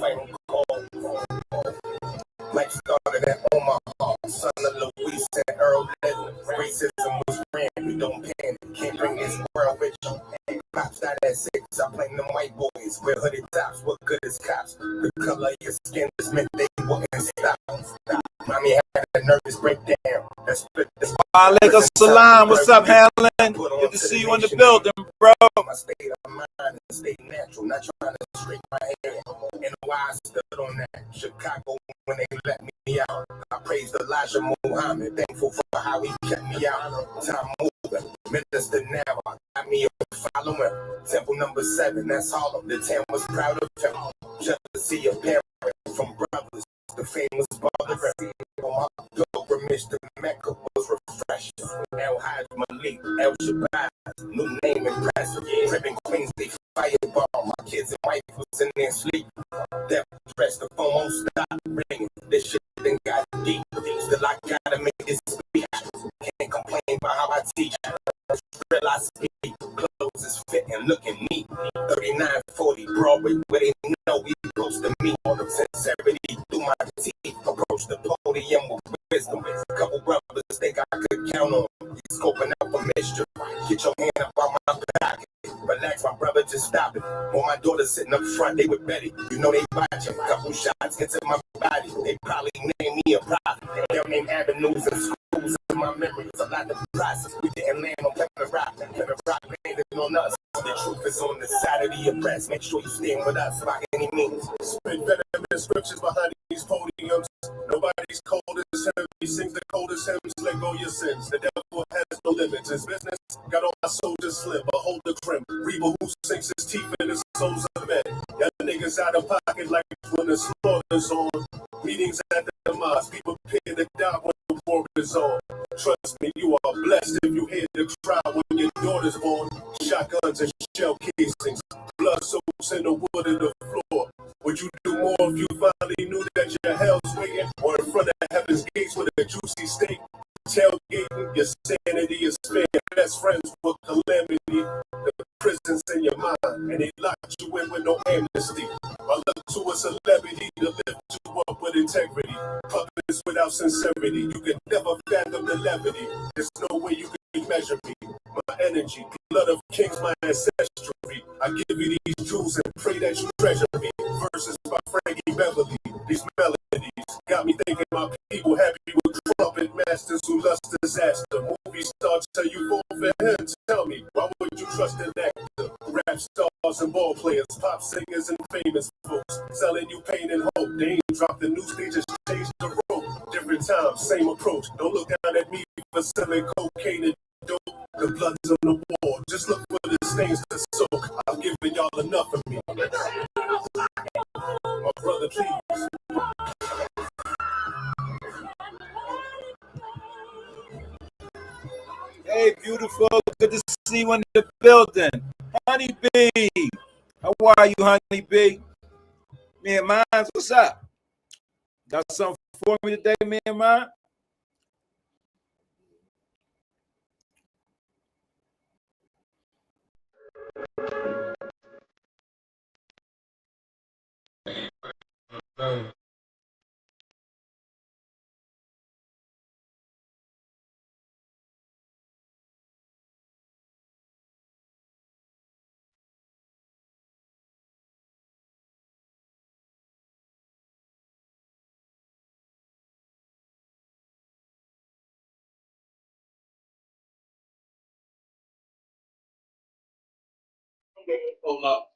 final call. Life started at Omaha, son of Louise and Earl Little. Racism was rampant, don't panic, can't bring this world with you. Pops died at 6, I blame them white boys with hooded tops, what good is cops? The color of your skin just meant they wouldn't stop. Mommy had a nervous breakdown. Alaikum salam, what's up, Helen? Good to see you in the building, bro. My state of mind and stay natural, not trying to straighten my hair. And why I stood on that Chicago when they let me out. I praised Elijah Muhammad, thankful for how he kept me out. Time moving, minister now, I got me a following. Temple number 7, that's Harlem. The town was proud of him. Just to see a parent from brothers, the famous father. On my pilgrimage to Mecca was refreshing. El Hajj Malik, El Shabazz, new name impressive. Cribbing Queens, they fireball. My kids and wife was in their sleep. That dress, the phone won't stop ringing. This shit then got deep. Still I gotta make this speech. Can't complain about how I teach. Real I speak. Clothes is fitting, looking neat. 3940 Broadway, where they know we close to me. Sincerity through my teeth. Approach the podium with wisdom. Couple brothers think I could count on. You scoping out for mischief. Get your hand up on my pocket. Relax, my brother, just stop it. While my daughter sitting up front, they with Betty. You know they watching. Couple shots into my body. They probably name me a prophet. They'll name avenues and schools in my memory. It's a lot to process. We didn't land on Plymouth Rock. Plymouth Rock landed on us. The truth is on the side of the oppressed. Make sure you stand with us by any means. Spit venomous scriptures behind these podiums. Nobody's cold as him. He sings the coldest hymns. Let go your sins. The devil has no limits. His business got all my soldiers slim. But hold the crim. Reba who sinks his teeth in the souls of men. Y'all niggas out of pocket like when the slaughter's on. Meetings at the mosque. People prepare to die when the war is on. Trust me, you are blessed if you hear the crowd when your daughter's born. Shotguns and shell casings. Blood soaks in the wood of the floor. Would you do more if you finally knew that your hell's waiting? Or in front of heaven's gates with a juicy steak? Tailgating, your sanity is fair. Best friends with calamity. The prison's in your mind, and they locked you in with no amnesty. I look to a celebrity to lift you up with integrity. Puppets without sincerity. You can never fathom the levity. There's no way you can measure me. My energy, blood of kings, my ancestry. I give you these jewels and pray that you treasure me. Verses by Frankie Beverly. These melodies got me thinking my people happy with trumpet masters who lust disaster. Movie stars tell you vote for him. Tell me, why would you trust an actor? Rap stars and ball players, pop singers and famous folks selling you pain and hope. They ain't dropped the news, they just changed the rope. Different times, same approach. Don't look down at me for selling cocaine and dope. The blood's on the wall. Just look for the stains to soak. I've given y'all enough of me. My brother, please. Hey, beautiful. Good to see you in the building. Honey B. How are you, Honey B? Me and mine, what's up? Got something for me today, me and mine? Hold up.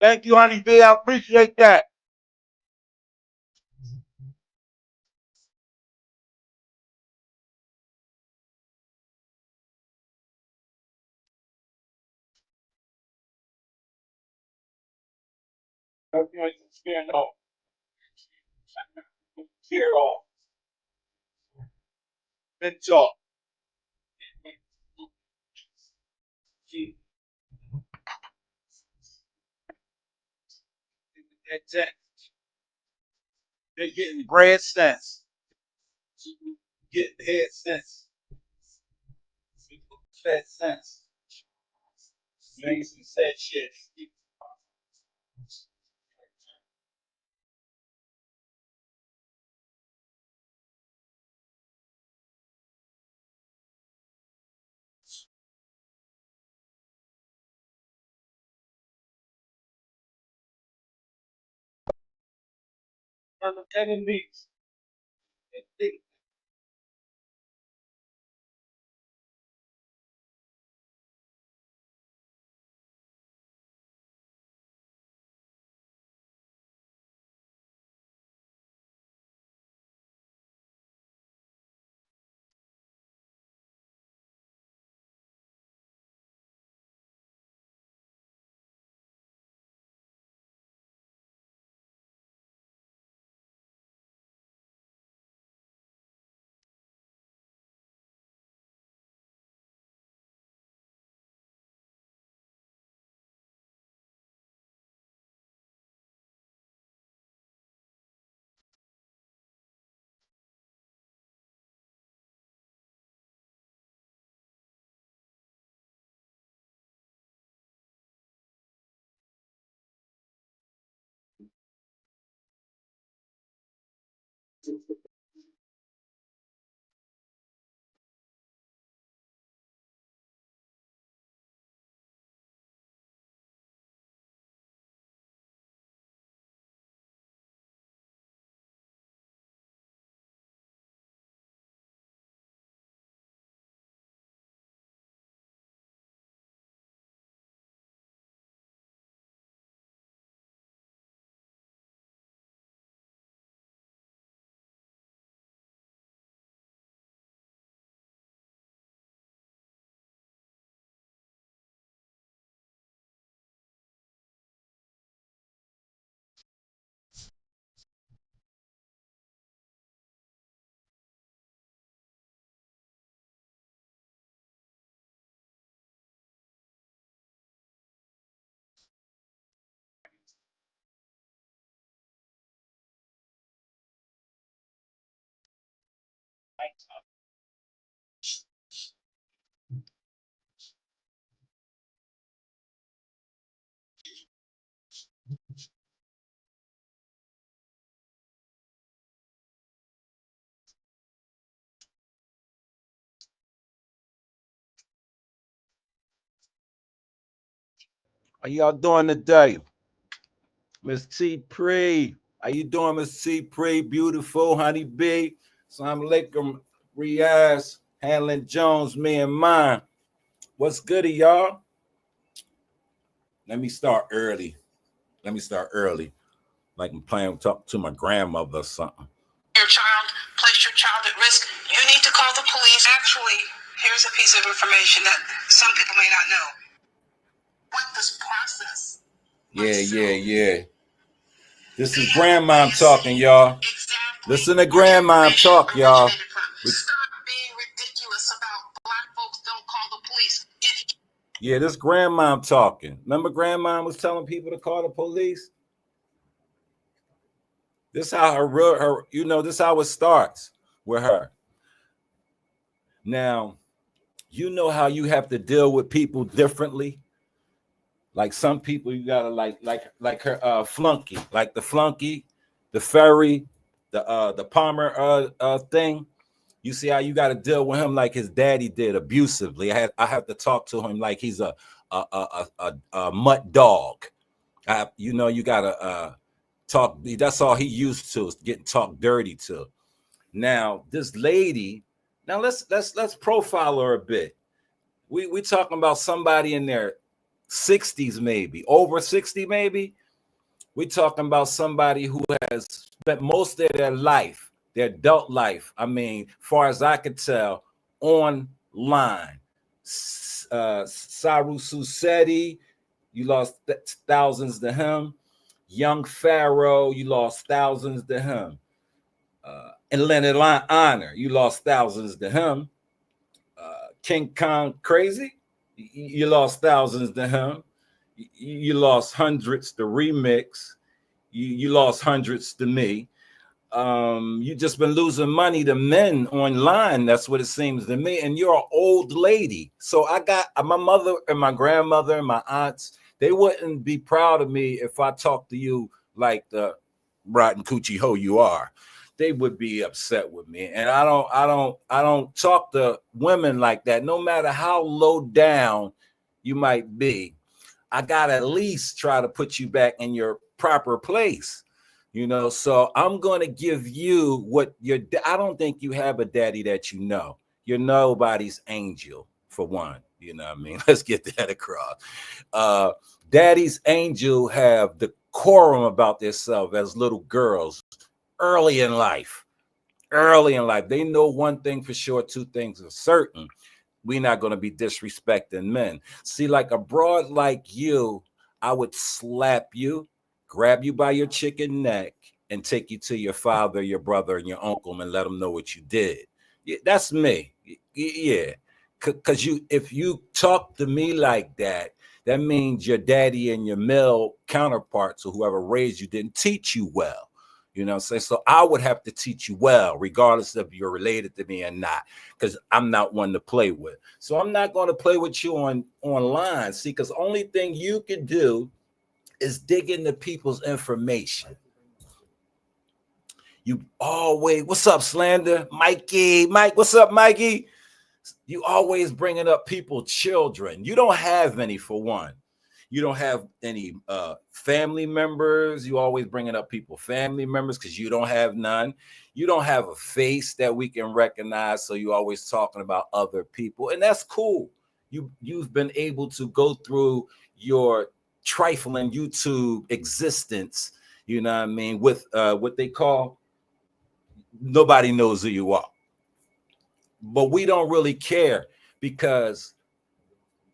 Thank you, Honey B. I appreciate that. Stand off. Tear off. Then talk. They're getting bread sense. Get head sense. Fed sense. Make some sad shit. Enemies. How y'all doing today? Miss T Pre. How you doing, Miss T Pre? Beautiful, honey bee. Assalamu alaikum, Riaz, Hanlon Jones, me and mine. What's goody, y'all? Let me start early. Like I'm playing talk to my grandmother or something. Your child, place your child at risk. You need to call the police. Actually, here's a piece of information that some people may not know. With this process. Yeah. This is grandma talking, y'all. Exactly. Listen to grandma talk, y'all. Stop being ridiculous about black folks don't call the police. Yeah, this grandma talking. Remember grandma was telling people to call the police? This how this how it starts with her. Now, you know how you have to deal with people differently. Like some people, you gotta like her flunky, like the flunky, the fairy, the Palmer thing. You see how you got to deal with him like his daddy did, abusively. I have to talk to him like he's a mutt dog. You gotta talk. That's all he used to, is getting talked dirty to. Now this lady. Now let's profile her a bit. We talking about somebody in their 60s, maybe over 60, maybe. We talking about somebody who has spent most of their life, their adult life, I mean, far as I could tell, online. Saru Susetti, you lost thousands to him. Young Pharaoh, you lost thousands to him. And Leonard Honor, you lost thousands to him. King Kong Crazy, you lost thousands to him. You lost hundreds to Remix. You lost hundreds to me. You just been losing money to men online. That's what it seems to me. And you're an old lady. So I got my mother and my grandmother and my aunts. They wouldn't be proud of me if I talked to you like the rotten coochie hoe you are. They would be upset with me. And I don't talk to women like that. No matter how low down you might be, I gotta at least try to put you back in your proper place. You know, so I'm going to give you what I don't think you have a daddy that you know. You're nobody's angel, for one. You know what I mean? Let's get that across. Daddy's angel have decorum about themselves as little girls early in life. Early in life. They know one thing for sure, two things are certain. We're not going to be disrespecting men. See, like a broad like you, I would slap you, grab you by your chicken neck, and take you to your father, your brother, and your uncle and let them know what you did. Yeah, that's me. Yeah. Because if you talk to me like that, that means your daddy and your male counterparts or whoever raised you didn't teach you well. You know what I'm saying? So I would have to teach you well, regardless if you're related to me or not, because I'm not one to play with. So I'm not going to play with you online. See, because only thing you can do is dig into people's information. You always, what's up, Slander? Mikey, Mike, what's up, Mikey? You always bringing up people's children. You don't have any, for one. You don't have any family members. You always bringing up people, family members, because you don't have none. You don't have a face that we can recognize, so you're always talking about other people, and that's cool. You've been able to go through your trifling YouTube existence, you know what I mean, with what they call nobody knows who you are. But we don't really care because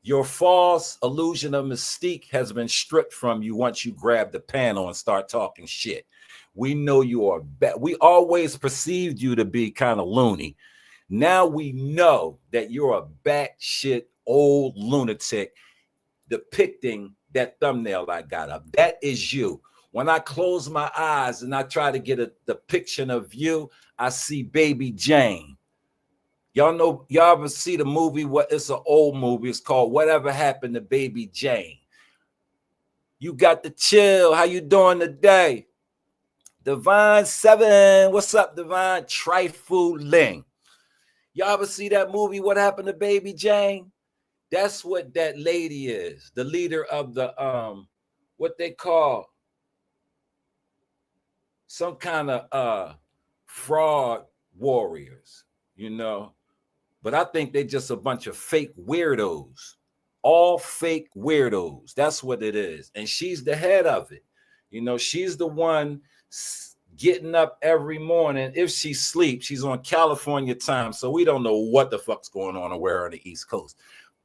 your false illusion of mystique has been stripped from you once you grab the panel and start talking shit. We know you are we always perceived you to be kind of loony. Now we know that you're a batshit old lunatic depicting that thumbnail I got up. That is you. When I close my eyes and I try to get a depiction of you, I see Baby Jane. Y'all know, y'all ever see the movie? What? It's an old movie. It's called Whatever Happened to Baby Jane. You got the chill. How you doing today? Divine 7. What's up, Divine? Trifling. Y'all ever see that movie? What Happened to Baby Jane? That's what that lady is. The leader of the what they call some kind of fraud warriors, you know. But I think they're just a bunch of fake weirdos, all fake weirdos. That's what it is. And she's the head of it. You know, she's the one getting up every morning. If she sleeps, she's on California time. So we don't know what the fuck's going on over on the East Coast.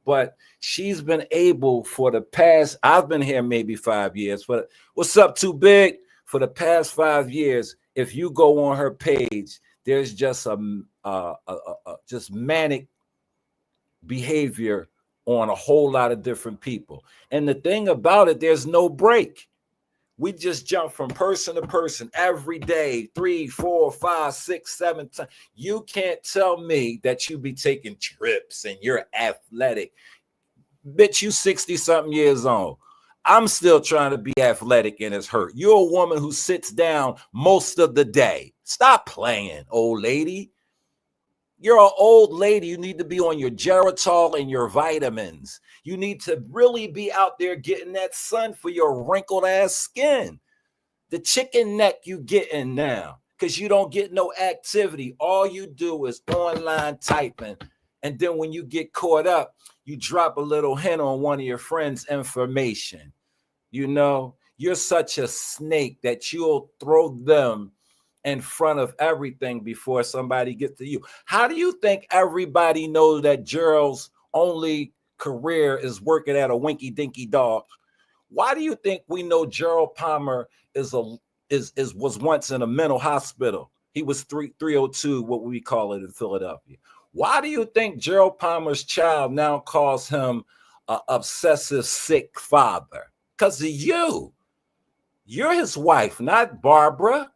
But she's been able for the past, I've been here maybe 5 years. But what's up, Too Big? For the past 5 years, if you go on her page, there's just just manic behavior on a whole lot of different people. And the thing about it, there's no break. We just jump from person to person every day, 3, 4, 5, 6, 7 times. You can't tell me that you be taking trips and you're athletic. Bitch, you 60-something years old. I'm still trying to be athletic and it's hurt. You're a woman who sits down most of the day. Stop playing, old lady. You're an old lady. You need to be on your Geritol and your vitamins. You need to really be out there getting that sun for your wrinkled ass skin. The chicken neck you getting now because you don't get no activity. All you do is online typing. And then when you get caught up, you drop a little hint on one of your friends' information. You know, you're such a snake that you'll throw them in front of everything before somebody gets to you. How do you think everybody knows that Gerald's only career is working at a Winky Dinky Dog? Why do you think we know Gerald Palmer was once in a mental hospital? He was 302, what we call it in Philadelphia. Why do you think Gerald Palmer's child now calls him an obsessive, sick father? Because of you. You're his wife, not Barbara.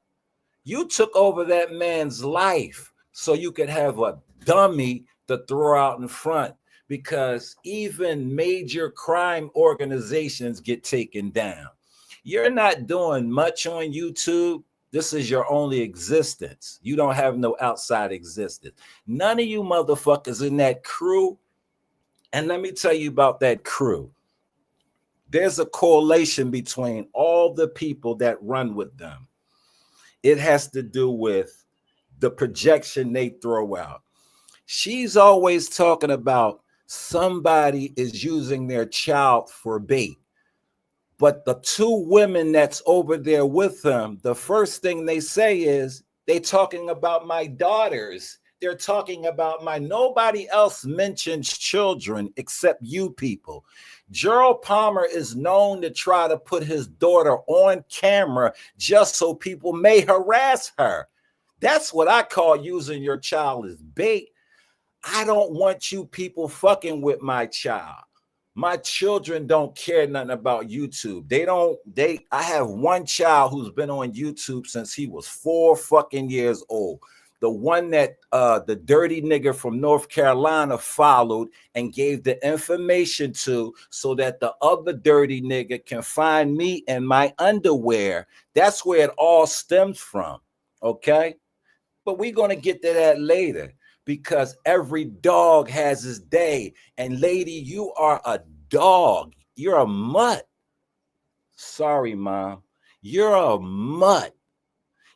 You took over that man's life so you could have a dummy to throw out in front, because even major crime organizations get taken down. You're not doing much on YouTube. This is your only existence. You don't have no outside existence. None of you motherfuckers in that crew. And let me tell you about that crew. There's a correlation between all the people that run with them. It has to do with the projection they throw out. She's always talking about somebody is using their child for bait. But the two women that's over there with them, the first thing they say is, they talking about my daughters. They're talking about nobody else mentions children except you people. Gerald Palmer is known to try to put his daughter on camera just so people may harass her. That's what I call using your child as bait. I don't want you people fucking with my child. My children don't care nothing about YouTube. I have one child who's been on YouTube since he was 4 fucking years old. The one that the dirty nigger from North Carolina followed and gave the information to, so that the other dirty nigger can find me in my underwear. That's where it all stems from. Okay? But we're going to get to that later, because every dog has his day. And lady, you are a dog. You're a mutt. Sorry, Mom. You're a mutt.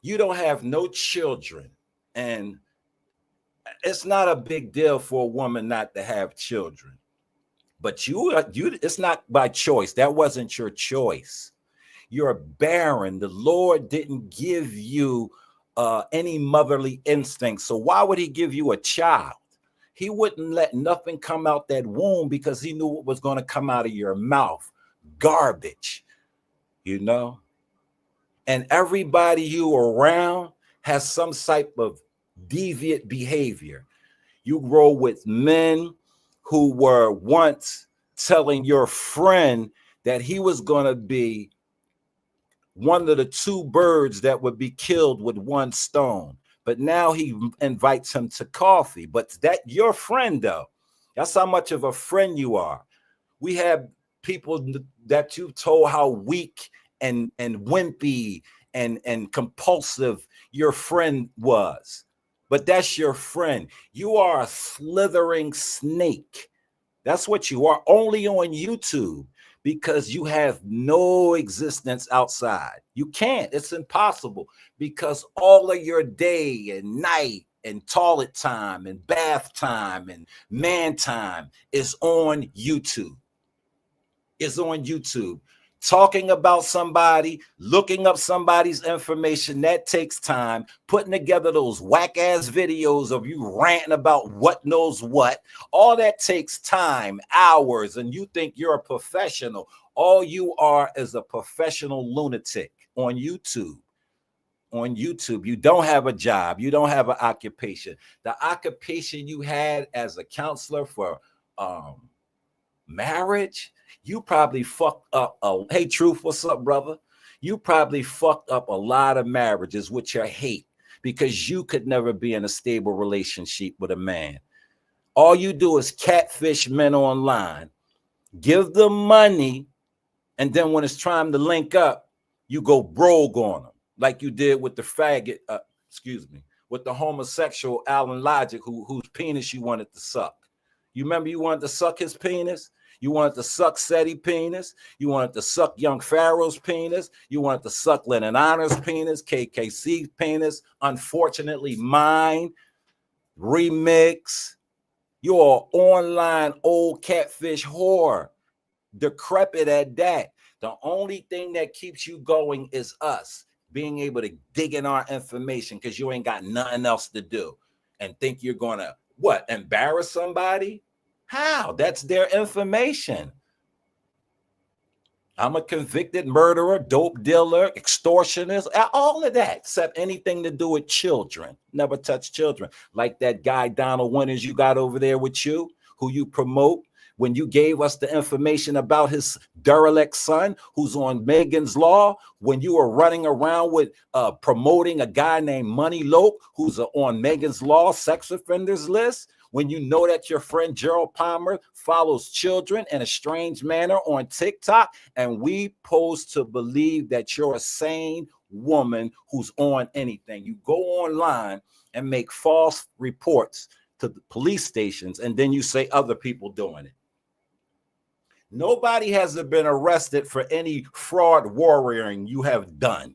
You don't have no children. And it's not a big deal for a woman not to have children. But you it's not by choice. That wasn't your choice. You're barren. The Lord didn't give you any motherly instinct. So why would he give you a child? He wouldn't let nothing come out that womb because he knew what was going to come out of your mouth. Garbage, you know? And everybody you around has some type of deviant behavior. You grow with men who were once telling your friend that he was going to be one of the 2 birds that would be killed with 1 stone. But now he invites him to coffee. But that your friend, though. That's how much of a friend you are. We have people that you've told how weak and wimpy and compulsive your friend was. But that's your friend. You are a slithering snake. That's what you are, only on YouTube, because you have no existence outside. You can't. It's impossible, because all of your day and night and toilet time and bath time and man time is on YouTube. It's on YouTube. Talking about somebody, looking up somebody's information, that takes time. Putting together those whack-ass videos of you ranting about what knows what, all that takes time, hours, and you think you're a professional. All you are is a professional lunatic on YouTube. On YouTube, you don't have a job. You don't have an occupation. The occupation you had as a counselor for marriage, you probably fucked up. Hey, Truth, what's up, brother? You probably fucked up a lot of marriages with your hate, because you could never be in a stable relationship with a man. All you do is catfish men online, give them money, and then when it's time to link up, you go brogue on them, like you did with the faggot, with the homosexual Alan Logic, whose penis you wanted to suck. You remember you wanted to suck his penis? You wanted to suck SETI penis. You wanted to suck Young Pharaoh's penis. You wanted to suck Lennon Honor's penis, KKC's penis. Unfortunately, mine. Remix. You're an online old catfish whore. Decrepit at that. The only thing that keeps you going is us being able to dig in our information, because you ain't got nothing else to do and think you're going to, what, embarrass somebody? How? That's their information. I'm a convicted murderer, dope dealer, extortionist, all of that, except anything to do with children. Never touch children. Like that guy, Donald Winters, you got over there with you, who you promote. when you gave us the information about his derelict son who's on Megan's Law, when you were running around with promoting a guy named Money Loke who's on Megan's Law sex offenders list, when you know that your friend Gerald Palmer follows children in a strange manner on TikTok, and we pose to believe that you're a sane woman who's on anything. You go online and make false reports to the police stations, and then you say other people doing it. Nobody has been arrested for any fraud warrioring you have done.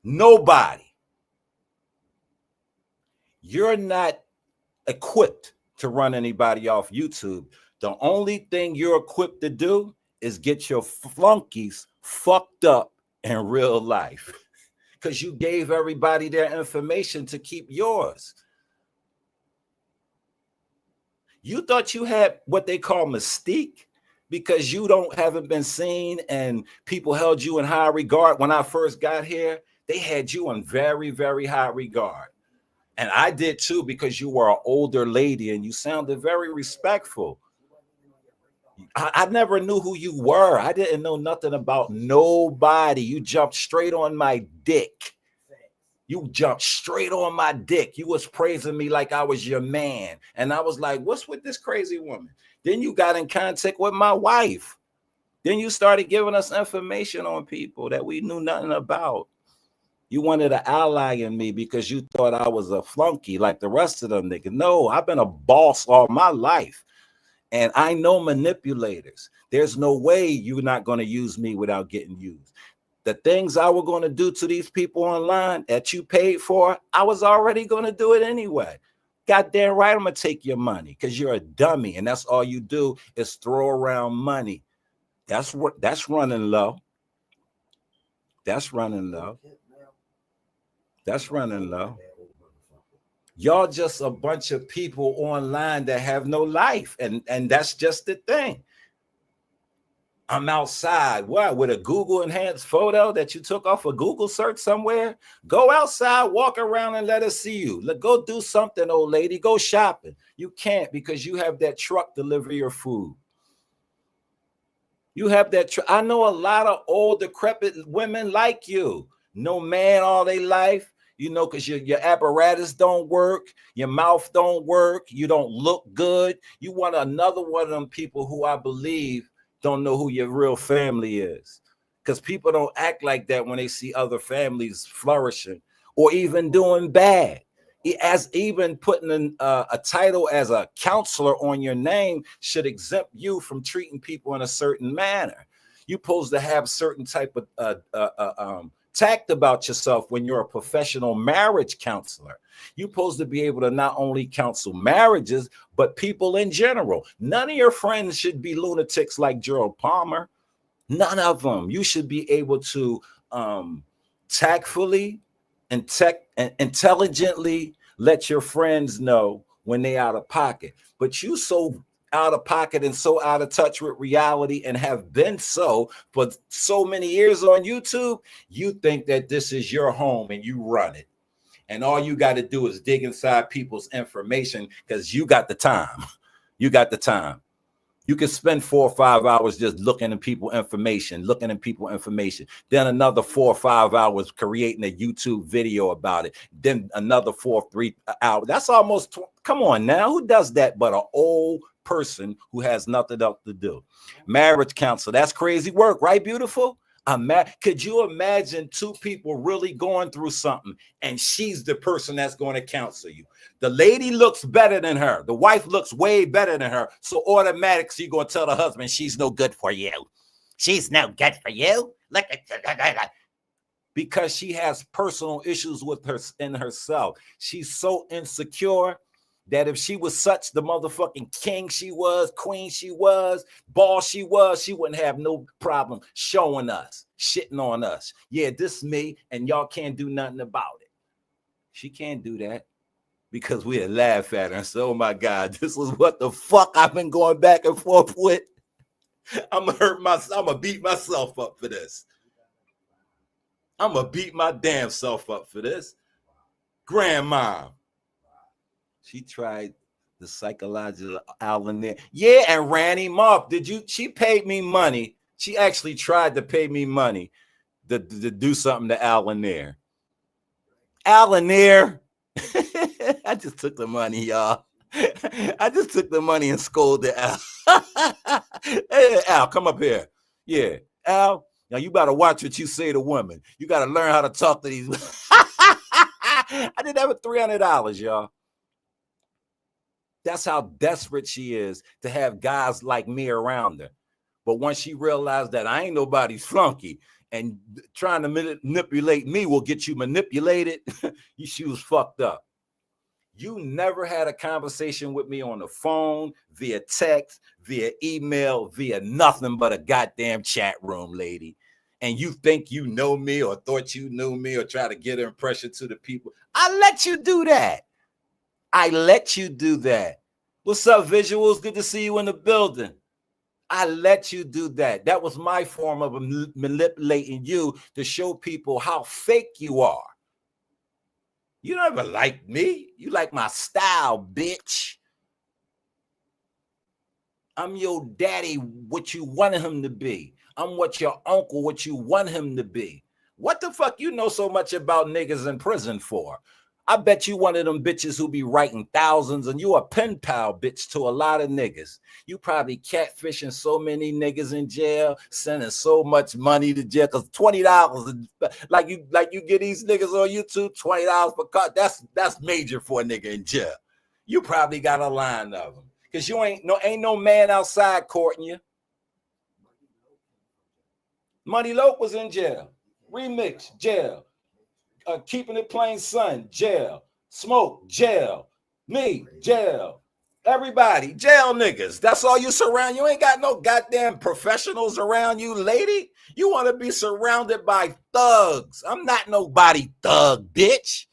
Nobody. You're not equipped to run anybody off YouTube. The only thing you're equipped to do is get your flunkies fucked up in real life, because you gave everybody their information to keep yours. You thought you had what they call mystique because you haven't been seen and people held you in high regard. When I first got here, they had you in very, very high regard. And I did too, because you were an older lady and you sounded very respectful. I never knew who you were. I didn't know nothing about nobody. You jumped straight on my dick. You jumped straight on my dick. You was praising me like I was your man. And I was like, what's with this crazy woman? Then you got in contact with my wife. Then you started giving us information on people that we knew nothing about. You wanted an ally in me because you thought I was a flunky like the rest of them niggas. No, I've been a boss all my life. And I know manipulators. There's no way you're not going to use me without getting used. The things I was going to do to these people online that you paid for, I was already going to do it anyway. Goddamn right, I'm going to take your money because you're a dummy. And that's all you do is throw around money. That's running low. That's running low. That's running low. Y'all just a bunch of people online that have no life. And that's just the thing. I'm outside. What? With a Google enhanced photo that you took off a Google search somewhere? Go outside, walk around and let us see you. Go do something, old lady. Go shopping. You can't because you have that truck deliver your food. You have that. I know a lot of old, decrepit women like you. No man all their life. You know, because your apparatus don't work, your mouth don't work, you don't look good. You want another one of them people who I believe don't know who your real family is. Because people don't act like that when they see other families flourishing or even doing bad. As even putting a title as a counselor on your name should exempt you from treating people in a certain manner. You're supposed to have certain type of tact about yourself when you're a professional marriage counselor. You're supposed to be able to not only counsel marriages, but people in general. None of your friends should be lunatics like Gerald Palmer. None of them. You should be able to tactfully and intelligently let your friends know when they out of pocket. But you so out of pocket and so out of touch with reality and have been so for so many years on YouTube, you think that this is your home and you run it. And all you got to do is dig inside people's information because you got the time. You got the time. You can spend 4 or 5 hours just looking at people's information, then another 4 or 5 hours creating a YouTube video about it. Then another 4 or 3 hours. That's almost, come on now, who does that but an old person who has nothing else to do? Marriage counsel, that's crazy work, right, beautiful? Could you imagine 2 people really going through something and she's the person that's going to counsel you? The lady looks better than her. The wife looks way better than her. So automatically you're going to tell the husband she's no good for you. She's no good for you. Because she has personal issues with her in herself. She's so insecure that if she was such the motherfucking king she was, queen she was, boss she was, she wouldn't have no problem showing us, shitting on us. Yeah, this is me, and y'all can't do nothing about it. She can't do that because we'd laugh at her and say, oh my God, this is what the fuck I've been going back and forth with. I'm gonna beat myself up for this. I'm gonna beat my damn self up for this. Grandma. She tried The psychological Alan there. Yeah, and ran him off. She paid me money. She actually tried to pay me money to do something to Alan there. Alan there. I just took the money, y'all. I just took the money and scolded Al. Hey, Al, come up here. Yeah, Al. Now you better watch what you say to women. You got to learn how to talk to these. I did that with $300, y'all. That's how desperate she is to have guys like me around her. But once she realized that I ain't nobody's flunky and trying to manipulate me will get you manipulated, she was fucked up. You never had a conversation with me on the phone, via text, via email, via nothing but a goddamn chat room, lady. And you think you know me or thought you knew me or try to get an impression to the people. I let you do that. I let you do that. What's up, visuals? Good to see you in the building. I let you do that. That was my form of manipulating you to show people how fake you are. You never liked me. You like my style, bitch. I'm your daddy, what you wanted him to be. I'm what your uncle, what you want him to be. What the fuck you know so much about niggas in prison for? I bet you one of them bitches who be writing thousands and you a pen pal bitch to a lot of niggas. You probably catfishing so many niggas in jail, sending so much money to jail because $20, like you get these niggas on YouTube, $20 per cut. That's major for a nigga in jail. You probably got a line of them because you ain't no man outside courting you. Money Loke was in jail. Remix, jail. Keeping It Plain Son, jail. Smoke, jail. Me, jail. Everybody, jail niggas. That's all you surround. You ain't got no goddamn professionals around you, lady. You want to be surrounded by thugs. I'm not nobody thug, bitch.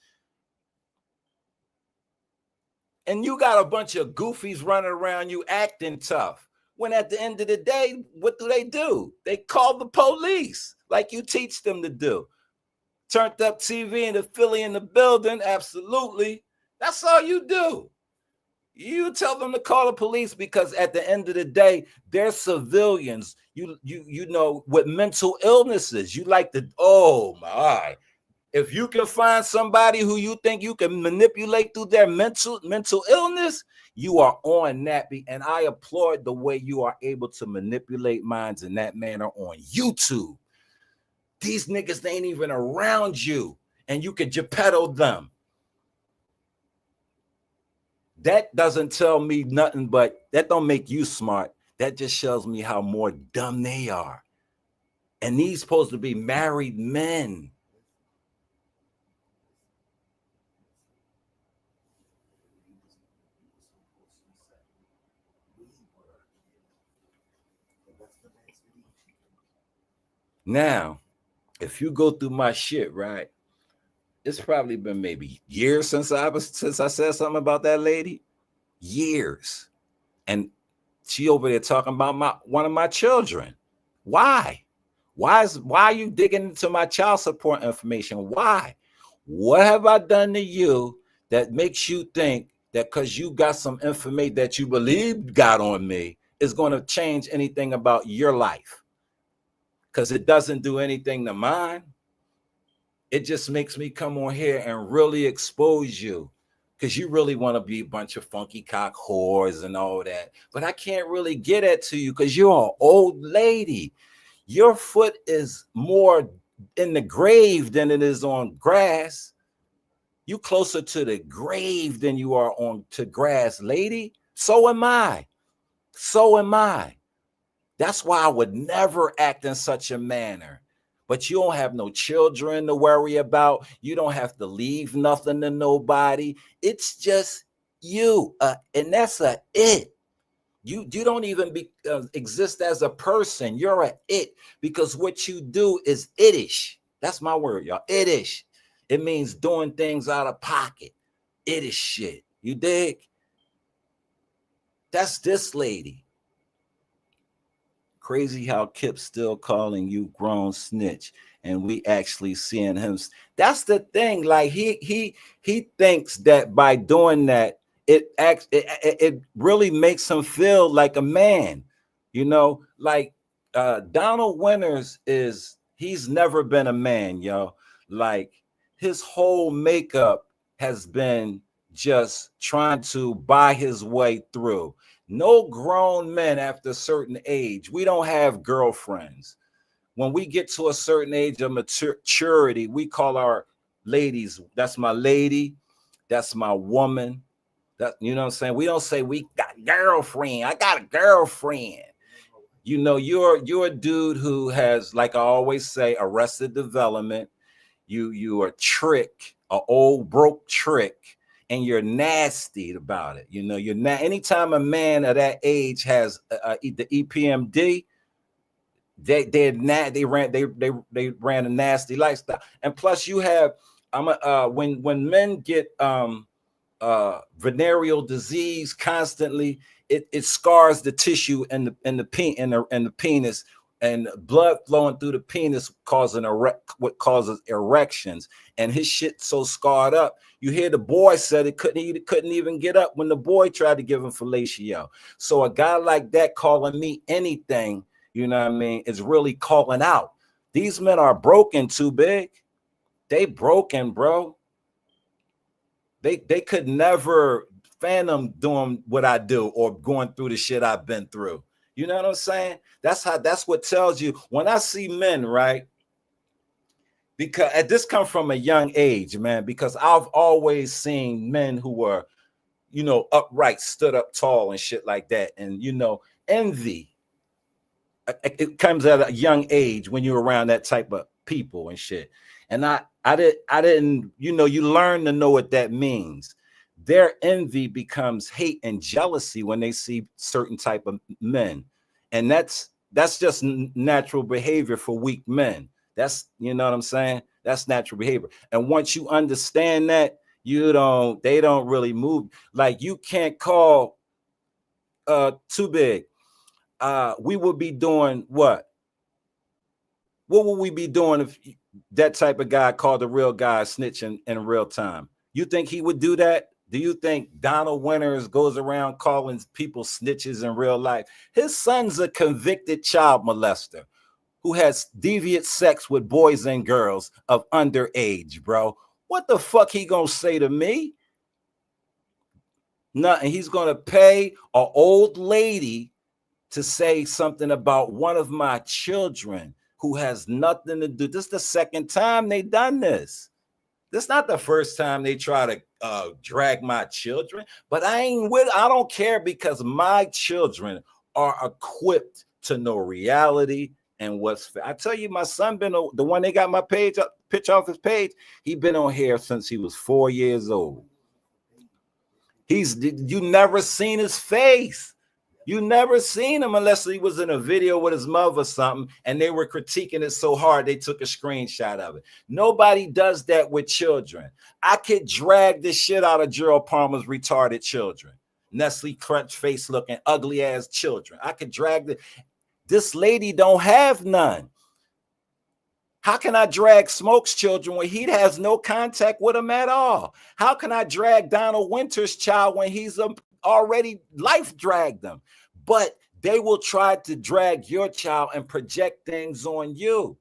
And you got a bunch of goofies running around you acting tough. When at the end of the day, what do? They call the police like you teach them to do. Turned up TV and the Philly in the building, absolutely. That's all you do. You tell them to call the police because at the end of the day, they're civilians. You know, with mental illnesses. You like to, oh my. If you can find somebody who you think you can manipulate through their mental illness, you are on that. And I applaud the way you are able to manipulate minds in that manner on YouTube. These niggas ain't even around you, and you can Geppetto them. That doesn't tell me nothing, but that don't make you smart. That just shows me how more dumb they are. And these supposed to be married men. Now, if you go through my shit, right? It's probably been maybe years since I said something about that lady. Years. And she over there talking about one of my children. Why? Why are you digging into my child support information? Why? What have I done to you that makes you think that because you got some information that you believe got on me is going to change anything about your life? Because it doesn't do anything to mine. It just makes me come on here and really expose you because you really want to be a bunch of funky cock whores and all that. But I can't really get it to you because you're an old lady. Your foot is more in the grave than it is on grass. You closer to the grave than you are on to grass, lady. So am I. So am I. That's why I would never act in such a manner. But you don't have no children to worry about. You don't have to leave nothing to nobody. It's just you. And that's it. You don't even exist as a person. You're a it because what you do is itish. That's my word, y'all. Itish. It means doing things out of pocket. Itish shit. You dig? That's this lady. Crazy how Kip's still calling you grown snitch, and we actually seeing him. That's the thing. Like he thinks that by doing that, it really makes him feel like a man, like Donald Winters he's never been a man, yo. Like his whole makeup has been just trying to buy his way through. No grown men after a certain age, we don't have girlfriends. When we get to a certain age of maturity, we call our ladies, that's my lady, that's my woman. That, you know what I'm saying? We don't say we got girlfriend. I got a girlfriend. You're a dude who has, like I always say, arrested development. You are trick, a old broke trick, and you're nasty about it. You're not. Anytime a man of that age has the EPMD, they ran a nasty lifestyle. And plus, you have when men get venereal disease constantly, it scars the tissue and the penis, and blood flowing through the penis what causes erections. And his shit so scarred up. You hear the boy said it couldn't even get up when the boy tried to give him fellatio. So a guy like that calling me anything, you know what I mean, is really calling out. These men are broken, too big. They broken, bro. They could never fathom doing what I do or going through the shit I've been through. You know what I'm saying? That's what tells you when I see men, right? Because this comes from a young age, man, because I've always seen men who were, upright, stood up tall and shit like that. And, envy, it comes at a young age when you're around that type of people and shit. And I didn't, you learn to know what that means. Their envy becomes hate and jealousy when they see certain type of men. And that's just natural behavior for weak men. That's, you know what I'm saying? That's natural behavior. And once you understand that, they don't really move. Like you can't call too big. We would be doing what? What would we be doing if that type of guy called a real guy snitching in real time? You think he would do that? Do you think Donald Winters goes around calling people snitches in real life? His son's a convicted child molester who has deviant sex with boys and girls of underage, bro. What the fuck he gonna say to me? Nothing. He's gonna pay an old lady to say something about one of my children who has nothing to do. This is the second time they done this. This is not the first time they try to drag my children, but I don't care because my children are equipped to know reality and what's fair. I tell you, my son the one they got my picture off his page. He been on here since he was 4 years old. You never seen his face. You never seen him unless he was in a video with his mother or something, and they were critiquing it so hard they took a screenshot of it. Nobody does that with children. I could drag this shit out of Gerald Palmer's retarded children. Nestle Crunch face looking ugly ass children. I could drag this lady don't have none. How can I drag Smoke's children when he has no contact with them at all? How can I drag Donald Winters' child when he's already life dragged them? But they will try to drag your child and project things on you.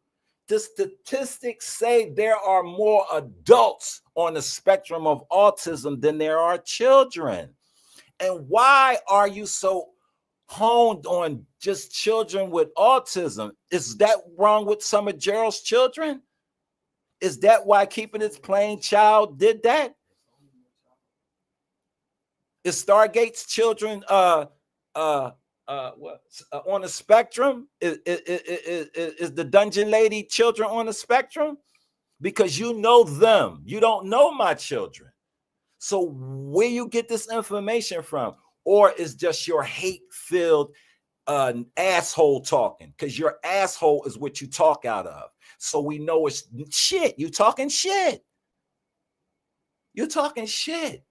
The statistics say there are more adults on the spectrum of autism than there are children. And why are you so honed on just children with autism? Is that wrong with some of Gerald's children? Is that why Keeping It Plain Child did that? Is Stargate's children on the spectrum? Is the Dungeon Lady children on the spectrum? Because you know them. You don't know my children. So where you get this information from? Or is just your hate-filled asshole talking? Because your asshole is what you talk out of. So we know it's shit. You talking shit. You're talking shit.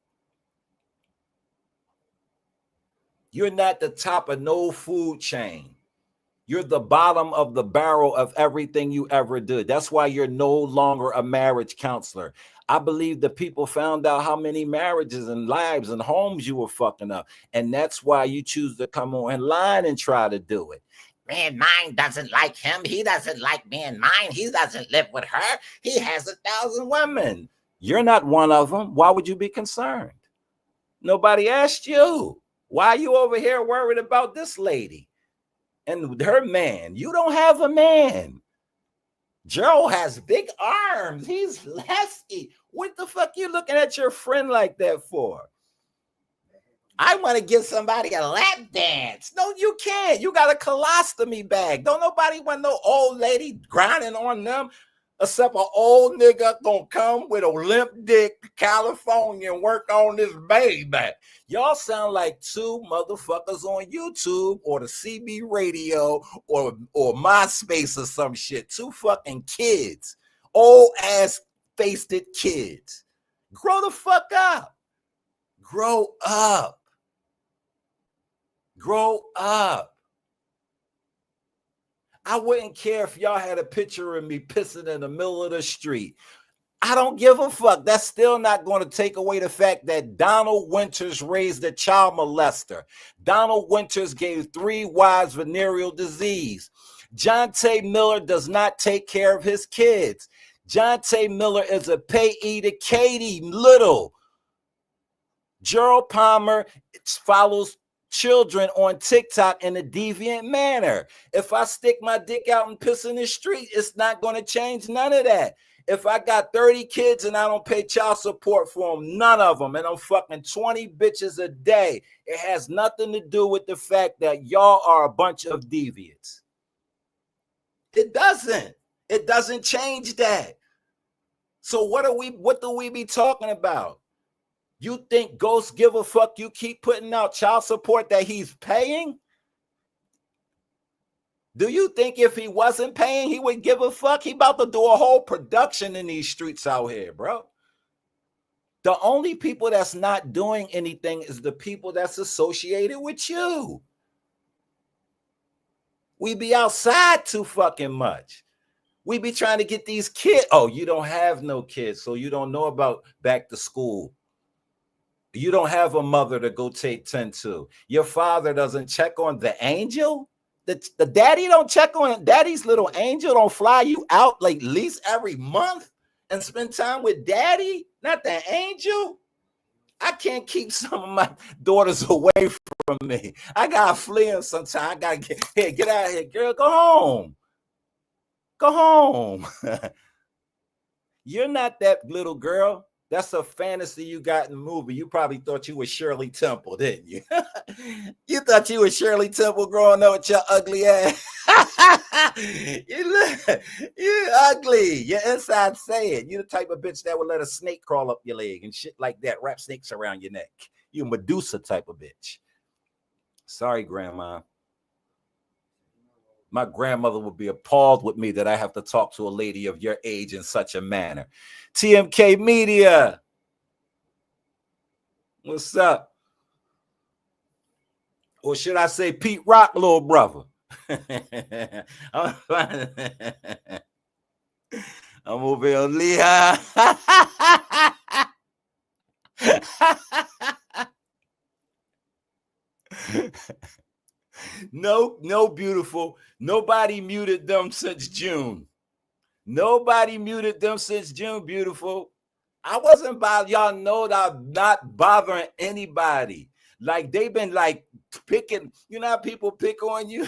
You're not the top of no food chain. You're the bottom of the barrel of everything you ever did. That's why you're no longer a marriage counselor. I believe the people found out how many marriages and lives and homes you were fucking up. And that's why you choose to come online and try to do it. Man, mine doesn't like him. He doesn't like me and mine. He doesn't live with her. He has 1,000 women. You're not one of them. Why would you be concerned? Nobody asked you. Why are you over here worried about this lady and her man? You don't have a man. Joe has big arms. He's hefty. What the fuck you looking at your friend like that for? I want to give somebody a lap dance. No, you can't. You got a colostomy bag. Don't nobody want no old lady grinding on them, except an old nigga gonna come with a limp dick to California and work on this baby. Y'all sound like two motherfuckers on YouTube or the CB radio or MySpace or some shit. Two fucking kids. Old ass faced kids. Grow the fuck up. Grow up. Grow up. I wouldn't care if y'all had a picture of me pissing in the middle of the street. I don't give a fuck. That's still not going to take away the fact that Donald Winters raised a child molester. Donald Winters gave 3 wives venereal disease. John T. Miller does not take care of his kids. John T. Miller is a payee to Katie Little. Gerald Palmer follows children on TikTok in a deviant manner. If I stick my dick out and piss in the street, it's not going to change none of that. If I got 30 kids and I don't pay child support for them, none of them, and I'm fucking 20 bitches a day, it has nothing to do with the fact that y'all are a bunch of deviants. It doesn't. It doesn't change that. So what do we be talking about? You think ghosts give a fuck you keep putting out child support that he's paying? Do you think if he wasn't paying, he would give a fuck? He about to do a whole production in these streets out here, bro. The only people that's not doing anything is the people that's associated with you. We be outside too fucking much. We be trying to get these kids. Oh, you don't have no kids, so you don't know about back to school. You don't have a mother to go take 10 to. Your father doesn't check on the angel. The daddy don't check on daddy's little angel. Don't fly you out like at least every month and spend time with daddy, not the angel. I can't keep some of my daughters away from me. I gotta flee them sometime. I gotta get out of here, girl. Go home. Go home. You're not that little girl. That's a fantasy you got in the movie. You probably thought you were Shirley Temple, didn't you? You thought you were Shirley Temple growing up with your ugly ass. You're ugly. Your inside say it. You're the type of bitch that would let a snake crawl up your leg and shit like that. Wrap snakes around your neck. You Medusa type of bitch. Sorry, Grandma. My grandmother would be appalled with me that I have to talk to a lady of your age in such a manner. TMK Media. What's up? Or should I say Pete Rock, little brother? I'm over here, Leah. No, beautiful. Nobody muted them since June. Nobody muted them since June, beautiful. I wasn't bothered. Y'all know that I'm not bothering anybody. Like they've been like picking, you know how people pick on you?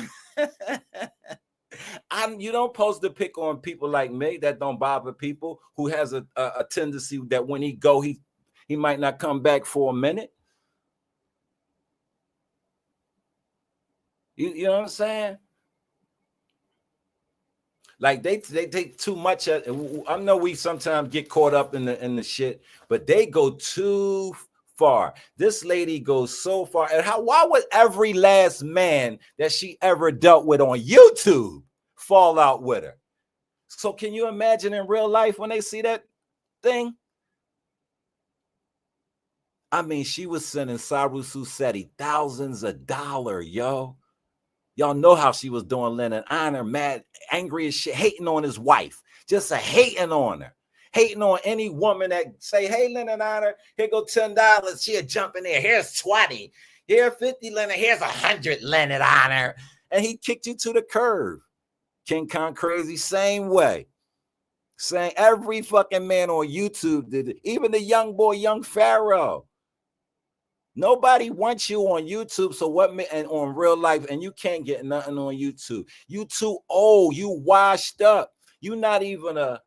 You don't supposed to pick on people like me that don't bother people who has a tendency that when he go, he might not come back for a minute. You know what I'm saying? Like they take too much. I know we sometimes get caught up in the shit, but they go too far. This lady goes so far. And why would every last man that she ever dealt with on YouTube fall out with her? So can you imagine in real life when they see that thing? I mean, she was sending Saru Susetti thousands of dollars, yo. Y'all know how she was doing Lennon Honor, mad, angry as shit, hating on his wife, just a hating on her. Hating on any woman that say, hey, Lennon Honor, here go $10. She'll jump in there. Here's 20. Here 50 Lennon. Here's 100 Lennon Honor. And he kicked you to the curb. King Kong Crazy, same way. Saying every fucking man on YouTube did it. Even the young boy, Young Pharaoh. Nobody wants you on YouTube. So what? And on real life, and you can't get nothing on YouTube. You too old. You washed up. You not even a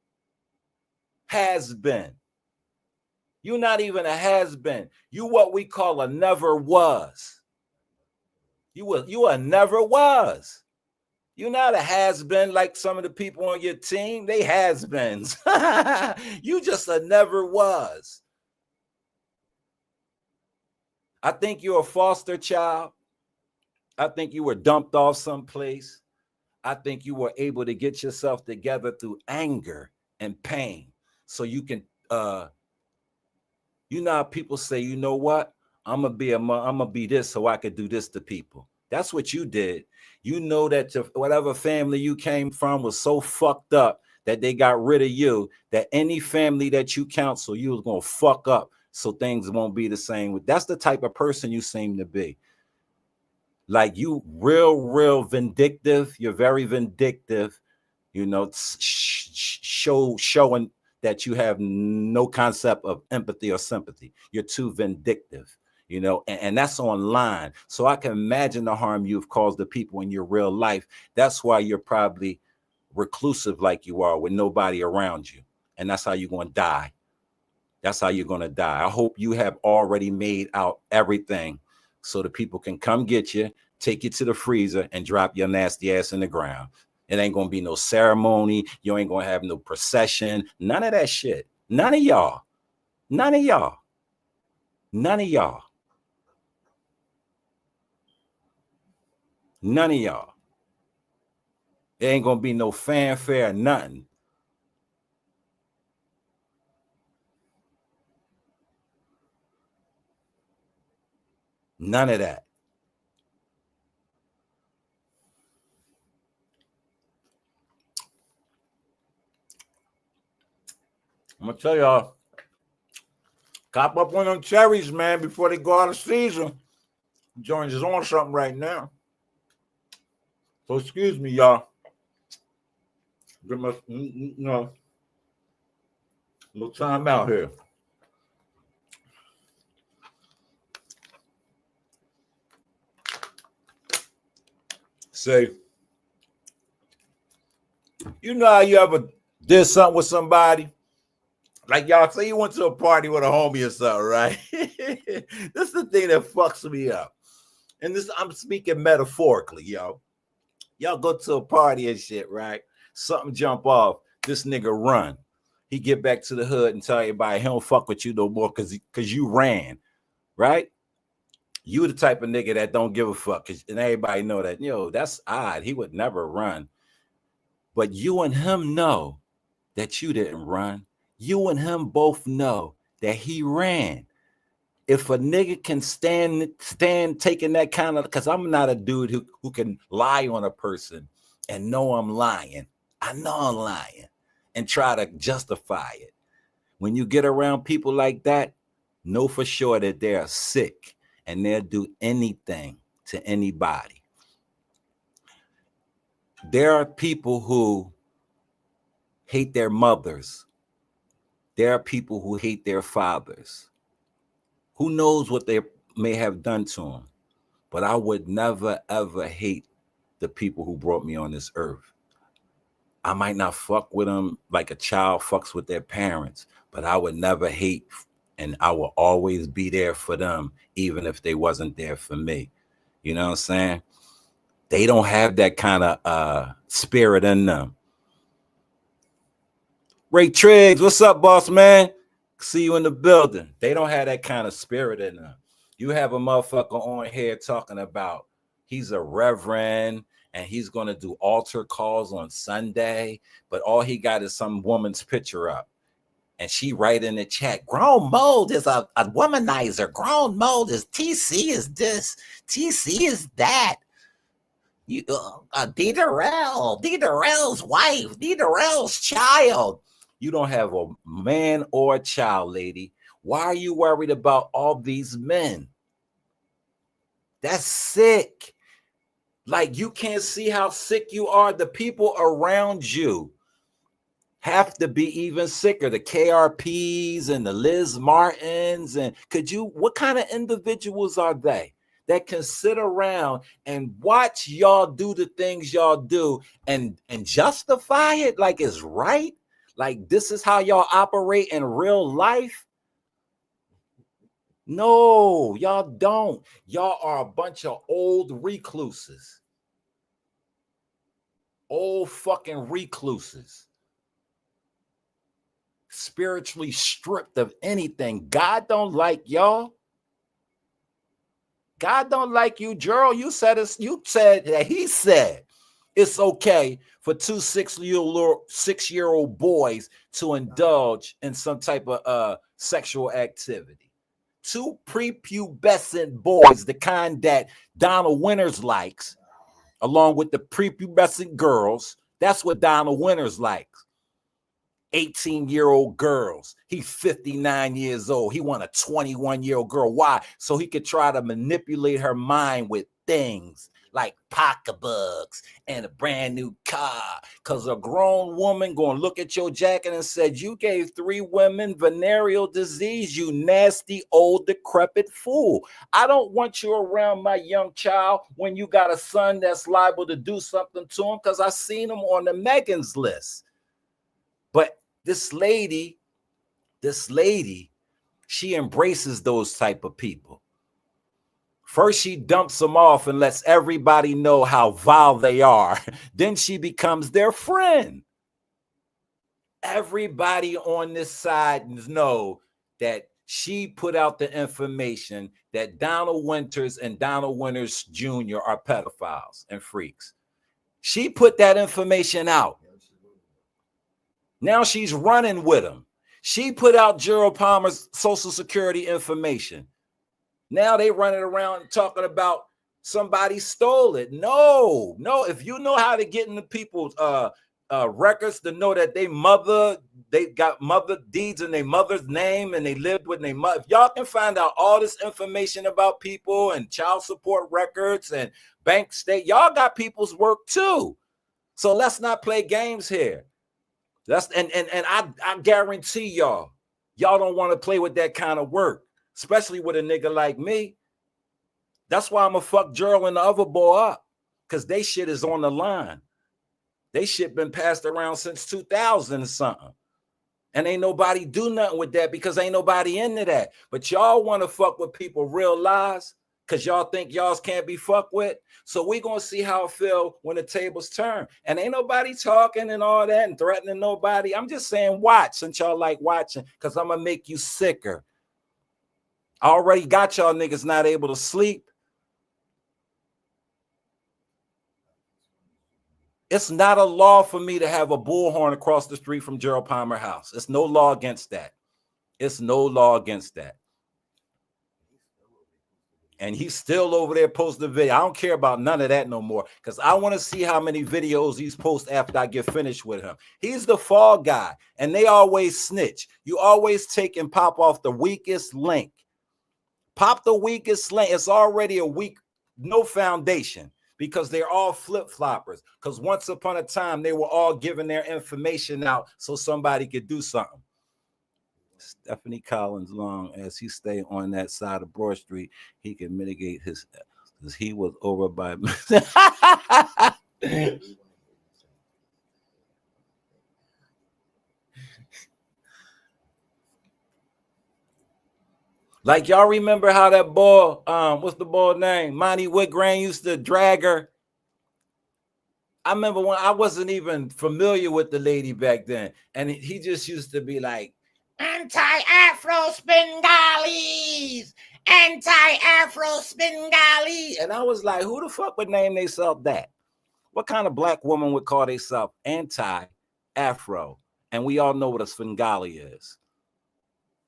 has-been. You're not even a has-been. You what we call a never was. You a never was. You're not a has-been like some of the people on your team. They has-beens. You just a never was. I think you're a foster child. I think you were dumped off someplace. I think you were able to get yourself together through anger and pain. So you can, you know how people say, you know what? I'm gonna be this so I could do this to people. That's what you did. You know that whatever family you came from was so fucked up that they got rid of you, that any family that you counsel, you was gonna fuck up so things won't be the same. That's the type of person you seem to be. Like you real vindictive. You're very vindictive, you know, showing that you have no concept of empathy or sympathy. You're too vindictive, you know, and that's online. So I can imagine the harm you've caused the people in your real life. That's why you're probably reclusive like you are with nobody around you. And that's how you're going to die. That's how you're going to die. I hope you have already made out everything so the people can come get you, take you to the freezer, and drop your nasty ass in the ground. It ain't going to be no ceremony. You ain't going to have no procession. None of that shit. None of y'all. None of y'all. None of y'all. None of y'all. There ain't going to be no fanfare, nothing. None of that. I'm going to tell y'all, cop up on them cherries, man, before they go out of season. Jones is on something right now. So excuse me, y'all. Give us, you know, a little time out here. Say, you know how you ever did something with somebody? Like y'all say you went to a party with a homie or something, right? This is the thing that fucks me up. And this, I'm speaking metaphorically, yo. Y'all go to a party and shit, right? Something jump off. This nigga run. He get back to the hood and tell everybody he don't fuck with you no more because you ran, right? You the type of nigga that don't give a fuck. And everybody know that, yo, that's odd. He would never run. But you and him know that you didn't run. You and him both know that he ran. If a nigga can stand taking that kind of, because I'm not a dude who can lie on a person and know I'm lying. I know I'm lying and try to justify it. When you get around people like that, know for sure that they're sick and they'll do anything to anybody. There are people who hate their mothers. There are people who hate their fathers. Who knows what they may have done to them? But I would never, ever hate the people who brought me on this earth. I might not fuck with them like a child fucks with their parents, but I would never hate, and I will always be there for them, even if they wasn't there for me. You know what I'm saying? They don't have that kind of spirit in them. Ray Triggs, what's up, boss man? See you in the building. They don't have that kind of spirit in them. You have a motherfucker on here talking about he's a reverend and he's going to do altar calls on Sunday, but all he got is some woman's picture up. And she write in the chat, grown mold is a womanizer. Grown mold is TC is this. TC is that. You, D. Darrell's wife, D. Darrell's child. You don't have a man or a child, lady. Why are you worried about all these men? That's sick. Like, you can't see how sick you are. The people around you have to be even sicker. The KRPs and the Liz Martins. And what kind of individuals are they that can sit around and watch y'all do the things y'all do and justify it like it's right? Like, this is how y'all operate in real life? No, y'all don't. Y'all are a bunch of old recluses. Old fucking recluses. Spiritually stripped of anything. God don't like y'all. God don't like you, Gerald. You said that he said it's okay for two 6-year-old boys to indulge in some type of sexual activity. Two prepubescent boys, the kind that Donald Winters likes, along with the prepubescent girls. That's what Donald Winters likes. 18-year-old girls. He's 59 years old. He want a 21-year-old girl. Why? So he could try to manipulate her mind with things like pocketbooks and a brand new car. Because a grown woman going to look at your jacket and said, you gave 3 women venereal disease, you nasty, old, decrepit fool. I don't want you around my young child when you got a son that's liable to do something to him, because I seen him on the Megan's list. But this lady, she embraces those type of people. First, she dumps them off and lets everybody know how vile they are. Then she becomes their friend. Everybody on this side know that she put out the information that Donald Winters and Donald Winters Jr. are pedophiles and freaks. She put that information out. Now she's running with him. She put out Gerald Palmer's social security information. Now they running around talking about somebody stole it. No. If you know how to get into people's records to know that they got mother deeds in their mother's name and they lived with their mother. If y'all can find out all this information about people and child support records and bank state, y'all got people's work too. So let's not play games here. I guarantee y'all don't want to play with that kind of work, especially with a nigga like me. That's why I'm gonna fuck Gerald and the other boy up, because they shit is on the line. They shit been passed around since 2000 or something. And ain't nobody do nothing with that because ain't nobody into that. But y'all want to fuck with people real lies because y'all think y'all can't be fucked with. So we gonna see how it feel when the tables turn. And ain't nobody talking and all that and threatening nobody. I'm just saying watch, since y'all like watching, because I'm gonna make you sicker. I already got y'all niggas not able to sleep. It's not a law for me to have a bullhorn across the street from Gerald Palmer House. It's no law against that. It's no law against that. And he's still over there posting video. I don't care about none of that no more, because I want to see how many videos he's post after I get finished with him. He's the fall guy, and they always snitch. You always take and pop off the weakest link. Pop the weakest link. It's already a weak, no foundation, because they're all flip-floppers. Because once upon a time, they were all giving their information out so somebody could do something. Stephanie Collins, long as he stay on that side of Broad Street, he can mitigate his, because he was over by. Like, y'all remember how that boy, what's the boy's name? Monty Whitgrain used to drag her. I remember when I wasn't even familiar with the lady back then, and he just used to be like, anti-Afro Spingalis, anti-Afro Spingali. And I was like, who the fuck would name themselves that? What kind of black woman would call themselves anti-Afro? And we all know what a Svengali is.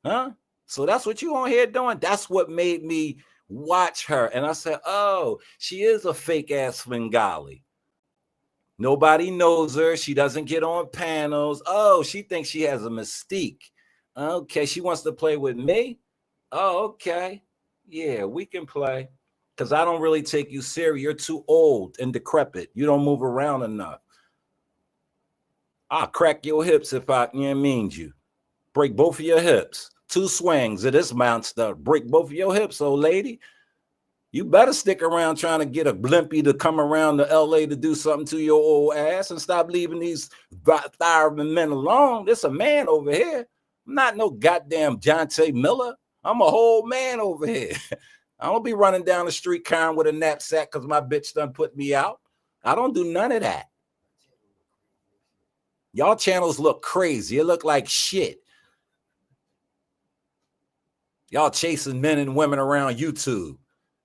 Huh? So that's what you on here doing? That's what made me Watch her. And I said, oh, she is a fake ass Svengali. Nobody knows her. She doesn't get on panels. Oh, she thinks she has a mystique. Okay, she wants to play with me. Oh, okay. Yeah, we can play. Because I don't really take you serious. You're too old and decrepit. You don't move around enough. I'll crack your hips if I mean you. Break both of your hips. 2 swings of this monster. Break both of your hips, old lady. You better stick around trying to get a blimpie to come around to LA to do something to your old ass and stop leaving these thyroid men alone. There's a man over here. I'm not no goddamn Jonte Miller. I'm a whole man over here. I don't be running down the street crying with a knapsack because my bitch done put me out. I don't do none of that. Y'all channels look crazy. It look like shit. Y'all chasing men and women around YouTube.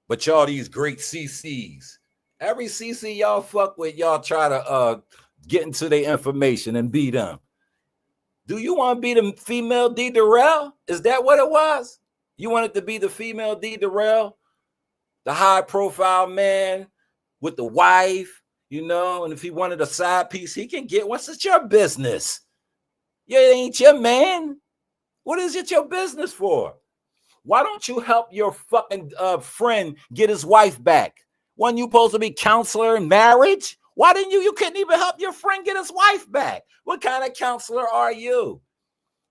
But y'all these great CCs. Every CC y'all fuck with, y'all try to get into their information and be them. Do you want to be the female D. Durrell? Is that what it was? You wanted to be the female D. Durrell? The high profile man with the wife, you know, and if he wanted a side piece, he can get. What's it your business? Yeah, it ain't your man. What is it your business for? Why don't you help your fucking friend get his wife back? Wasn't you supposed to be counselor in marriage? Why didn't you couldn't even help your friend get his wife back? What kind of counselor are you?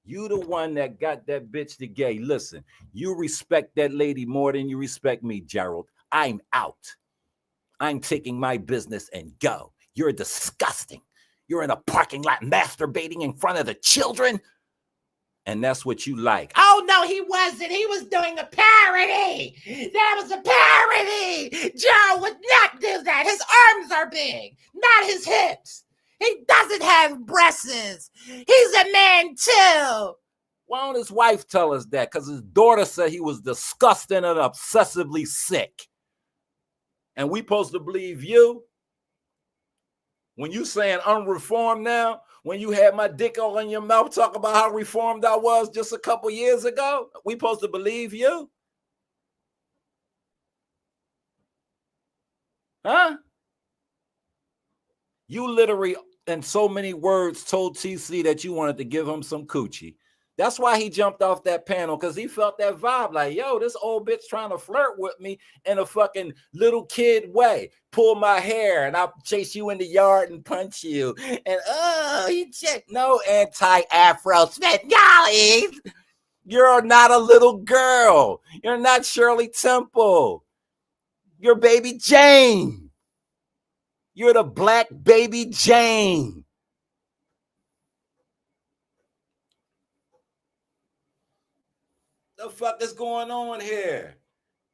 You the one that got that bitch to gay. Listen, you respect that lady more than you respect me, Gerald. I'm out. I'm taking my business and go. You're disgusting. You're in a parking lot masturbating in front of the children. And that's what you like. Oh, no, he wasn't. He was doing a parody. That was a parody. Joe would not do that. His arms are big, not his hips. He doesn't have breasts. He's a man, too. Why don't his wife tell us that? Because his daughter said he was disgusting and obsessively sick. And we supposed to believe you? When you saying unreformed now, when you had my dick all in your mouth talk about how reformed I was just a couple years ago, we supposed to believe you? Huh? You literally, in so many words, told TC that you wanted to give him some coochie. That's why he jumped off that panel, because he felt that vibe like, yo, this old bitch trying to flirt with me in a fucking little kid way. Pull my hair and I'll chase you in the yard and punch you. And he checked. No anti-Afro Svengali. You're not a little girl. You're not Shirley Temple. You're Baby Jane. You're the black Baby Jane. The fuck is going on here?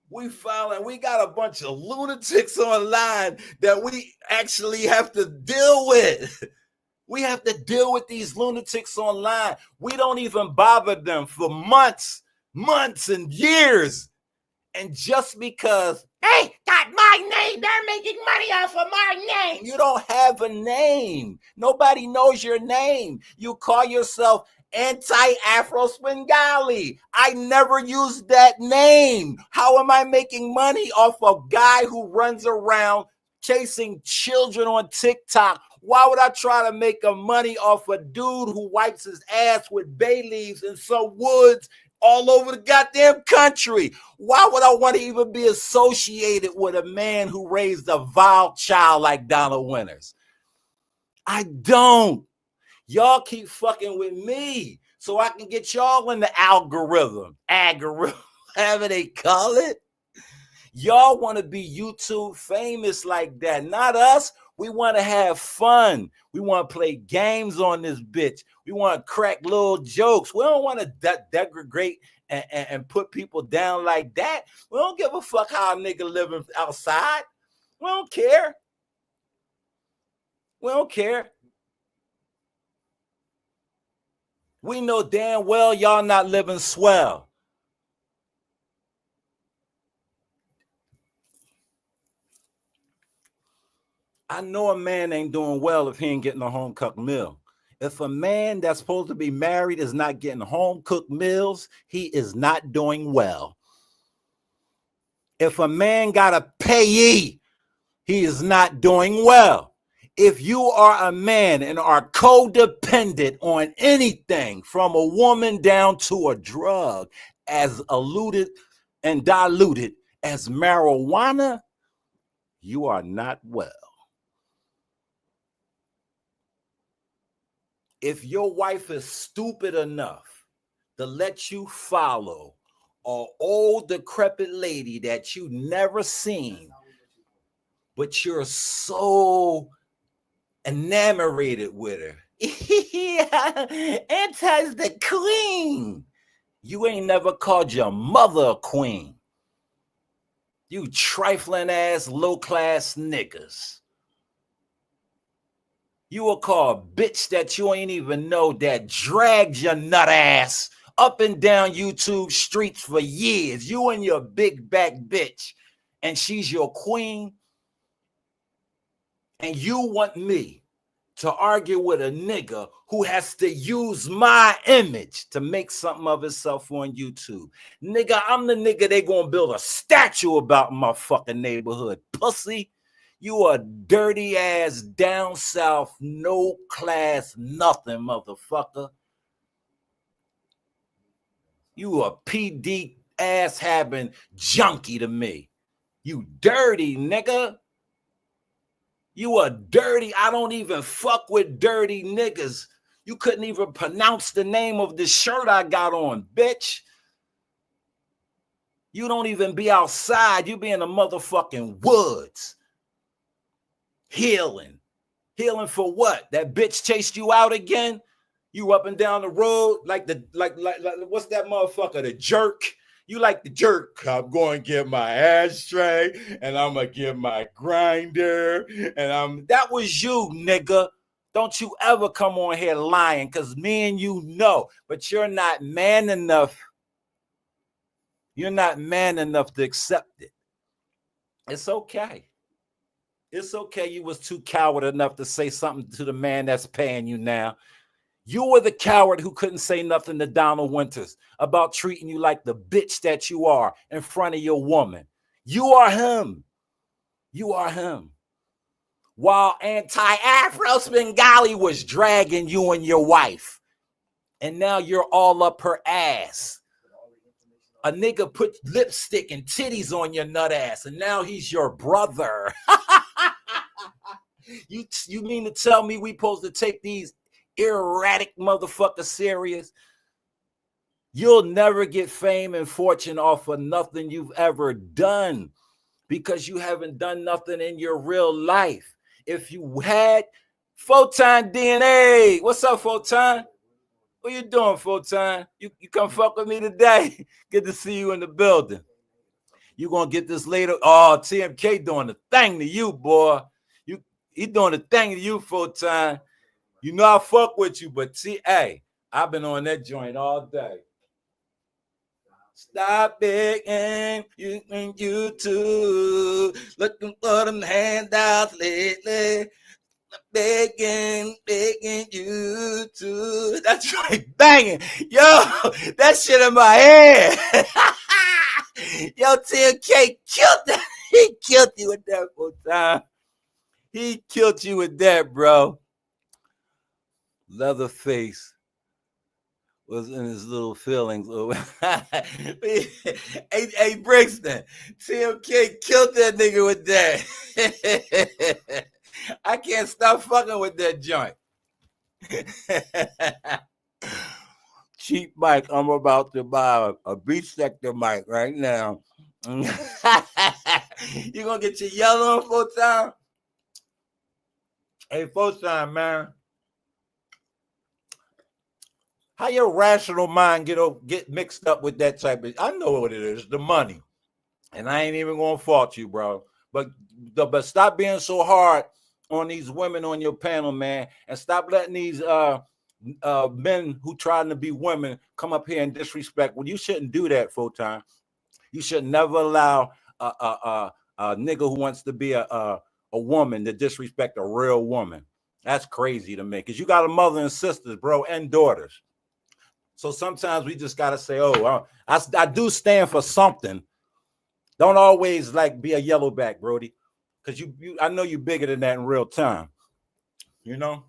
We got a bunch of lunatics online that we actually have to deal with. We have to deal with these lunatics online. We don't even bother them for months and years. And just because they got my name, they're making money off of my name. You don't have a name. Nobody knows your name. You call yourself anti-Afro Svengali. I never used that name. How am I making money off a guy who runs around chasing children on TikTok? Why would I try to make a money off a dude who wipes his ass with bay leaves in some woods all over the goddamn country? Why would I want to even be associated with a man who raised a vile child like Donald Winters? I don't. Y'all keep fucking with me so I can get y'all in the algorithm, whatever they call it. Y'all want to be YouTube famous like that, not us. We want to have fun. We want to play games on this bitch. We want to crack little jokes. We don't want to degrade and put people down like that. We don't give a fuck how a nigga living outside. We don't care. We don't care. We know damn well y'all not living swell. I know a man ain't doing well if he ain't getting a home-cooked meal. If a man that's supposed to be married is not getting home-cooked meals, he is not doing well. If a man got a payee, he is not doing well. If you are a man and are codependent on anything from a woman down to a drug as alluded and diluted as marijuana, you are not well. If your wife is stupid enough to let you follow an old decrepit lady that you never seen, but you're so enamored with her, Anti's the queen. You ain't never called your mother a queen. You trifling ass low class niggas. You will call a bitch that you ain't even know that dragged your nut ass up and down YouTube streets for years. You and your big back bitch, and she's your queen. And you want me to argue with a nigga who has to use my image to make something of himself on YouTube. Nigga, I'm the nigga they gonna build a statue about in my fucking neighborhood, pussy. You a dirty ass down south, no class, nothing, motherfucker. You a PD ass having junkie to me. You dirty nigga. You a dirty, I don't even fuck with dirty niggas. You couldn't even pronounce the name of the shirt I got on, bitch. You don't even be outside. You be in the motherfucking woods. Healing. Healing for what? That bitch chased you out again? You up and down the road like what's that motherfucker? The jerk. You like the jerk. I'm going to get my ashtray and I'm going to get my grinder and that was you, nigga. Don't you ever come on here lying because me and you know, but you're not man enough. You're not man enough to accept it. It's okay. It's okay. You was too coward enough to say something to the man that's paying you now. You were the coward who couldn't say nothing to Donald Winters about treating you like the bitch that you are in front of your woman. You are him. You are him. While anti-Afro Svengali was dragging you and your wife. And now you're all up her ass. A nigga put lipstick and titties on your nut ass, and now he's your brother. You mean to tell me we supposed to take these erratic motherfuckers serious? You'll never get fame and fortune off of nothing you've ever done because you haven't done nothing in your real life. If you had Photon DNA, what's up, Photon? What you doing, Photon? You come fuck with me today? Good to see you in the building. You gonna get this later? Oh, TMK doing the thing to you, boy. He doing the thing to you, Photon. You know I fuck with you, but hey, I've been on that joint all day. Stop begging you and you too. Looking for them handouts lately. Begging you too. That's right, banging. Yo, that shit in my head. Yo, TMK killed that. He killed you with that full time. He killed you with that, bro. Leatherface was in his little feelings. Hey, Brixton, TMK killed that nigga with that. I can't stop fucking with that joint. Cheap mic, I'm about to buy a beat sector mic right now. You gonna get your yellow on full time? Hey, full time, man. How your rational mind get mixed up with that type of? I know what it is, the money, and I ain't even gonna fault you, bro. But stop being so hard on these women on your panel, man, and stop letting these men who trying to be women come up here and disrespect. Well, you shouldn't do that, full time. You should never allow a nigga who wants to be a woman to disrespect a real woman. That's crazy to me, because you got a mother and sisters, bro, and daughters. So sometimes we just got to say, oh, I do stand for something. Don't always like be a yellowback, Brody, because you I know you bigger than that in real time. You know.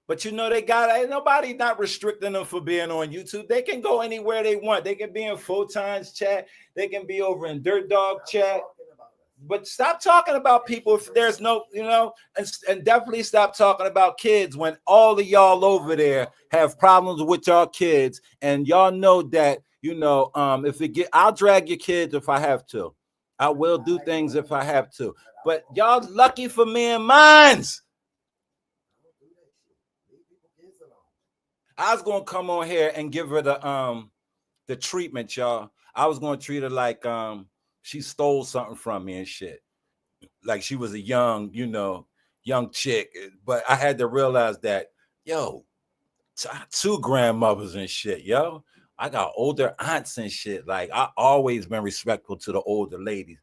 But you know they got ain't nobody not restricting them for being on YouTube. They can go anywhere they want. They can be in Photon's chat. They can be over in Dirt Dog chat. But stop talking about people if there's no, you know, and definitely stop talking about kids when all of y'all over there have problems with y'all kids, and y'all know that, you know, if it get, I'll drag your kids if I have to. I will do things if I have to. But y'all lucky for me and mines. I was gonna come on here and give her the treatment, y'all. I was gonna treat her like she stole something from me and shit. Like she was a young, you know, young chick. But I had to realize that, yo, two grandmothers and shit, yo. I got older aunts and shit. Like I always been respectful to the older ladies.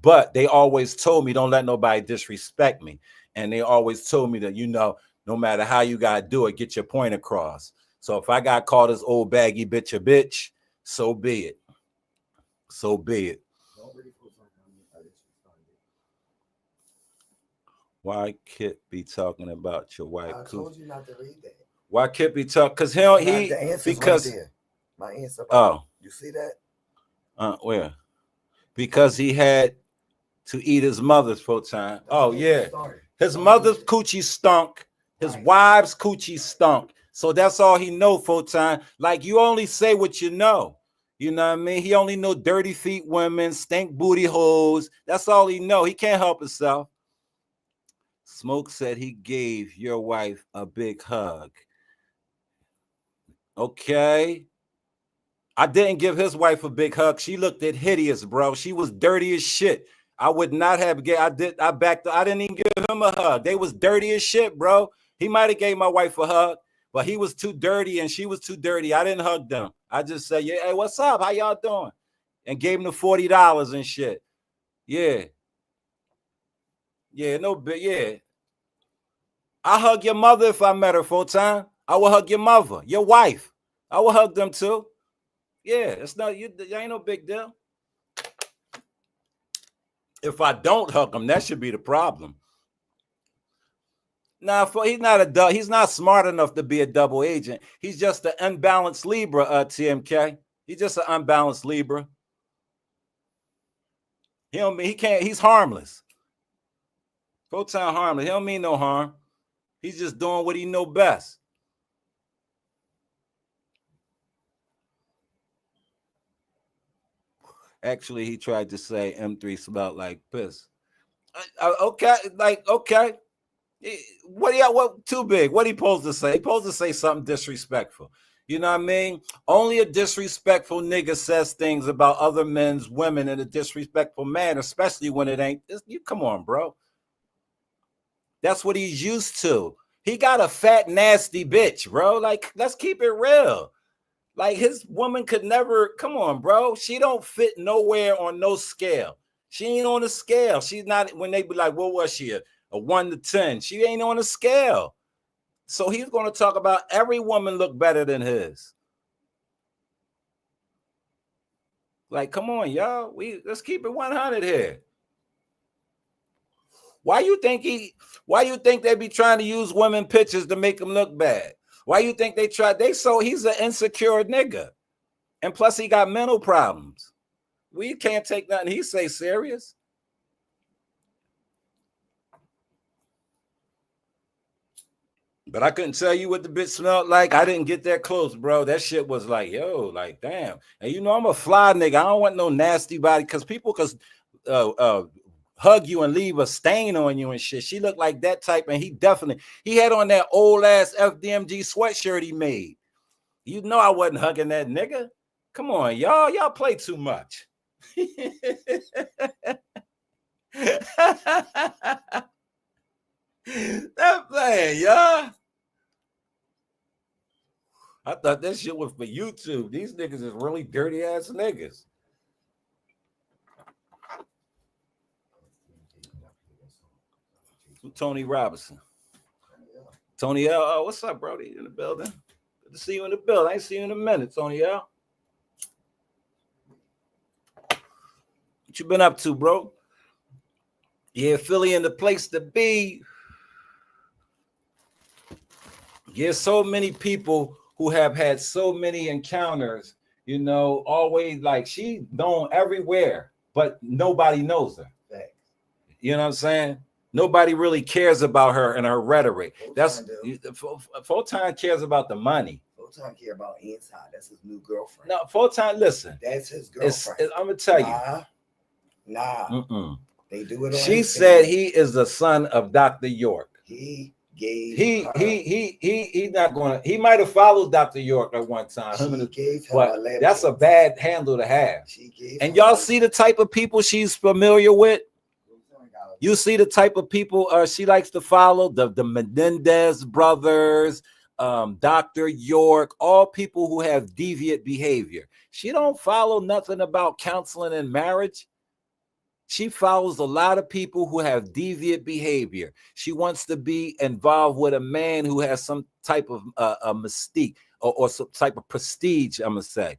But they always told me don't let nobody disrespect me. And they always told me that, you know, no matter how you gotta do it, get your point across. So if I got called this old baggy bitch a bitch, so be it. So be it. Why Kip be talking about your wife? I told you not to read that. Why Kip be talking? Because because right there. My answer. Oh, you see that? Where? Because he had to eat his mother's time. Oh yeah, his mother's coochie stunk. His wife's coochie stunk. So that's all he know, time. Like you only say what you know. You know what I mean? He only know dirty feet women, stink booty hoes. That's all he know. He can't help himself. Smoke said he gave your wife a big hug. Okay. I didn't give his wife a big hug. She looked at hideous, bro. She was dirty as shit. I would not have I didn't even give him a hug. They was dirty as shit, bro. He might have gave my wife a hug, but he was too dirty and she was too dirty. I didn't hug them. I just said, yeah, hey, what's up? How y'all doing? And gave him the $40 and shit. Yeah. Yeah, no big, yeah. I hug your mother if I met her full time. I will hug your mother, your wife. I will hug them too. Yeah, it's not you ain't no big deal. If I don't hug them, that should be the problem. Nah, he's not smart enough to be a double agent. He's just an unbalanced Libra, TMK. He's just an unbalanced Libra. He's harmless. Full time harmless. He don't mean no harm. He's just doing what he know best. Actually, he tried to say M3 smelled like piss. Okay, like, okay. What too big? What he supposed to say? He supposed to say something disrespectful. You know what I mean? Only a disrespectful nigga says things about other men's women in a disrespectful manner, especially when it ain't. You come on, bro. That's what he's used to. He got a fat, nasty bitch, bro. Like, let's keep it real. Like his woman could never, come on, bro. She don't fit nowhere on no scale. She ain't on the scale. She's not, when they be like, what was she? A 1 to 10. She ain't on the scale. So he's going to talk about every woman look better than his. Like, come on, y'all. Let's keep it 100 here. Why you think they be trying to use women pictures to make them look bad? Why you think he's an insecure nigga. And plus he got mental problems. We can't take nothing he say serious. But I couldn't tell you what the bitch smelled like. I didn't get that close, bro. That shit was like, yo, like, damn. And you know, I'm a fly nigga. I don't want no nasty body because people hug you and leave a stain on you and shit. She looked like that type, and he had on that old ass FDMG sweatshirt he made. You know I wasn't hugging that nigga. Come on, y'all play too much. That playing, y'all. I thought that shit was for YouTube. These niggas is really dirty ass niggas. Tony Robinson. Tony L. Oh, what's up, Brody? In the building. Good to see you in the building. I ain't seen you in a minute, Tony L. What you been up to, bro? Yeah, Philly in the place to be. Yeah, so many people who have had so many encounters, you know, always like she known everywhere, but nobody knows her. Thanks. You know what I'm saying? Nobody really cares about her and her rhetoric. Photon cares about the money. Photon care about inside. That's his new girlfriend. No, Photon, listen. That's his girlfriend. I'm gonna tell you. Nah. They do it on She Instagram. said he is the son of Dr. York. He gave he not gonna, he might have followed Dr. York at one time. But that's a bad handle to have. And y'all see the type of people she's familiar with. You see the type of people she likes to follow, the Menendez brothers, Dr. York, all people who have deviant behavior. She don't follow nothing about counseling and marriage. She follows a lot of people who have deviant behavior. She wants to be involved with a man who has some type of a mystique or some type of prestige, I'm gonna say.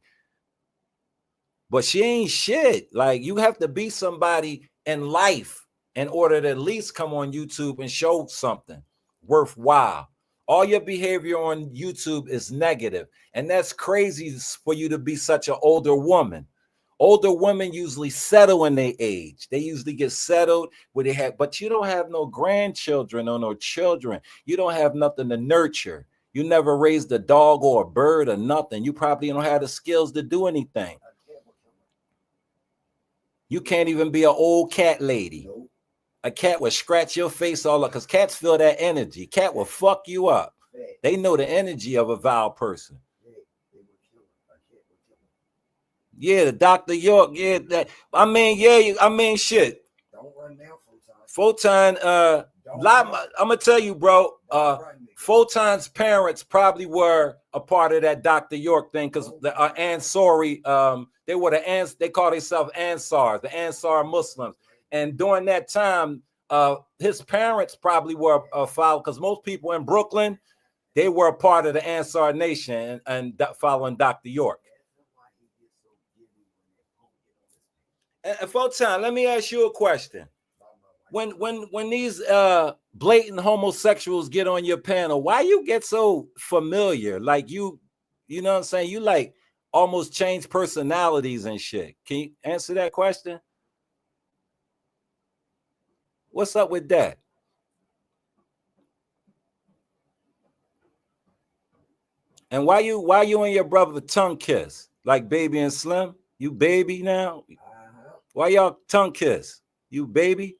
But she ain't shit. Like, you have to be somebody in life in order to at least come on YouTube and show something worthwhile. All your behavior on YouTube is negative, and that's crazy for you to be such an older woman. Older women usually settle in their age. They usually get settled where they have, but you don't have no grandchildren or no children. You don't have nothing to nurture. You never raised a dog or a bird or nothing. You probably don't have the skills to do anything. You can't even be an old cat lady. A cat will scratch your face all up because cats feel that energy. Cat will fuck you up. They know the energy of a vile person. Yeah, the Dr. York. Yeah, that. I mean, shit. Don't run now, Photon. I'm gonna tell you, bro. Photon's parents probably were a part of that Dr. York thing because the Ansari, they were the they call themselves Ansars, the Ansar Muslims. And during that time, his parents probably were followed because most people in Brooklyn, they were a part of the Ansar Nation and following Dr. York. And Photon, let me ask you a question. When these blatant homosexuals get on your panel, why you get so familiar? Like you know what I'm saying? You like almost change personalities and shit. Can you answer that question? What's up with that? And why you and your brother tongue kiss like Baby and Slim? You baby now? Why y'all tongue kiss? You baby?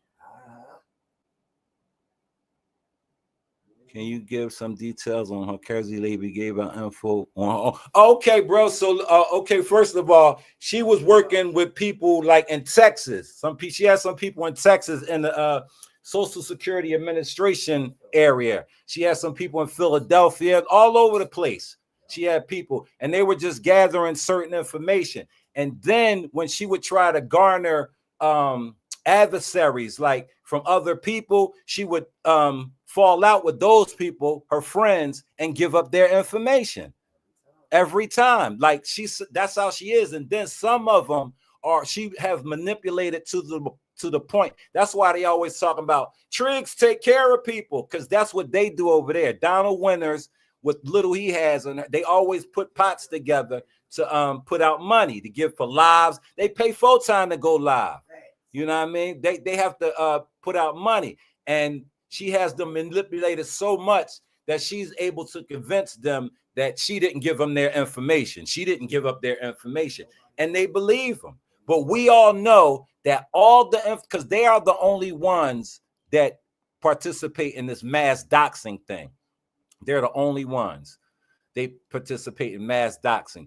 Can you give some details on how Kersey Levy gave out info on her? Okay, bro. So, okay, first of all, she was working with people like in Texas. She had some people in Texas in the Social Security Administration area. She had some people in Philadelphia, all over the place. She had people, and they were just gathering certain information. And then when she would try to garner adversaries like from other people, she would fall out with those people, her friends, and give up their information every time. Like that's how she is. And then some of them she have manipulated to the point. That's why they always talk about Triggs take care of people, because that's what they do over there. Donald Winters, with little he has, and they always put pots together to put out money to give for lives. They pay Photon to go live. You know what I mean? They have to put out money, and she has them manipulated so much that she's able to convince them that she didn't give them their information. She didn't give up their information, and they believe them. But we all know that because they are the only ones that participate in this mass doxing thing. They're the only ones. They participate in mass doxing.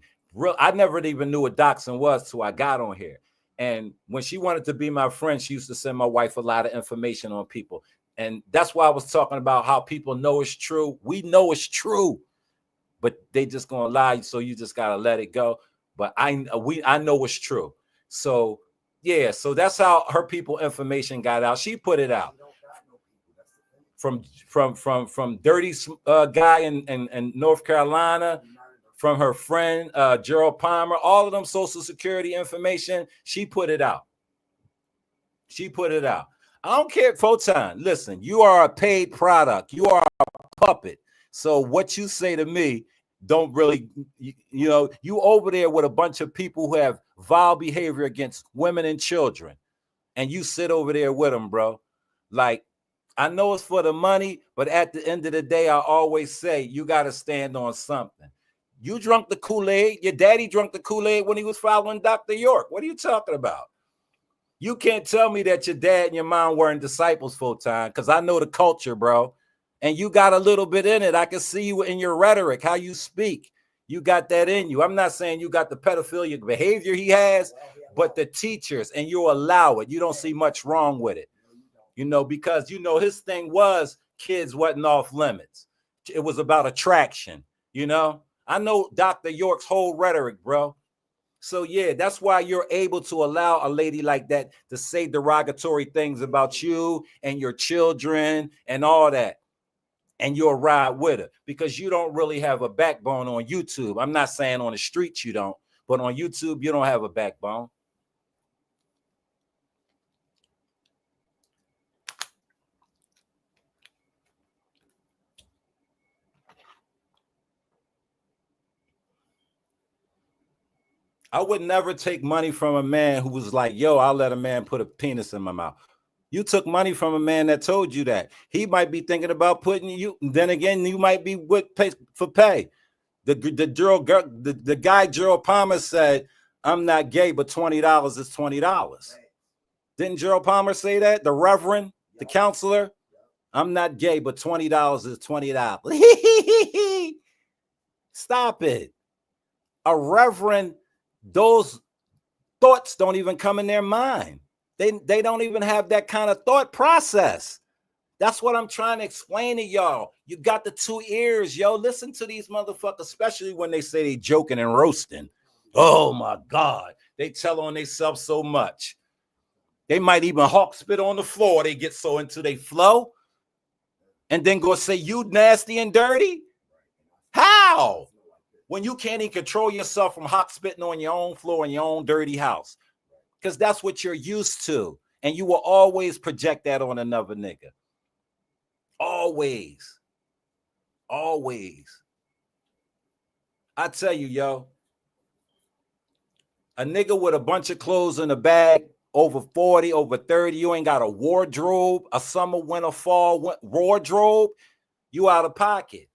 I never even knew what doxing was till I got on here. And when she wanted to be my friend, she used to send my wife a lot of information on people. And that's why I was talking about how people know it's true. We know it's true, but they just gonna lie. So you just gotta let it go. But I know it's true. So yeah, so that's how her people information got out. She put it out from Dirty guy in North Carolina, from her friend Gerald Palmer, all of them Social Security information. She put it out. She put it out. I don't care, Photon. Listen, you are a paid product. You are a puppet. So what you say to me don't really, you over there with a bunch of people who have vile behavior against women and children, and you sit over there with them, bro. Like, I know it's for the money, but at the end of the day, I always say you got to stand on something. You drunk the Kool-Aid. Your daddy drunk the Kool-Aid when he was following Dr. York. What are you talking about? You can't tell me that your dad and your mom weren't disciples full time, because I know the culture, bro. And you got a little bit in it. I can see you in your rhetoric, how you speak. You got that in you. I'm not saying you got the pedophilia behavior he has, but the teachers, and you allow it. You don't see much wrong with it, because, his thing was kids wasn't off limits. It was about attraction, I know Dr. York's whole rhetoric, bro. So, yeah, that's why you're able to allow a lady like that to say derogatory things about you and your children and all that. And you'll ride with her because you don't really have a backbone on YouTube. I'm not saying on the streets you don't, but on YouTube, you don't have a backbone. I would never take money from a man who was like, yo, I'll let a man put a penis in my mouth. You took money from a man that told you that. He might be thinking about putting you. Then again, you might be with pay for pay. The guy Gerald Palmer said, I'm not gay, but $20 is $20. Right. Didn't Gerald Palmer say that? The Reverend, the counselor? I'm not gay, but $20 is $20. Stop it. A reverend, those thoughts don't even come in their mind. They don't even have that kind of thought process. That's what I'm trying to explain to y'all. You got the two ears, yo. Listen to these motherfuckers, especially when they say they joking and roasting. Oh my God. They tell on themselves so much. They might even hawk spit on the floor. They get so into they flow and then go say you nasty and dirty. How? When you can't even control yourself from hawk spitting on your own floor in your own dirty house. Because that's what you're used to. And you will always project that on another nigga. Always. Always. I tell you, yo, a nigga with a bunch of clothes in a bag, over 40, over 30, you ain't got a wardrobe, a summer, winter, fall wardrobe, you out of pocket.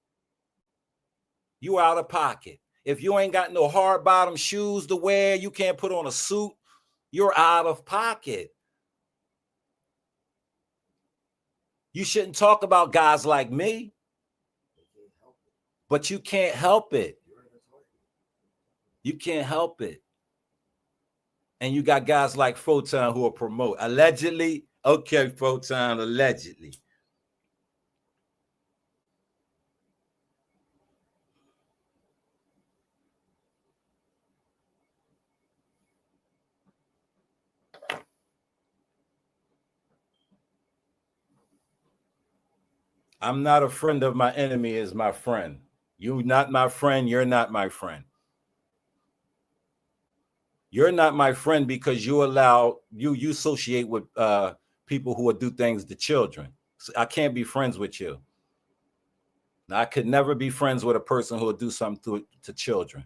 You out of pocket. If you ain't got no hard bottom shoes to wear, you can't put on a suit, you're out of pocket. You shouldn't talk about guys like me, but you can't help it. You can't help it. And you got guys like Photon who will promote. Allegedly, okay, Photon, allegedly. I'm not a friend of my enemy is my friend. You're not my friend. You're not my friend. You're not my friend because you allow, you associate with people who will do things to children. So I can't be friends with you. I could never be friends with a person who will do something to children.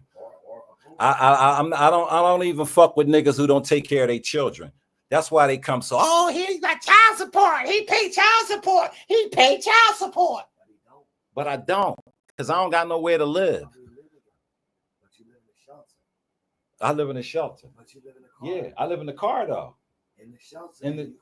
I don't even fuck with niggas who don't take care of their children. That's why they come so. Oh, he's got child support. He paid child support. He paid child support. But I don't, because I don't got nowhere to live. I live in a shelter. But you live in a car. Yeah, I live in the car though. In the shelter. In the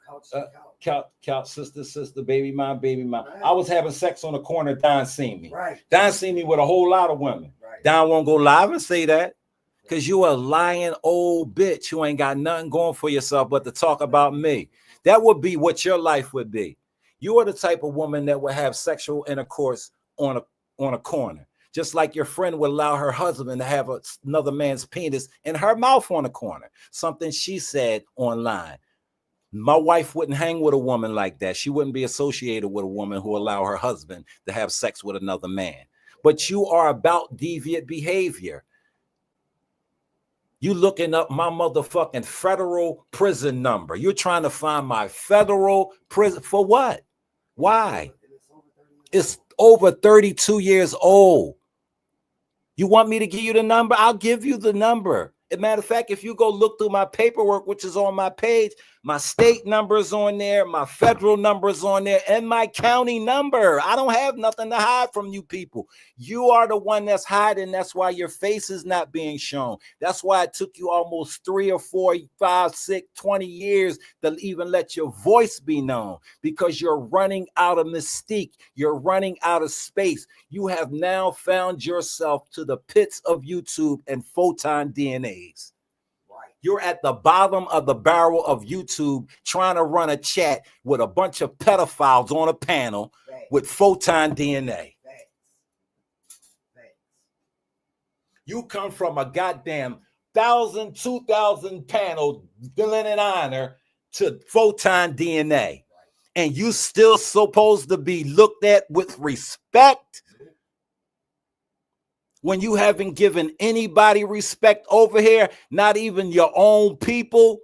couch, sister, baby mom. Right. I was having sex on the corner. Don seen me. Right. Don seen me with a whole lot of women. Right. Don won't go live and say that. Because you a lying old bitch who ain't got nothing going for yourself but to talk about me. That would be what your life would be. You are the type of woman that would have sexual intercourse on a corner. Just like your friend would allow her husband to have another man's penis in her mouth on a corner. Something she said online. My wife wouldn't hang with a woman like that. She wouldn't be associated with a woman who allow her husband to have sex with another man. But you are about deviant behavior. You looking up my motherfucking federal prison number. You're trying to find my federal prison for what? Why? It's over 32 years old. You want me to give you the number? I'll give you the number. As a matter of fact, if you go look through my paperwork, which is on my page, my state number is on there, my federal number is on there, and my county number. I don't have nothing to hide from you people. You are the one that's hiding. That's why your face is not being shown. That's why it took you almost 3 or 4, 5, 6, 20 years to even let your voice be known, because you're running out of mystique. You're running out of space. You have now found yourself to the pits of YouTube and photon DNAs. Right. You're at the bottom of the barrel of YouTube trying to run a chat with a bunch of pedophiles on a panel with photon DNA. You come from a goddamn 1,000, 2,000 panel villain and honor to photon DNA. And you still supposed to be looked at with respect when you haven't given anybody respect over here, not even your own people.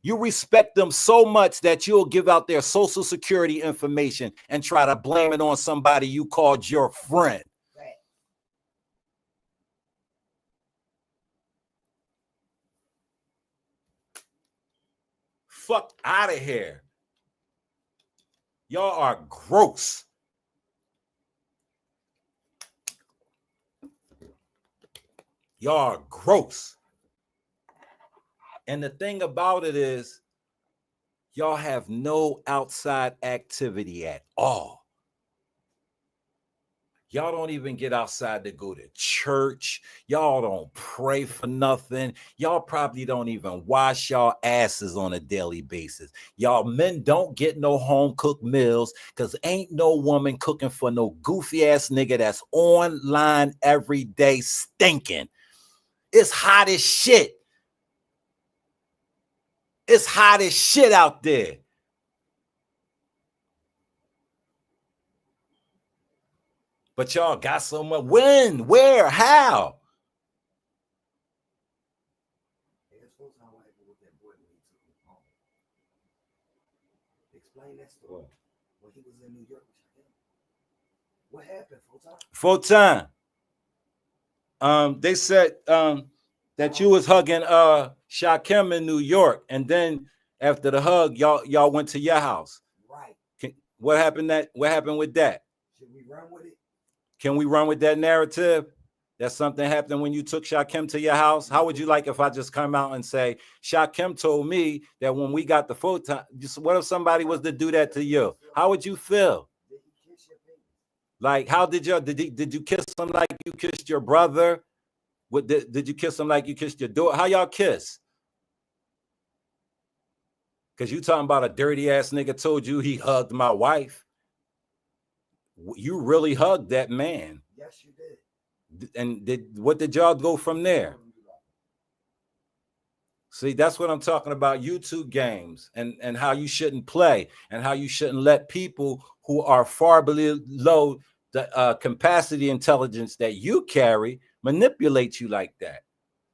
You respect them so much that you'll give out their social security information and try to blame it on somebody you called your friend. Fuck out of here. Y'all are gross. Y'all are gross. And the thing about it is, y'all have no outside activity at all. Y'all don't even get outside to go to church. Y'all don't pray for nothing. Y'all probably don't even wash y'all asses on a daily basis. Y'all men don't get no home cooked meals because ain't no woman cooking for no goofy ass nigga that's online every day stinking. It's hot as shit. It's hot as shit out there. But y'all got so much. When? Where? How? Explain that story. When he was in New York. What happened, Photon? They said that you was hugging Shakim in New York, and then after the hug, y'all went to your house. Right. What happened with that? Should we run with it? Can we run with that narrative? That something happened when you took Shakim to your house? How would you like if I just come out and say, Shakim told me that when we got the photon, what if somebody was to do that to you? How would you feel? Like, how did you kiss him like you kissed your brother? Did you kiss him like you kissed your daughter? How y'all kiss? Because you talking about a dirty ass nigga told you he hugged my wife. You really hugged that man. Yes, you did. And what did y'all go from there? See, that's what I'm talking about. YouTube games and how you shouldn't play and how you shouldn't let people who are far below the capacity intelligence that you carry manipulate you like that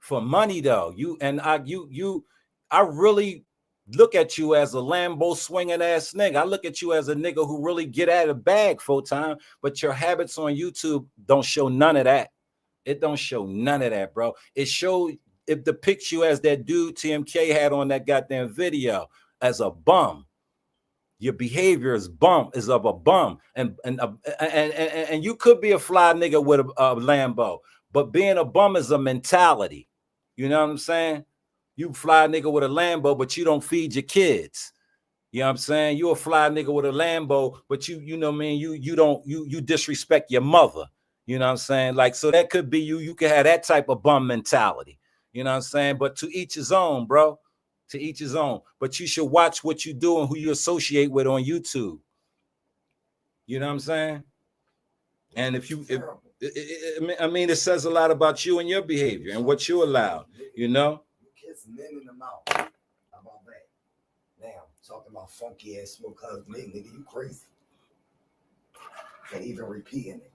for money. Though I really look at you as a Lambo swinging ass nigga. I look at you as a nigga who really get out of bag full time, but your habits on YouTube don't show none of that. It don't show none of that, bro. It depicts you as that dude TMK had on that goddamn video as a bum. Your behavior is of a bum, and you could be a fly nigga with a Lambo, but being a bum is a mentality. You know what I'm saying? You fly nigga with a Lambo, but you don't feed your kids. You know what I'm saying? You a fly nigga with a Lambo, but you know what I mean? You disrespect your mother. You know what I'm saying? Like, so that could be you. You could have that type of bum mentality. You know what I'm saying? But to each his own, bro. To each his own. But you should watch what you do and who you associate with on YouTube. You know what I'm saying? And it says a lot about you and your behavior and what you allow, you know? Kiss men in the mouth. How about that? Now, talking about funky ass smoke hug me, nigga, you crazy. And even repeating it.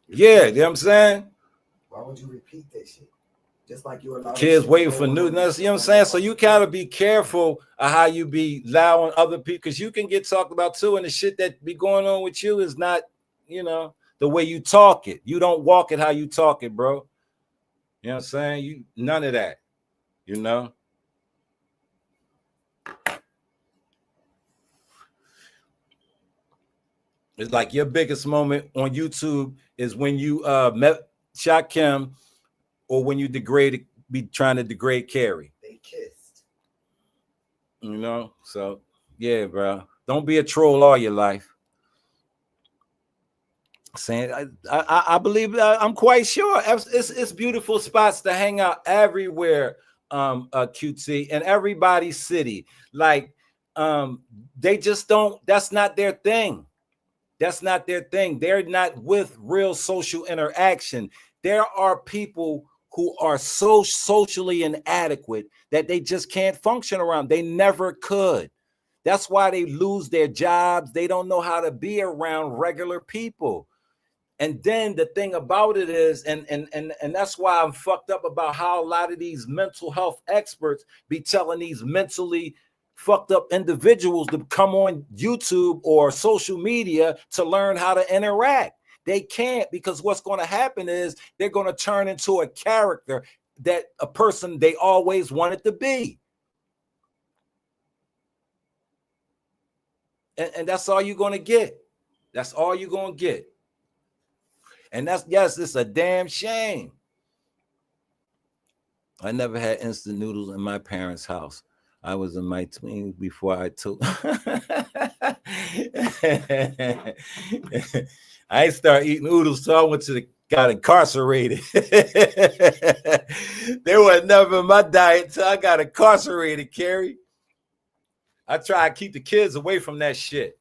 Yeah, you know what I'm saying? Why would you repeat that shit? Just like you allow kids waiting for new. You know what I'm saying? So you gotta be careful of how you be allowing other people, because you can get talked about too, and the shit that be going on with you is not, you know, the way you talk it. You don't walk it how you talk it, bro. You know what I'm saying? You none of that, you know. It's like your biggest moment on YouTube is when you met Shot Kim, or when you be trying to degrade Carrie. They kissed. You know, so yeah, bro. Don't be a troll all your life. Saying I believe I'm quite sure it's beautiful spots to hang out everywhere, QT, in everybody's city. Like they just don't, that's not their thing. That's not their thing. They're not with real social interaction. There are people who are so socially inadequate that they just can't function around. They never could. That's why they lose their jobs. They don't know how to be around regular people. And then the thing about it is, and that's why I'm fucked up about how a lot of these mental health experts be telling these mentally fucked up individuals to come on YouTube or social media to learn how to interact. They can't, because what's going to happen is they're going to turn into a character that a person they always wanted to be. And that's all you're going to get. That's all you're going to get. And that's, yes, it's a damn shame. I never had instant noodles in my parents' house. I was in my 20s before I took. I started eating noodles, so I got incarcerated. They were never in my diet till I got incarcerated, Carrie. I try to keep the kids away from that shit.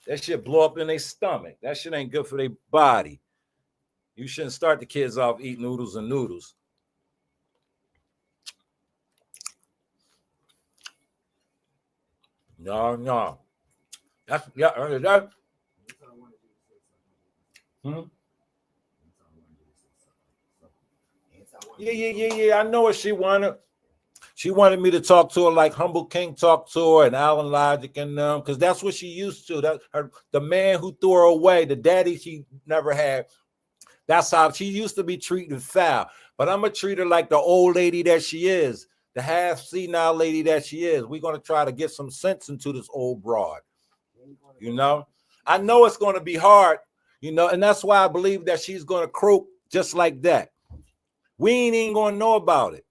That shit blow up in their stomach. That shit ain't good for their body. You shouldn't start the kids off eating noodles and noodles. No. That's that. Yeah. I know what she wanted. She wanted me to talk to her like Humble King talked to her and Alan Logic and them, because that's what she used to. The man who threw her away, the daddy she never had. That's how she used to be treated foul. But I'm going to treat her like the old lady that she is, the half senile lady that she is. We're going to try to get some sense into this old broad. You know, I know it's going to be hard, you know, and that's why I believe that she's going to croak just like that. We ain't even going to know about it.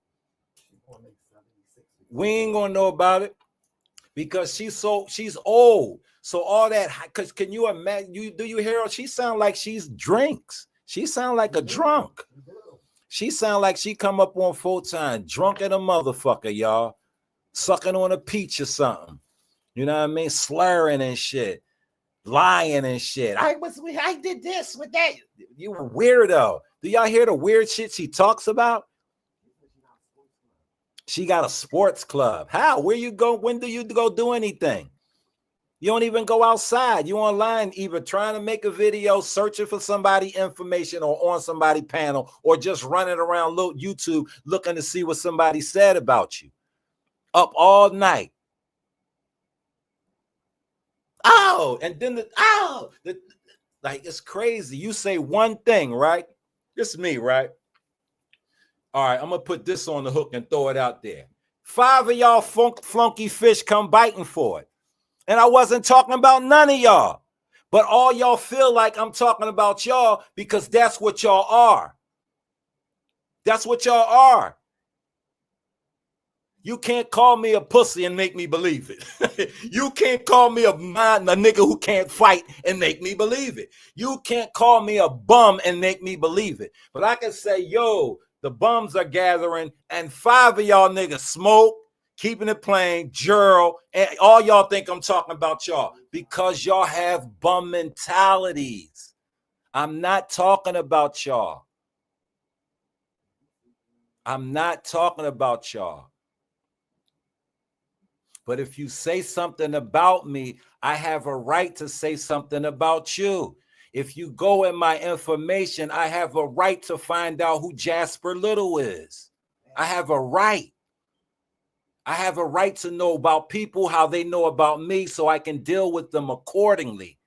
We ain't going to know about it because she's old. So all that, because can you imagine, do you hear her? She sound like she's drinks. She sound like a drunk. She sound like she come up on full time, drunk at a motherfucker, y'all. Sucking on a peach or something. You know what I mean? Slurring and shit. Lying and shit. I did this with that. You a weirdo. Do y'all hear the weird shit she talks about? She got a sports club. How? Where you go? When do you go do anything? You don't even go outside. You online either trying to make a video, searching for somebody information or on somebody panel, or just running around YouTube looking to see what somebody said about you. Up all night. Oh, and then like it's crazy. You say one thing, right? This is me, right? All right, I'm gonna put this on the hook and throw it out there. 5 of y'all flunky fish come biting for it. And I wasn't talking about none of y'all. But all y'all feel like I'm talking about y'all because that's what y'all are. That's what y'all are. You can't call me a pussy and make me believe it. You can't call me a nigga who can't fight and make me believe it. You can't call me a bum and make me believe it. But I can say, yo, the bums are gathering and 5 of y'all niggas smoke, keeping it plain, Gerald, and all y'all think I'm talking about y'all because y'all have bum mentalities. I'm not talking about y'all. I'm not talking about y'all. But if you say something about me, I have a right to say something about you. If you go in my information, I have a right to find out who Jasper Little is. I have a right. I have a right to know about people, how they know about me, so I can deal with them accordingly.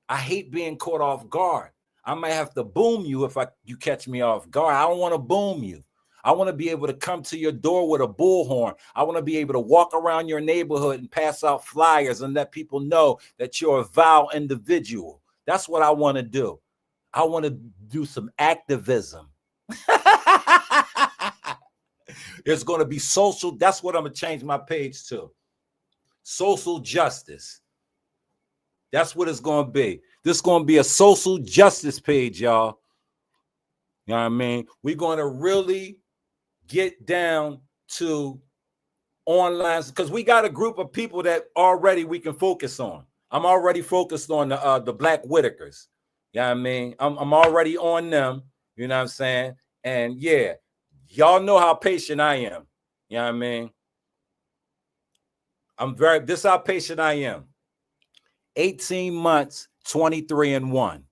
I hate being caught off guard. I might have to boom you if you catch me off guard. I don't want to boom you. I want to be able to come to your door with a bullhorn. I want to be able to walk around your neighborhood and pass out flyers and let people know that you're a vile individual. That's what I want to do. I want to do some activism. There's going to be social. That's what I'm going to change my page to. Social justice. That's what it's going to be. This is going to be a social justice page, y'all. You know what I mean? We're going to really get down to online, because we got a group of people that already we can focus on. I'm already focused on the Black Whitakers. You know what I mean? I'm already on them. You know what I'm saying? And yeah, y'all know how patient I am. You know what I mean? This is how patient I am. 18 months, 23-1.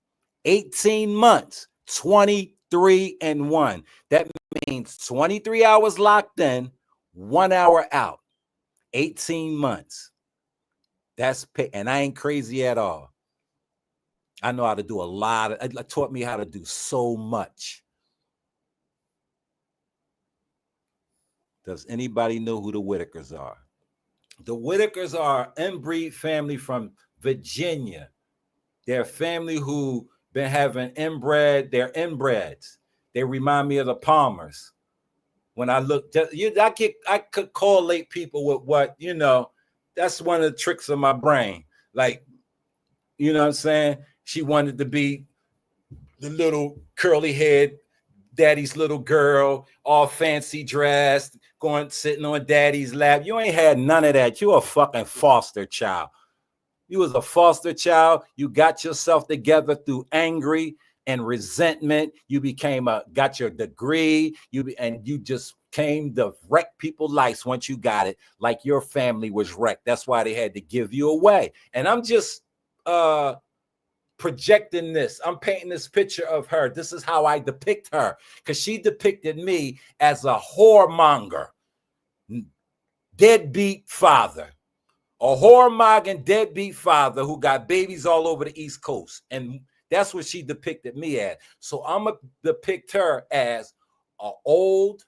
18 months, 23-1. That means 23 hours locked in, 1 hour out. 18 months. And I ain't crazy at all. I know how to do a lot. It taught me how to do so much. Does anybody know who the Whitakers are? The Whitakers are an inbreed family from Virginia. They're a family who been having inbred. They're inbreds. They remind me of the Palmers. When I look, I could correlate people with what, you know, that's one of the tricks of my brain. Like, you know what I'm saying? She wanted to be the little curly head daddy's little girl, all fancy dressed, sitting on daddy's lap. You ain't had none of that. You a fucking foster child. You was a foster child. You got yourself together through angry and resentment. You got your degree. And you just came to wreck people's lives once you got it, like your family was wrecked. That's why they had to give you away. And I'm just projecting this. I'm painting this picture of her. This is how I depict her, because she depicted me as a whoremonger, deadbeat father. A whoremonger deadbeat father who got babies all over the East Coast. And that's what she depicted me as. So I'm going to depict her as an old,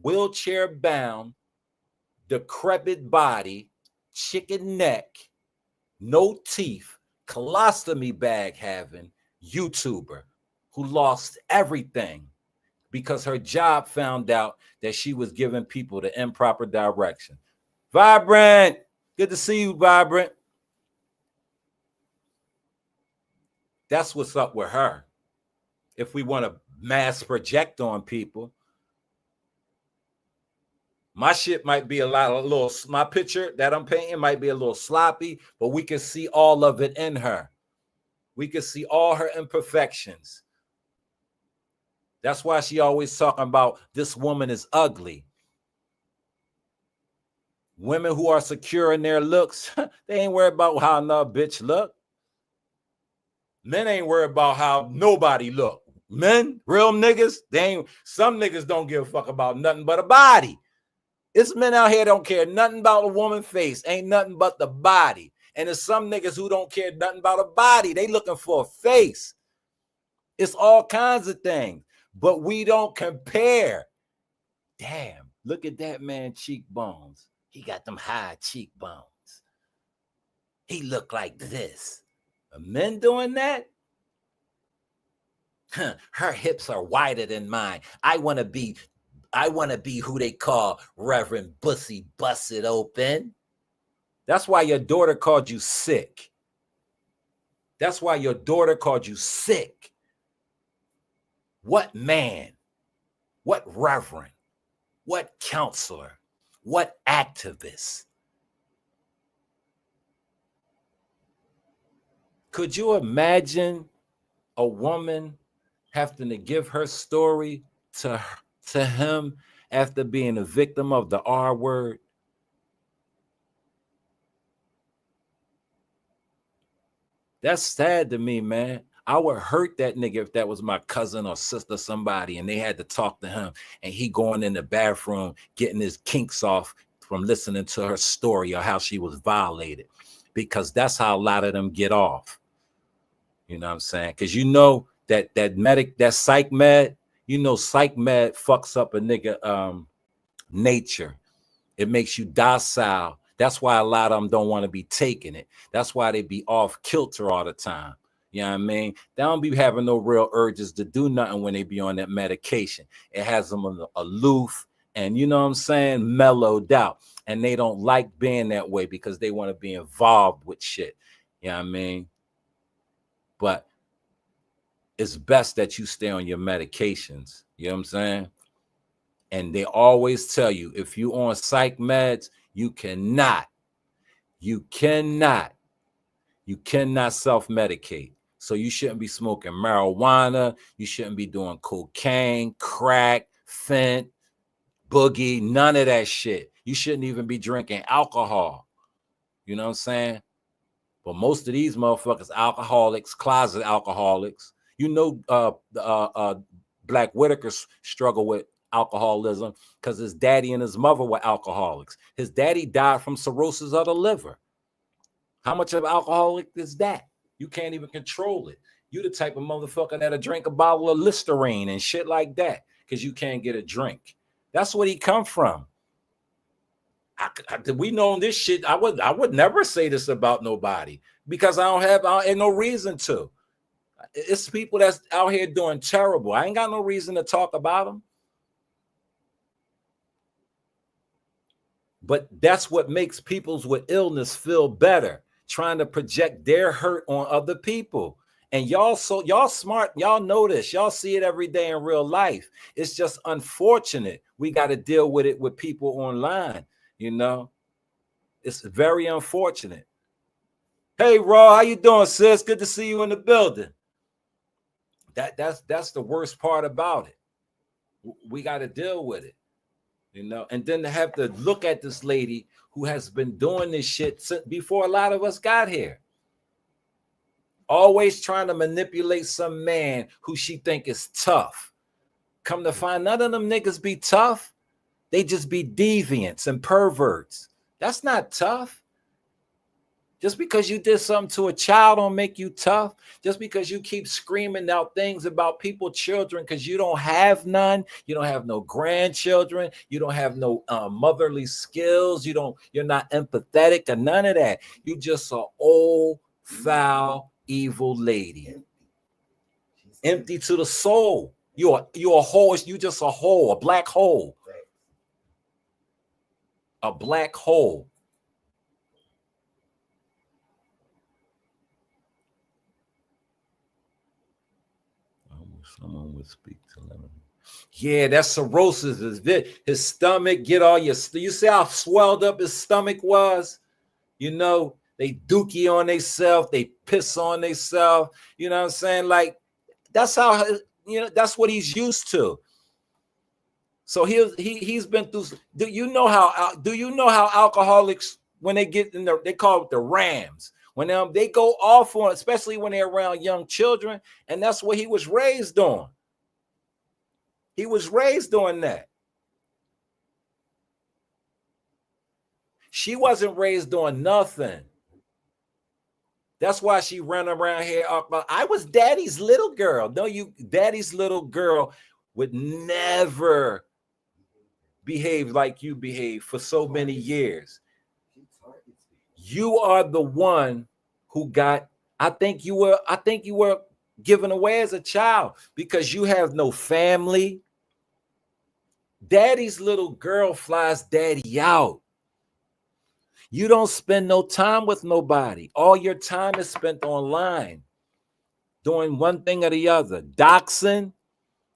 wheelchair-bound, decrepit body, chicken neck, no teeth, colostomy bag having YouTuber who lost everything because her job found out that she was giving people the improper direction. Vibrant! Good to see you, Vibrant. That's what's up with her. If we want to mass project on people, my shit might be my picture that I'm painting might be a little sloppy, but we can see all of it in her. We can see all her imperfections. That's why she always talking about this woman is ugly. Women who are secure in their looks, they ain't worried about how another bitch look. Men ain't worried about how nobody look. Men, real niggas, some niggas don't give a fuck about nothing but a body. It's men out here don't care nothing about a woman's face. Ain't nothing but the body. And there's some niggas who don't care nothing about a body. They looking for a face. It's all kinds of things. But we don't compare. Damn, look at that man's cheekbones. He got them high cheekbones. He look like this. Are men doing that? Her hips are wider than mine. I want to be who they call Reverend Bussy Bust It Open. That's why your daughter called you sick. That's why your daughter called you sick. What man? What reverend? What counselor? What activist? Could you imagine a woman having to give her story to him after being a victim of the R word? That's sad to me, man. I would hurt that nigga if that was my cousin or sister, somebody, and they had to talk to him, and he going in the bathroom getting his kinks off from listening to her story or how she was violated, because that's how a lot of them get off. You know what I'm saying? Because you know that psych med, you know, psych med fucks up a nigga nature. It makes you docile. That's why a lot of them don't want to be taking it. That's why they be off kilter all the time. You know what I mean? They don't be having no real urges to do nothing when they be on that medication. It has them aloof and, you know what I'm saying, mellowed out. And they don't like being that way because they want to be involved with shit. You know what I mean? But it's best that you stay on your medications. You know what I'm saying? And they always tell you, if you on psych meds, you cannot self-medicate. So you shouldn't be smoking marijuana. You shouldn't be doing cocaine, crack, fent, boogie, none of that shit. You shouldn't even be drinking alcohol. You know what I'm saying? But most of these motherfuckers, alcoholics, closet alcoholics. You know, Black Whitaker struggle with alcoholism because his daddy and his mother were alcoholics. His daddy died from cirrhosis of the liver. How much of an alcoholic is that? You can't even control it. You the type of motherfucker that'll drink a bottle of Listerine and shit like that because you can't get a drink. That's what he come from. We know this shit. I would never say this about nobody because I ain't no reason to. It's people that's out here doing terrible. I ain't got no reason to talk about them. But that's what makes people with illness feel better, trying to project their hurt on other people. And y'all smart, y'all know this, y'all see it every day in real life. It's just unfortunate. We got to deal with it with people online, you know. It's very unfortunate. Hey, Raw, how you doing, sis? Good to see you in the building. That's the worst part about it. We got to deal with it. You know, and then to have to look at this lady who has been doing this shit since before a lot of us got here. Always trying to manipulate some man who she think is tough. Come to find none of them niggas be tough. They just be deviants and perverts. That's not tough. Just because you did something to a child don't make you tough. Just because you keep screaming out things about people's children because you don't have none, you don't have no grandchildren, you don't have no motherly skills, you're not empathetic or none of that. You just an old, foul, evil lady. Empty to the soul. You're a hole. You just a hole, a black hole. A black hole. Someone would speak to them. Yeah, that cirrhosis is his stomach. Get all you see how swelled up his stomach was? You know, they dookie on themselves, they piss on themselves. You know what I'm saying? Like, that's how, you know, that's what he's used to. So he's been through. Do you know how alcoholics, when they get in they call it the Rams, when they go off on, especially when they're around young children, and that's what he was raised on. He was raised on that. She wasn't raised on nothing. That's why she ran around here. I was daddy's little girl. No, daddy's little girl would never behave like you behave for so many years. You are the one who got, I think you were given away as a child because you have no family. Daddy's little girl flies daddy out. You don't spend no time with nobody. All your time is spent online doing one thing or the other. Doxing,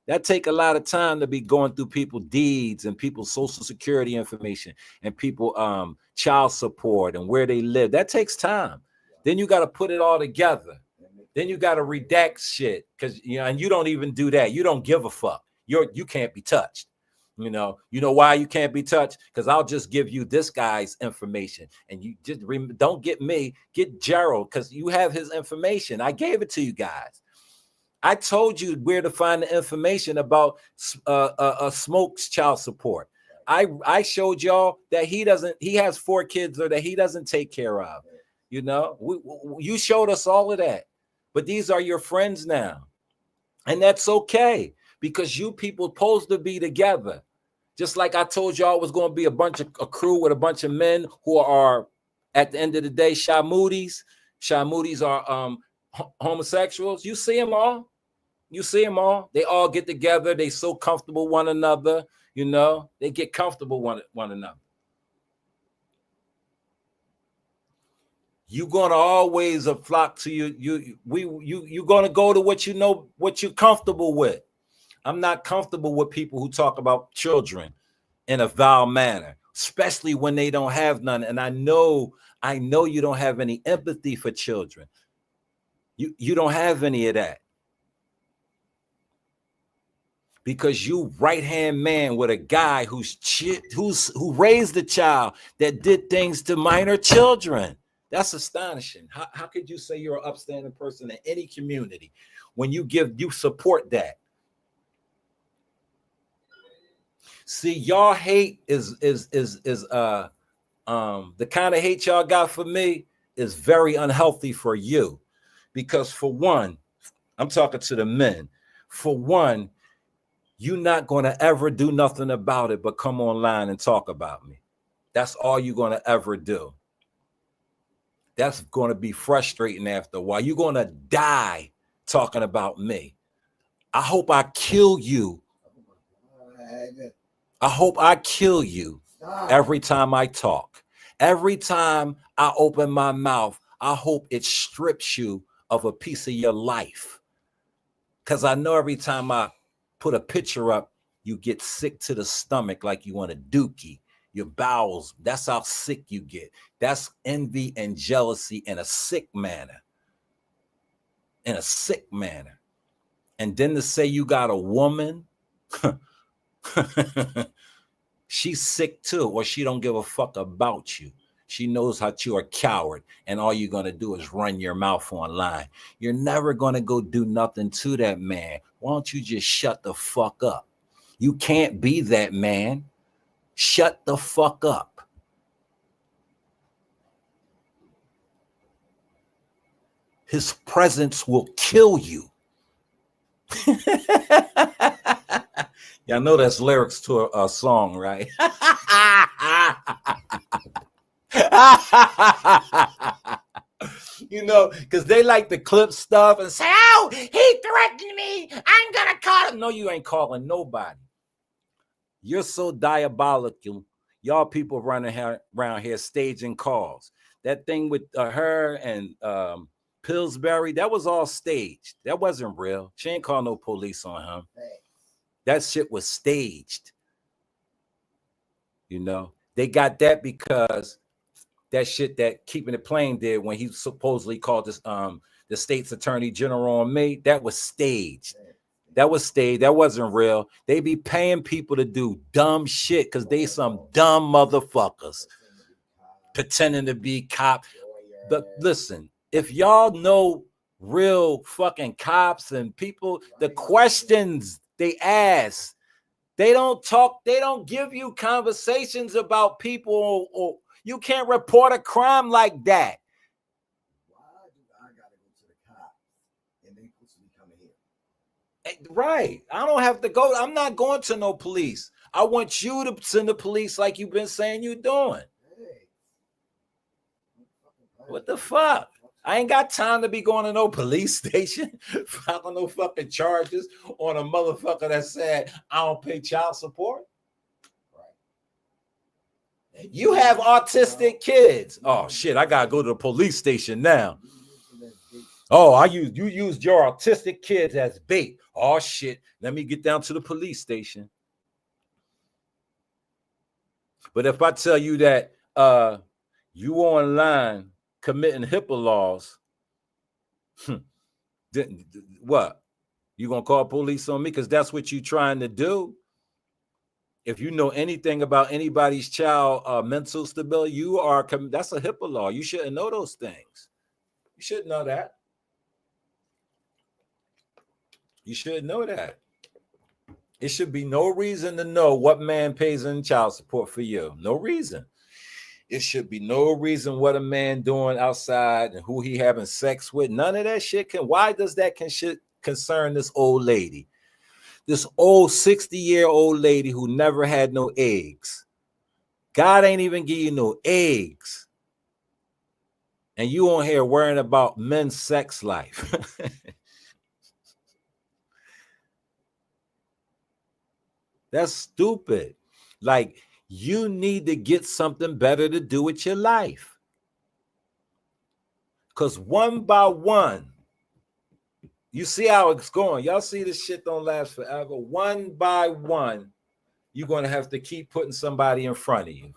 that take a lot of time to be going through people's deeds and people's social security information and people child support and where they live. That takes time. Then you got to put it all together. Then you got to redact shit because and you don't even do that. You don't give a fuck. You can't be touched. You know why you can't be touched? Because I'll just give you this guy's information and you just don't get me, get Gerald, because you have his information. I gave it to you guys. I told you where to find the information about Smoke's child support. I showed y'all that he has 4 kids or that he doesn't take care of. You know, you showed us all of that. But these are your friends now. And that's okay, because you people supposed to be together. Just like I told y'all it was going to be a crew with a bunch of men who are, at the end of the day, Shamoodies. Shamoodies are homosexuals. You see them all. You see them all. They all get together. They so comfortable one another. You know, they get comfortable one another. You're gonna always flock to you're gonna go to what you know, what you're comfortable with. I'm not comfortable with people who talk about children in a vile manner, especially when they don't have none. And I know you don't have any empathy for children. You don't have any of that. Because you right-hand man with a guy who raised a child that did things to minor children. That's astonishing. How could you say you're an upstanding person in any community when you support that? See, y'all hate is the kind of hate y'all got for me is very unhealthy for you. Because for one, I'm talking to the men. For one, you're not going to ever do nothing about it but come online and talk about me. That's all you're going to ever do. That's going to be frustrating after a while. You're going to die talking about me. I hope I kill you. I hope I kill you every time I talk. Every time I open my mouth, I hope it strips you of a piece of your life. Because I know every time I put a picture up, you get sick to the stomach like you want a dookie. Your bowels, that's how sick you get. That's envy and jealousy in a sick manner. In a sick manner. And then to say you got a woman, she's sick too, or she don't give a fuck about you. She knows how you're a coward, and all you're going to do is run your mouth online. You're never going to go do nothing to that man. Why don't you just shut the fuck up? You can't be that man. Shut the fuck up. His presence will kill you. Y'all know that's lyrics to a song, right? You know, because they like to clip stuff and say, oh, he threatened me. I'm going to call him. No, you ain't calling nobody. You're so diabolical. Y'all people running around here staging calls. That thing with her and Pillsbury, that was all staged. That wasn't real. She ain't call no police on him. That shit was staged. You know, they got that because that shit that Keeping It Plain did when he supposedly called this the state's attorney general on me, that was staged. That was staged. That wasn't real. They be paying people to do dumb shit because they some dumb motherfuckers pretending to be cop. But listen, if y'all know real fucking cops and people, the questions they ask, they don't talk, they don't give you conversations about people, or you can't report a crime like that. Why do I gotta go to the cops and they supposed to be coming here? Right. I don't have to go. I'm not going to no police. I want you to send the police like you've been saying you're doing. What the fuck? I ain't got time to be going to no police station, filing no fucking charges on a motherfucker that said I don't pay child support. Right. You have autistic kids. Oh shit, I gotta go to the police station now. Oh, you used your autistic kids as bait. Oh shit, let me get down to the police station. But if I tell you that you online committing HIPAA laws, what? You gonna call police on me? Because that's what you're trying to do. If you know anything about anybody's child mental stability, that's a HIPAA law. You shouldn't know those things. You should know that. You should know that. It should be no reason to know what man pays in child support for you. No reason. It should be no reason what a man doing outside and who he having sex with. None of that shit can. Why does that shit concern this old lady? This old 60-year-old lady who never had no eggs. God ain't even give you no eggs. And you on here worrying about men's sex life. That's stupid. Like, you need to get something better to do with your life. Because one by one, you see how it's going. Y'all see this shit don't last forever. One by one, you're going to have to keep putting somebody in front of you.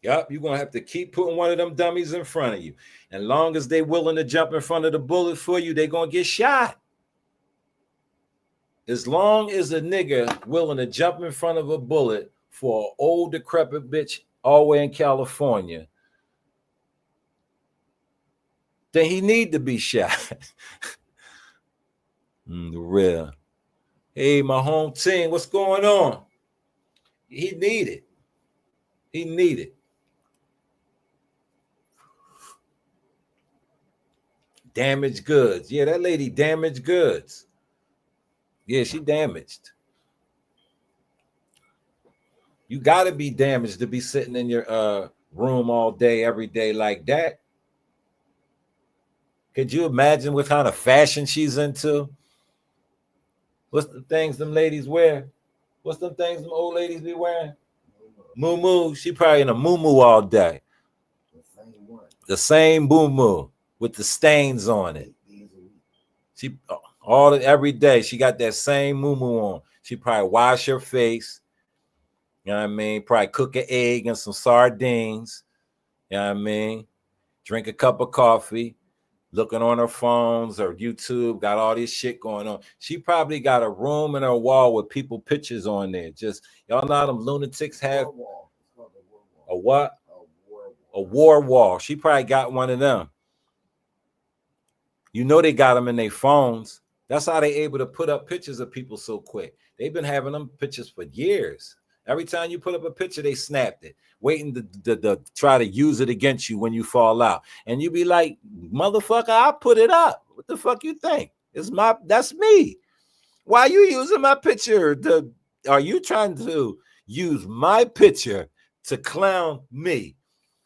Yep, you're going to have to keep putting one of them dummies in front of you. And long as they willing to jump in front of the bullet for you, they're going to get shot. As long as a nigga willing to jump in front of a bullet for an old decrepit bitch all the way in California, then he need to be shot. The real. Hey, my home team, what's going on? He need it. He need it. Damaged goods. Yeah, that lady damaged goods. Yeah, she damaged. You got to be damaged to be sitting in your room all day, every day like that. Could you imagine what kind of fashion she's into? What's the things them ladies wear? What's the things them old ladies be wearing? Moo-moo. She probably in a moo-moo all day. The same moo-moo with the stains on it. She every day she got that same moo-moo on. She probably wash her face. You know what I mean? Probably cook an egg and some sardines. You know what I mean? Drink a cup of coffee. Looking on her phones or YouTube, got all this shit going on. She probably got a room in her wall with people pictures on there. Just, y'all know how them lunatics have a what? A war wall. She probably got one of them. You know they got them in their phones. That's how they able to put up pictures of people so quick. They've been having them pictures for years. Every time you put up a picture, they snapped it, waiting to try to use it against you when you fall out. And you be like, motherfucker, I put it up. What the fuck you think? That's me. Why are you using my picture? Are you trying to use my picture to clown me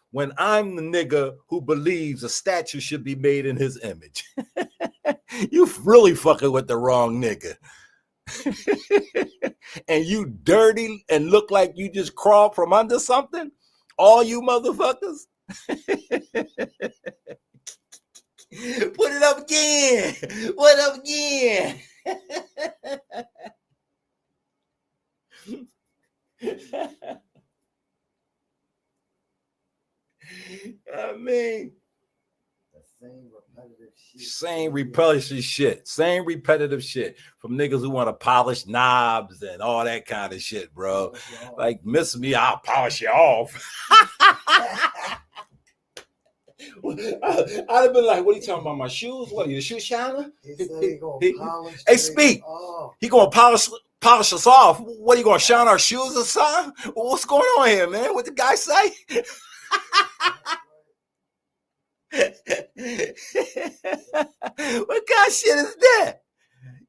when I'm the nigga who believes a statue should be made in his image? You really fucking with the wrong nigga. And you dirty and look like you just crawled from under something, all you motherfuckers. Put it up again. Put it up again. I mean, same repetitive shit from niggas who want to polish knobs and all that kind of shit, bro. Like, miss me, I'll polish you off. I'd have been like, what are you talking about, my shoes? What are you, a shoe shiner? Hey, speak. He gonna polish us off. What, are you gonna shine our shoes or something? What's going on here, man? What the guy say? What kind of shit is that?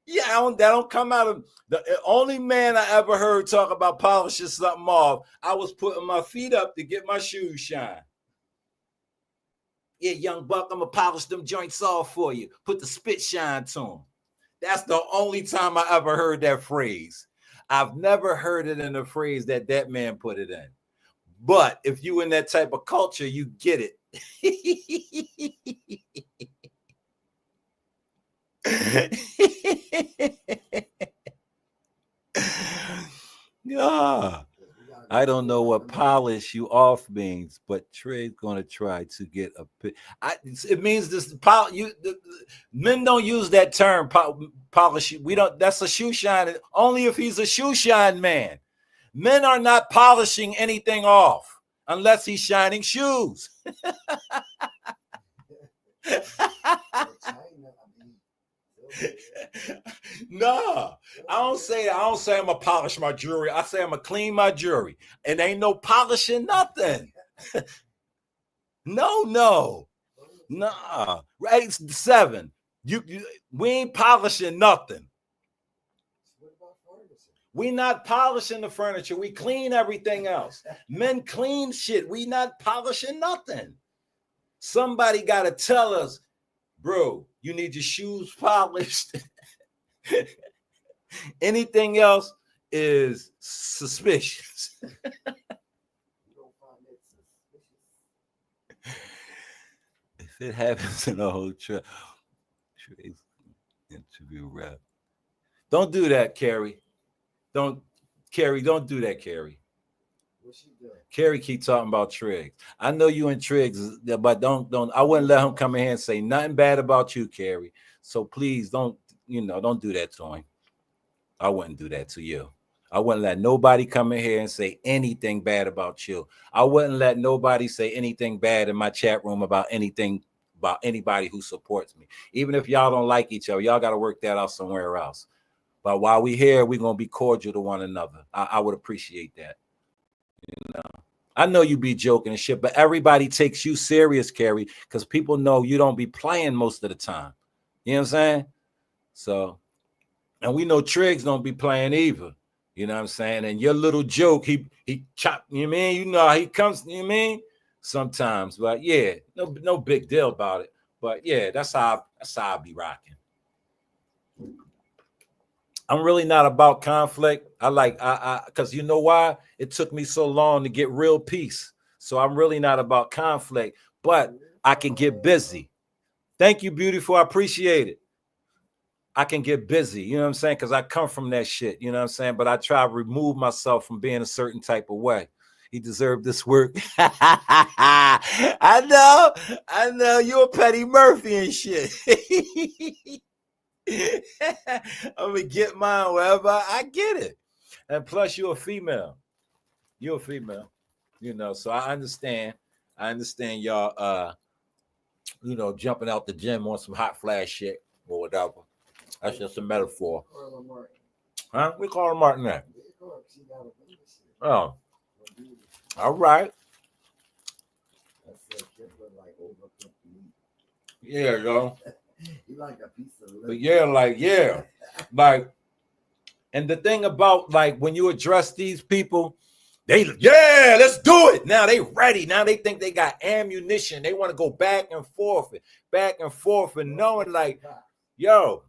Yeah, that don't come out of the only man I ever heard talk about polishing something off. I was putting my feet up to get my shoes shine. Yeah, young buck, I'm gonna polish them joints off for you. Put the spit shine to them. That's the only time I ever heard that phrase. I've never heard it in a phrase that man put it in. But if you in that type of culture, you get it. Yeah. I don't know what polish you off means, but Trey's gonna try to get it means this. Men don't use that term polish. We don't. That's a shoe shine. Only if he's a shoe shine man. Men are not polishing anything off unless he's shining shoes. Nah, I don't say I'm gonna polish my jewelry. I say I'm gonna clean my jewelry. And ain't no polishing nothing. No. Nah. 8-7. You we ain't polishing nothing. We not polishing the furniture. We clean everything else. Men clean shit. We not polishing nothing. Somebody gotta tell us, bro, you need your shoes polished. Anything else is suspicious. If it happens in the whole trip, interview rep. Don't do that, Carrie. Don't do that, Carrie. What's she doing? Carrie keep talking about Triggs. I know you and Triggs, but don't. I wouldn't let him come in here and say nothing bad about you, Carrie. So please don't do that to him. I wouldn't do that to you. I wouldn't let nobody come in here and say anything bad about you. I wouldn't let nobody say anything bad in my chat room about anything, about anybody who supports me. Even if y'all don't like each other, y'all got to work that out somewhere else. But while we here, we're going to be cordial to one another. I would appreciate that. I know you be joking and shit, but everybody takes you serious, Carrie, because people know you don't be playing most of the time. You know what I'm saying? So, and we know Triggs don't be playing either. You know what I'm saying? And your little joke, he chop, you know what I mean? You know how he comes, you know what I mean? Sometimes, but yeah, no big deal about it. But yeah, that's how I be rocking. I'm really not about conflict. I because you know why? It took me so long to get real peace. So I'm really not about conflict, but I can get busy. Thank you, beautiful. I appreciate it. I can get busy, you know what I'm saying? Because I come from that shit, you know what I'm saying? But I try to remove myself from being a certain type of way. He deserved this work. I know. You're a Petty Murphy and shit. I'm gonna get mine wherever I get it. And plus, you're a female. You're a female, you know. So I understand y'all jumping out the gym on some hot flash shit or whatever. That's just a metaphor. Huh? We call her Martin that. Oh. All right. Yeah, yo. You like a piece of but yeah. Like, and the thing about when you address these people, let's do it. Now they ready. Now they think they got ammunition. They want to go back and forth and knowing yo,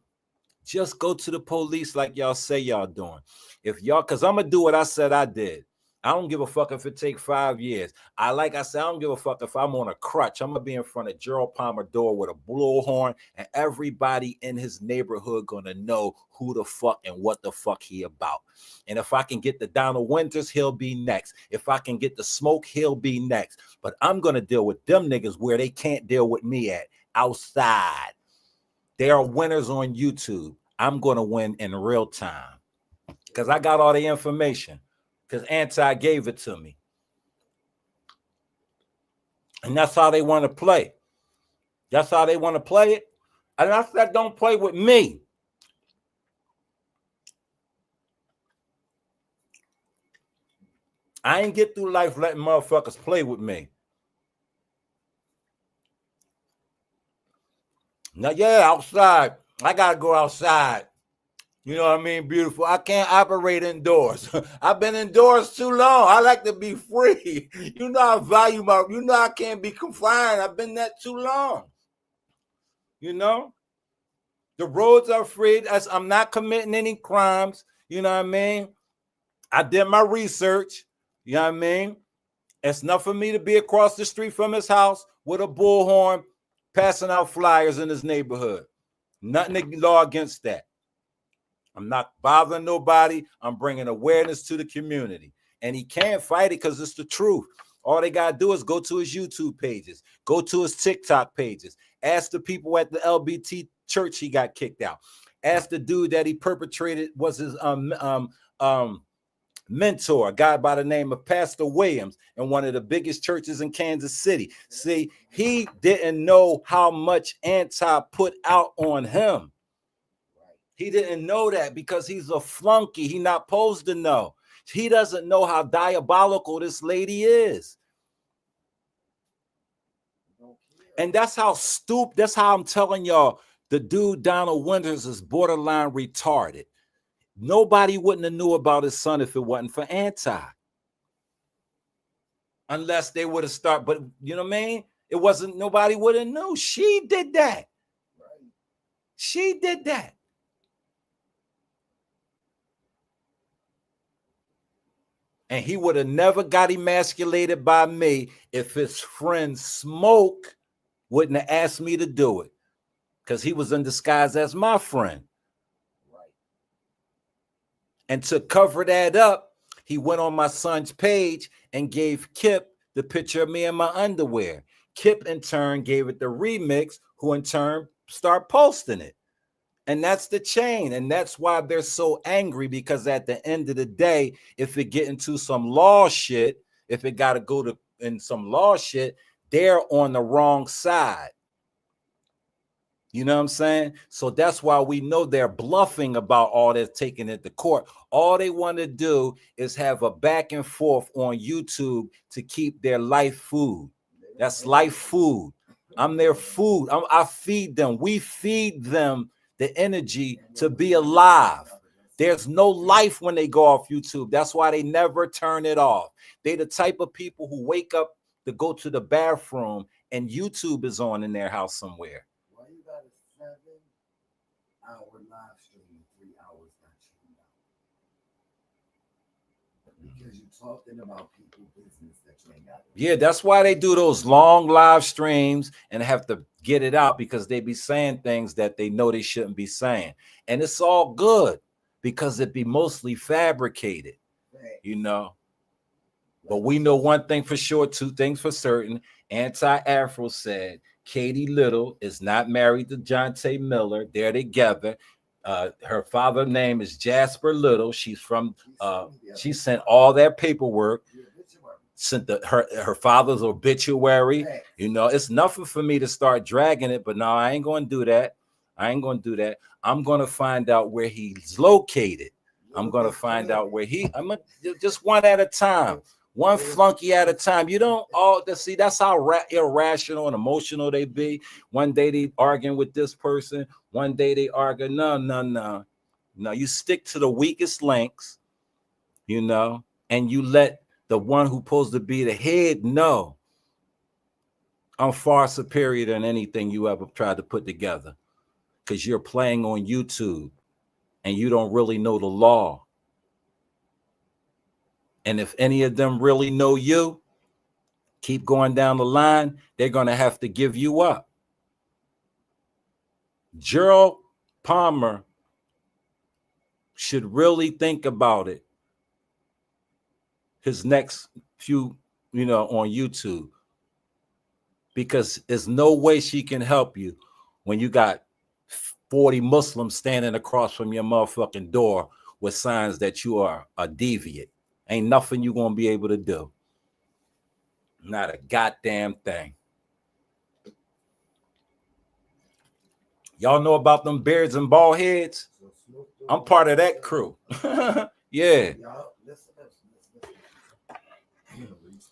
just go to the police like y'all say y'all doing. Because I'm going to do what I said I did. I don't give a fuck if it take 5 years. I don't give a fuck if I'm on a crutch. I'm going to be in front of Gerald Palmer door with a bullhorn, and everybody in his neighborhood going to know who the fuck and what the fuck he about. And if I can get the Donald Winters, he'll be next. If I can get the Smoke, he'll be next. But I'm going to deal with them niggas where they can't deal with me at, outside. They are winners on YouTube. I'm going to win in real time because I got all the information because Anti gave it to me. And that's how they want to play. That's how they want to play it. And I said, don't play with me. I ain't get through life letting motherfuckers play with me. Now, yeah, outside. I got to go outside. You know what I mean? Beautiful. I can't operate indoors. I've been indoors too long. I like to be free. You know I value I can't be confined. I've been that too long. You know? The roads are free. I'm not committing any crimes. You know what I mean? I did my research. You know what I mean? It's enough for me to be across the street from his house with a bullhorn passing out flyers in his neighborhood. Nothing to law against that. I'm not bothering nobody. I'm bringing awareness to the community. And he can't fight it because it's the truth. All they got to do is go to his YouTube pages, go to his TikTok pages, ask the people at the LBT church he got kicked out. Ask the dude that he perpetrated was his mentor, a guy by the name of Pastor Williams in one of the biggest churches in Kansas City. See, he didn't know how much anti put out on him. He didn't know that because he's a flunky. He's not supposed to know. He doesn't know how diabolical this lady is. And that's how stupid, that's how I'm telling y'all, the dude Donald Winters is borderline retarded. Nobody wouldn't have knew about his son if it wasn't for anti. Unless they would have started, but you know what I mean? It wasn't, nobody would have known. She did that. She did that. And he would have never got emasculated by me if his friend Smoke wouldn't have asked me to do it. Because he was in disguise as my friend. Right. And to cover that up, he went on my son's page and gave Kip the picture of me in my underwear. Kip, in turn, gave it the remix, who in turn started posting it. And that's the chain. And that's why they're so angry, because at the end of the day, if it get into some law shit, if it got to go to in some law shit, they're on the wrong side. You know what I'm saying? So that's why we know they're bluffing about all this, taking it to court. All they want to do is have a back and forth on YouTube to keep their life food. That's life food. I'm their food. I feed them. We feed them the energy to be alive. There's no life when they go off YouTube. That's why they never turn it off. They're the type of people who wake up to go to the bathroom and YouTube is on in their house somewhere. Why you got a 7-hour live stream in 3 hours not streamed out? Because you're talking about people's business that you ain't got. Yeah, that's why they do those long live streams and have to get it out, because they be saying things that they know they shouldn't be saying. And it's all good because it be mostly fabricated, you know. But we know one thing for sure, two things for certain. Anti-Afro said Katie Little is not married to Jonte Miller. They're together. Her father's name is Jasper Little. She's from, she sent all that paperwork. Sent her father's obituary. You know, it's nothing for me to start dragging it, but no, I ain't going to do that. I ain't going to do that. I'm going to find out where he's located. I'm going to find out where I'm just one at a time, one flunky at a time. You don't all see, that's how irrational and emotional they be. One day they arguing with this person. One day they argue. No. You stick to the weakest links, you know, and you let the one who's supposed to be the head know I'm far superior than anything you ever tried to put together, because you're playing on YouTube and you don't really know the law. And if any of them really know you, keep going down the line, they're going to have to give you up. Gerald Palmer should really think about it. His next few, you know, on YouTube, because there's no way she can help you when you got 40 Muslims standing across from your motherfucking door with signs that you are a deviant. Ain't nothing you gonna be able to do. Not a goddamn thing. Y'all know about them beards and bald heads? I'm part of that crew. Yeah.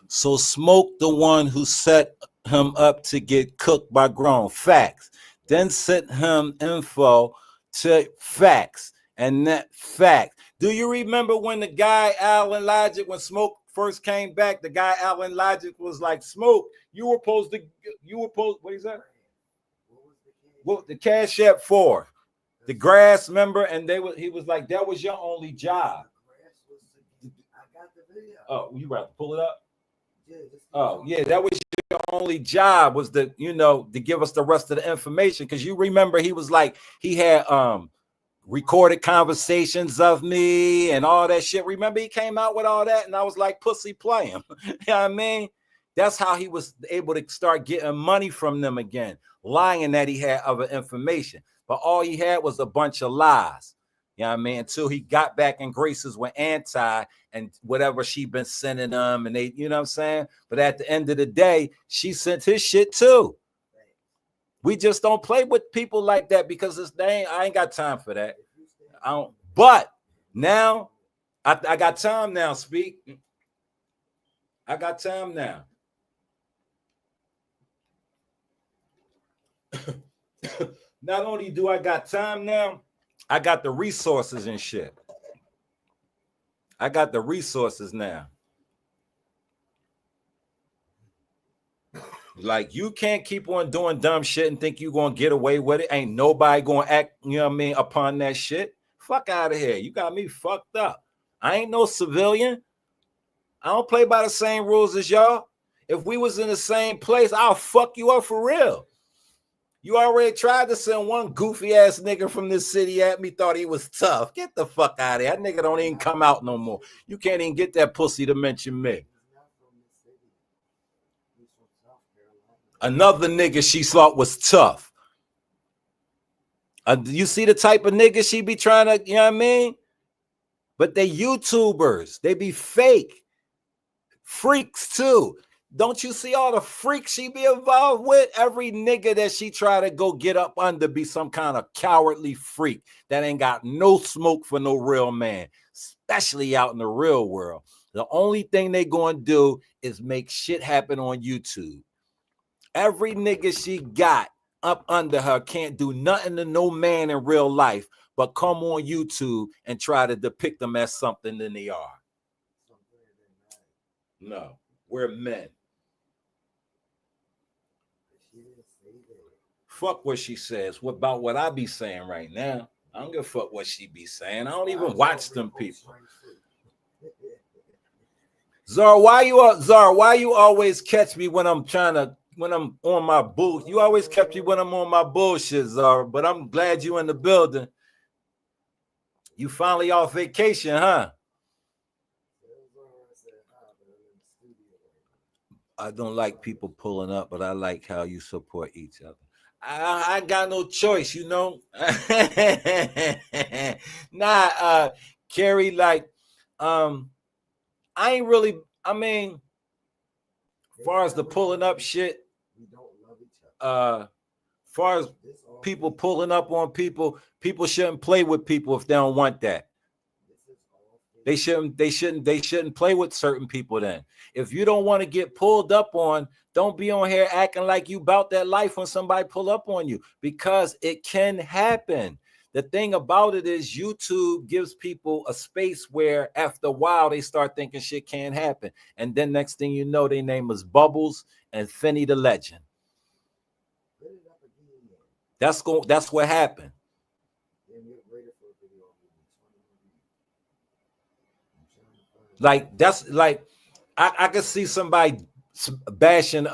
So Smoke the one who set him up to get cooked by Grown. Facts. Then sent him info to facts. And that fact. Do you remember when the guy Alan Logic, when Smoke first came back, the guy Alan Logic was like, Smoke, you were supposed, what is that? Well, the Cash App for the grass member, and he was like, that was your only job. Oh, you about to pull it up? Oh, yeah, that was your only job, was to give us the rest of the information. Because you remember he was like, he had recorded conversations of me and all that shit. Remember he came out with all that, and I was like, pussy, play him. You know what I mean? That's how he was able to start getting money from them again, lying that he had other information. But all he had was a bunch of lies. You know what I mean? Until he got back in graces with Anti and whatever she been sending them, and they, you know what I'm saying? But at the end of the day, she sent his shit too. We just don't play with people like that because it's I ain't got time for that. I don't. But now, I got time now. Speak. I got time now. Not only do I got time now, I got the resources and shit. I got the resources now. Like, you can't keep on doing dumb shit and think you're going to get away with it. Ain't nobody going to act, you know what I mean, upon that shit. Fuck out of here. You got me fucked up. I ain't no civilian. I don't play by the same rules as y'all. If we was in the same place, I'll fuck you up for real. You already tried to send one goofy ass nigga from this city at me, thought he was tough. Get the fuck out of here. That nigga don't even come out no more. You can't even get that pussy to mention me. Another nigga she thought was tough. You see the type of nigga she be trying to, you know what I mean? But they YouTubers. They be fake. Freaks too. Don't you see all the freaks she be involved with? Every nigga that she try to go get up under be some kind of cowardly freak that ain't got no smoke for no real man, especially out in the real world. The only thing they gonna do is make shit happen on YouTube. Every nigga she got up under her can't do nothing to no man in real life but come on YouTube and try to depict them as something than they are. No, we're men. Fuck what she says. What about what I be saying right now? I don't give a fuck what she be saying. I don't even watch them people. Zara, why you always catch me when I'm on my bull? You always catch me when I'm on my bullshit, Zara. But I'm glad you in the building. You finally off vacation, huh? I don't like people pulling up, but I like how you support each other. I got no choice, you know. Carrie, like, I ain't really, I mean, as far as the pulling up shit, far as people pulling up on people shouldn't play with people if they don't want that. They shouldn't play with certain people then. If you don't want to get pulled up on, don't be on here acting like you about that life when somebody pull up on you, because it can happen. The thing about it is YouTube gives people a space where after a while they start thinking shit can't happen. And then next thing you know, their name is Bubbles and Finny the Legend. That's what happened. Like, that's like, I could see somebody bashing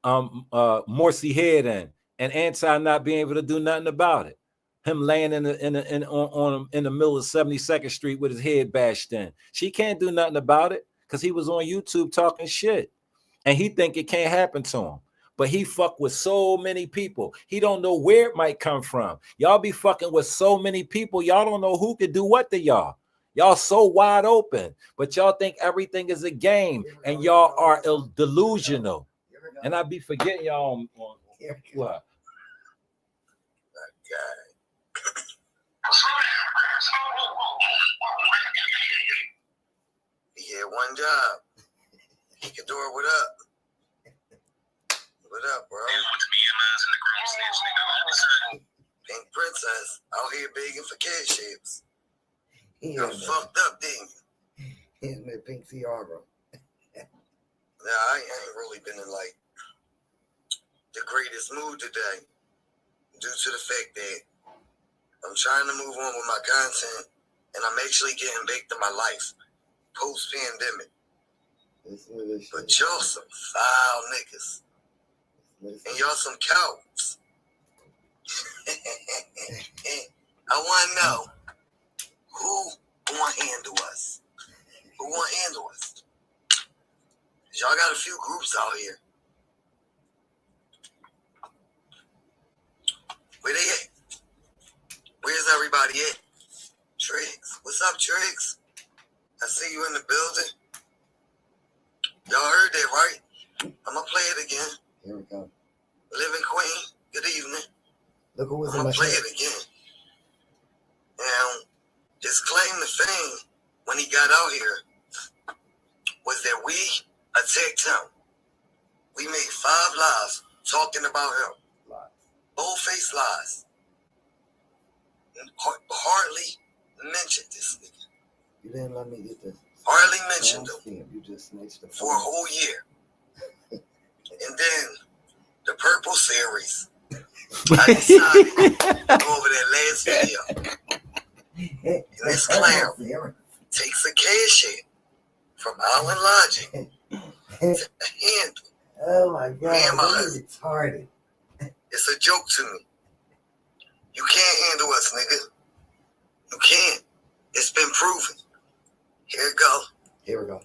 Morsi head and Anti not being able to do nothing about it. Him laying in the middle of 72nd Street with his head bashed in. She can't do nothing about it because he was on YouTube talking shit. And he think it can't happen to him. But he fuck with so many people. He don't know where it might come from. Y'all be fucking with so many people. Y'all don't know who could do what to y'all. Y'all so wide open, but y'all think everything is a game, and y'all are delusional. And I be forgetting y'all on what? He had one job. He could do it. What up? What up, bro? Pink Princess out here begging for cash ships. You're fucked up, didn't you? He's my pink Ciara. Nah, I ain't really been in like the greatest mood today due to the fact that I'm trying to move on with my content and I'm actually getting back to my life post-pandemic. But y'all some foul niggas. And y'all some cowards. I want to know who want to handle us. Who want to handle us? Y'all got a few groups out here. Where they at? Where's everybody at? Triggs, what's up, Triggs? I see you in the building. Y'all heard that, right? I'm gonna play it again. Here we go. Living Queen, good evening. Look who was in my play it again. And his claim to fame when he got out here was that we attacked him. We made 5 lies talking about him. Bold-faced lies. Hardly mentioned this nigga. You didn't let me get this. Hardly mentioned him. You just snitched for a whole year. And then the Purple series. I decided to go over that last video. And this clown takes a cash in from Island Logic to handle. Oh my God, that's retarded. It's a joke to me. You can't handle us, nigga. You can't. It's been proven. Here we go. Here we go.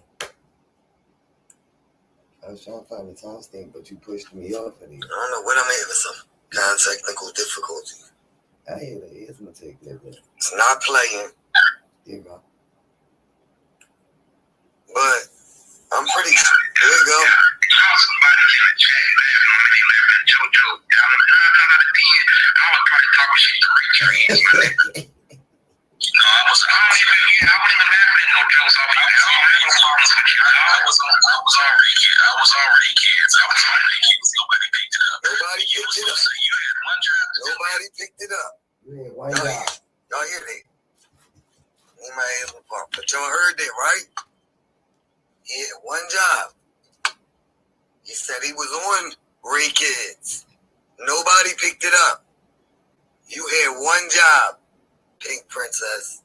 I was trying to find the timestamp, but you pushed me off of it. I don't know what I'm having some kind of technical difficulty. I hear that. It's gonna take that. It's not playing. Here you go. But I'm pretty sure. Here we go. Nobody picked it up. Y'all hear that? In my ass apart. But y'all heard that, right? He had one job. He said he was on Ray Kids. Nobody picked it up. You had one job, Pink Princess.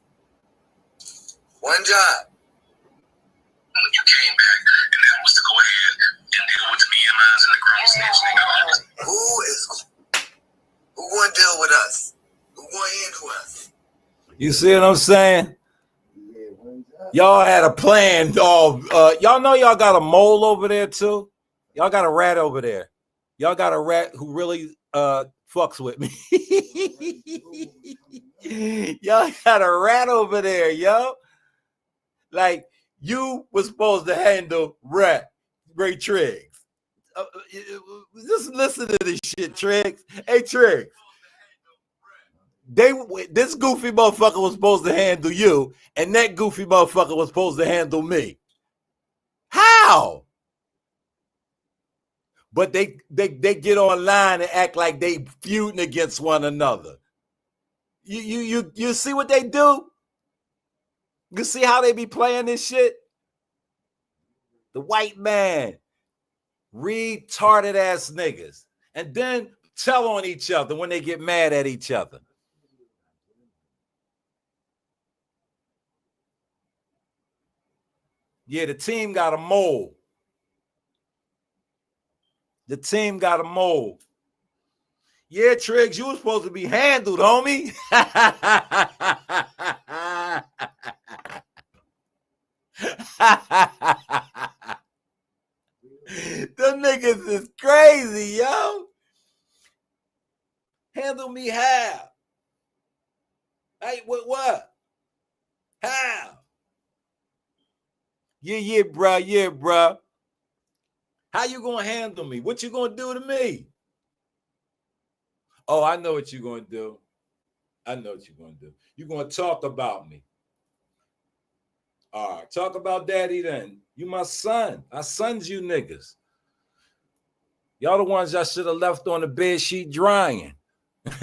One job. When you came back, and that was to go ahead and deal with me and mine and the grown snitch nigga. Who gonna deal with us? Who gonna handle us? You see what I'm saying? Y'all had a plan. Y'all know y'all got a mole over there too. Y'all got a rat over there. Y'all got a rat who really fucks with me. Y'all got a rat over there, yo. Like you was supposed to handle Ray Triggs. Just listen to this shit, Triggs. Hey, Triggs. This goofy motherfucker was supposed to handle you, and that goofy motherfucker was supposed to handle me. How? But they get online and act like they feuding against one another. You see what they do? You see how they be playing this shit? The white man, retarded ass niggas, and then tell on each other when they get mad at each other. Yeah, the team got a mole. The team got a mole. Yeah, Triggs, you were supposed to be handled, homie. Them niggas is crazy, yo. Handle me how? Hey, what? How? Yeah, bro. How you gonna handle me? What you gonna do to me? Oh, I know what you're gonna do. You're gonna talk about me. All right, talk about daddy then. You my son. I sons you niggas. Y'all the ones I should have left on the bed sheet drying. I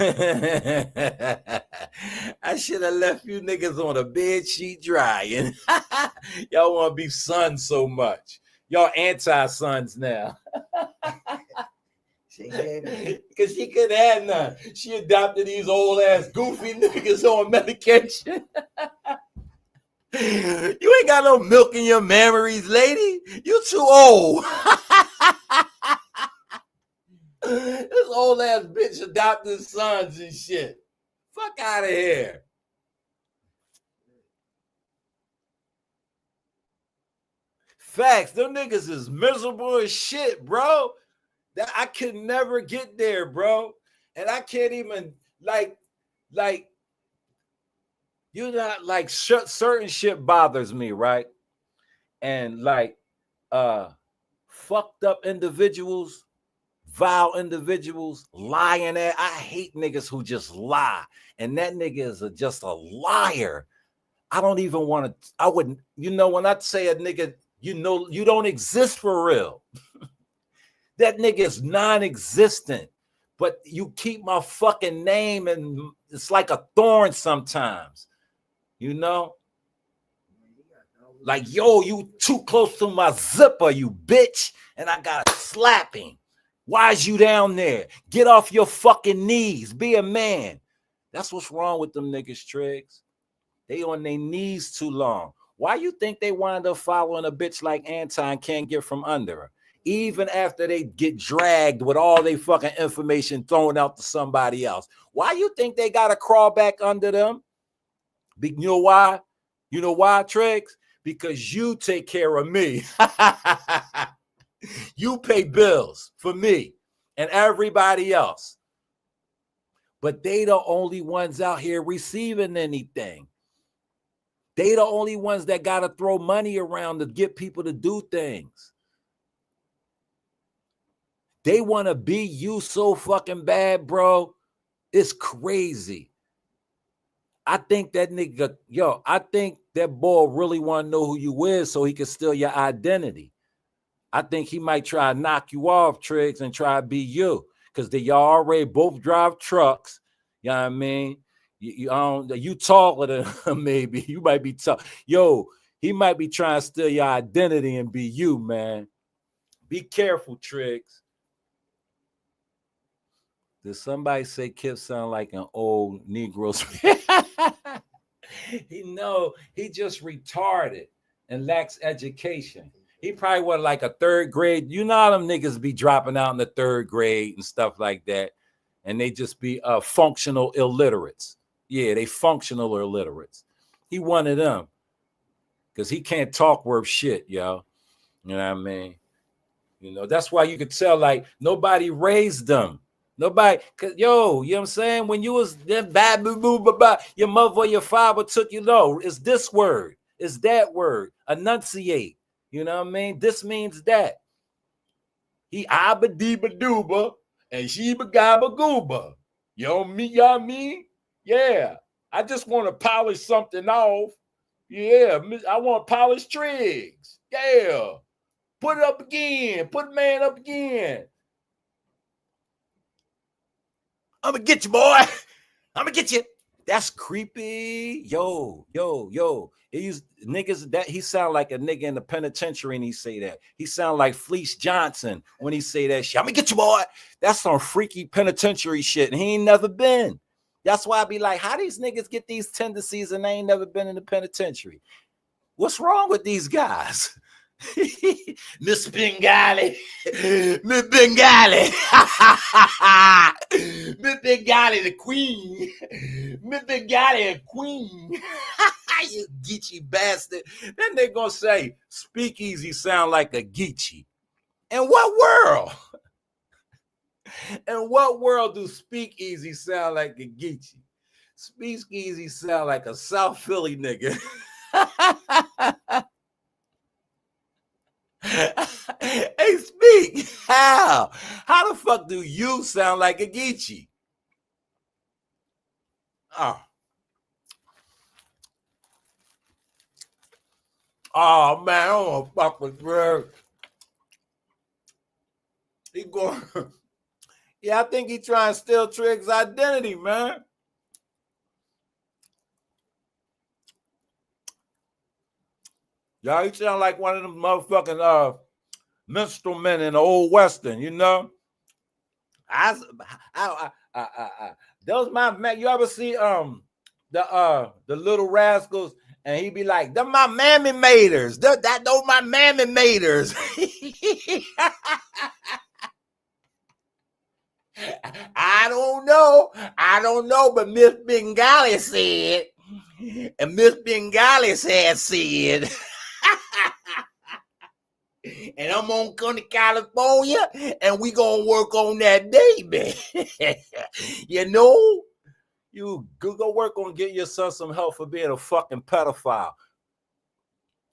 should have left you niggas on a bed sheet drying. Y'all want to be sons so much. Y'all anti-sons now. Because she couldn't have none. She adopted these old ass goofy niggas on medication. You ain't got no milk in your memories, lady. You too old. This old ass bitch adopted sons and shit. Fuck out of here. Facts. Them niggas is miserable as shit, bro. That I could never get there, bro. And I can't even like, You not like certain shit bothers me, right? And like fucked up individuals, vile individuals, lying at. I hate niggas who just lie. And that nigga is just a liar. I don't even want to, I wouldn't, when I say a nigga, you don't exist for real. That nigga is non-existent. But you keep my fucking name and it's like a thorn sometimes. Like, yo, you too close to my zipper, you bitch. And I gotta slap him. Why is you down there? Get off your fucking knees. Be a man. That's what's wrong with them niggas, Triggs. They on their knees too long. Why you think they wind up following a bitch like Anti and can't get from under her? Even after they get dragged with all their fucking information thrown out to somebody else. Why you think they gotta crawl back under them? You know why? You know why, Triggs? Because you take care of me. You pay bills for me and everybody else. But they the only ones out here receiving anything. They the only ones that got to throw money around to get people to do things. They want to be you so fucking bad, bro. It's crazy. I think that nigga, I think that boy really want to know who you is so he can steal your identity. I think he might try to knock you off, Triggs, and try to be you. Because y'all already both drive trucks. You know what I mean? You taller than him, maybe. You might be tall. Yo, he might be trying to steal your identity and be you, man. Be careful, Triggs. Did somebody say Kip sound like an old Negro? He just retarded and lacks education. He probably was like a third grade. You know how them niggas be dropping out in the third grade and stuff like that. And they just be functional illiterates. Yeah, they functional illiterates. He one of them. Because he can't talk worth shit, yo. You know what I mean? That's why you could tell, like, nobody raised them. Nobody, cause you know what I'm saying? When you was then bad, your mother or your father took you low. It's this word. It's that word. Enunciate. You know what I mean? This means that. He abba deeba dooba and she gabba gooba. You know me, y'all mean? Yeah. I just want to polish something off. Yeah. I want to polish Triggs. Yeah. Put it up again. Put man up again. I'm gonna get you, boy. I'm gonna get you. That's creepy. Yo. It used niggas that he sound like a nigga in the penitentiary and he say that. He sound like Fleece Johnson when he say that shit. I'm gonna get you, boy. That's some freaky penitentiary shit. And he ain't never been. That's why I be like, how these niggas get these tendencies and they ain't never been in the penitentiary? What's wrong with these guys? Miss Bengali, Miss Bengali, Miss Bengali, the queen, Miss Bengali, the queen. You Geechee bastard. Then they gonna say Speakeasy sound like a Geechee. In what world? In what world do Speakeasy sound like a Geechee? Speakeasy sound like a South Philly nigga. Hey, Speak. How the fuck do you sound like a Geechee? Oh man, I don't want to fuck with Greg. He going. Yeah, I think he trying to steal Triggs' identity, man. Y'all, he sound like one of them motherfucking minstrelmen in the old western, you know. Those my man. You ever see the Little Rascals? And he be like, "Them my mammy maters. Those my mammy maters." I don't know, but Miss Bengali said, and Miss Bengali said, and I'm gonna come to California, and we gonna work on that baby. You know, You go work on getting your son some help for being a fucking pedophile,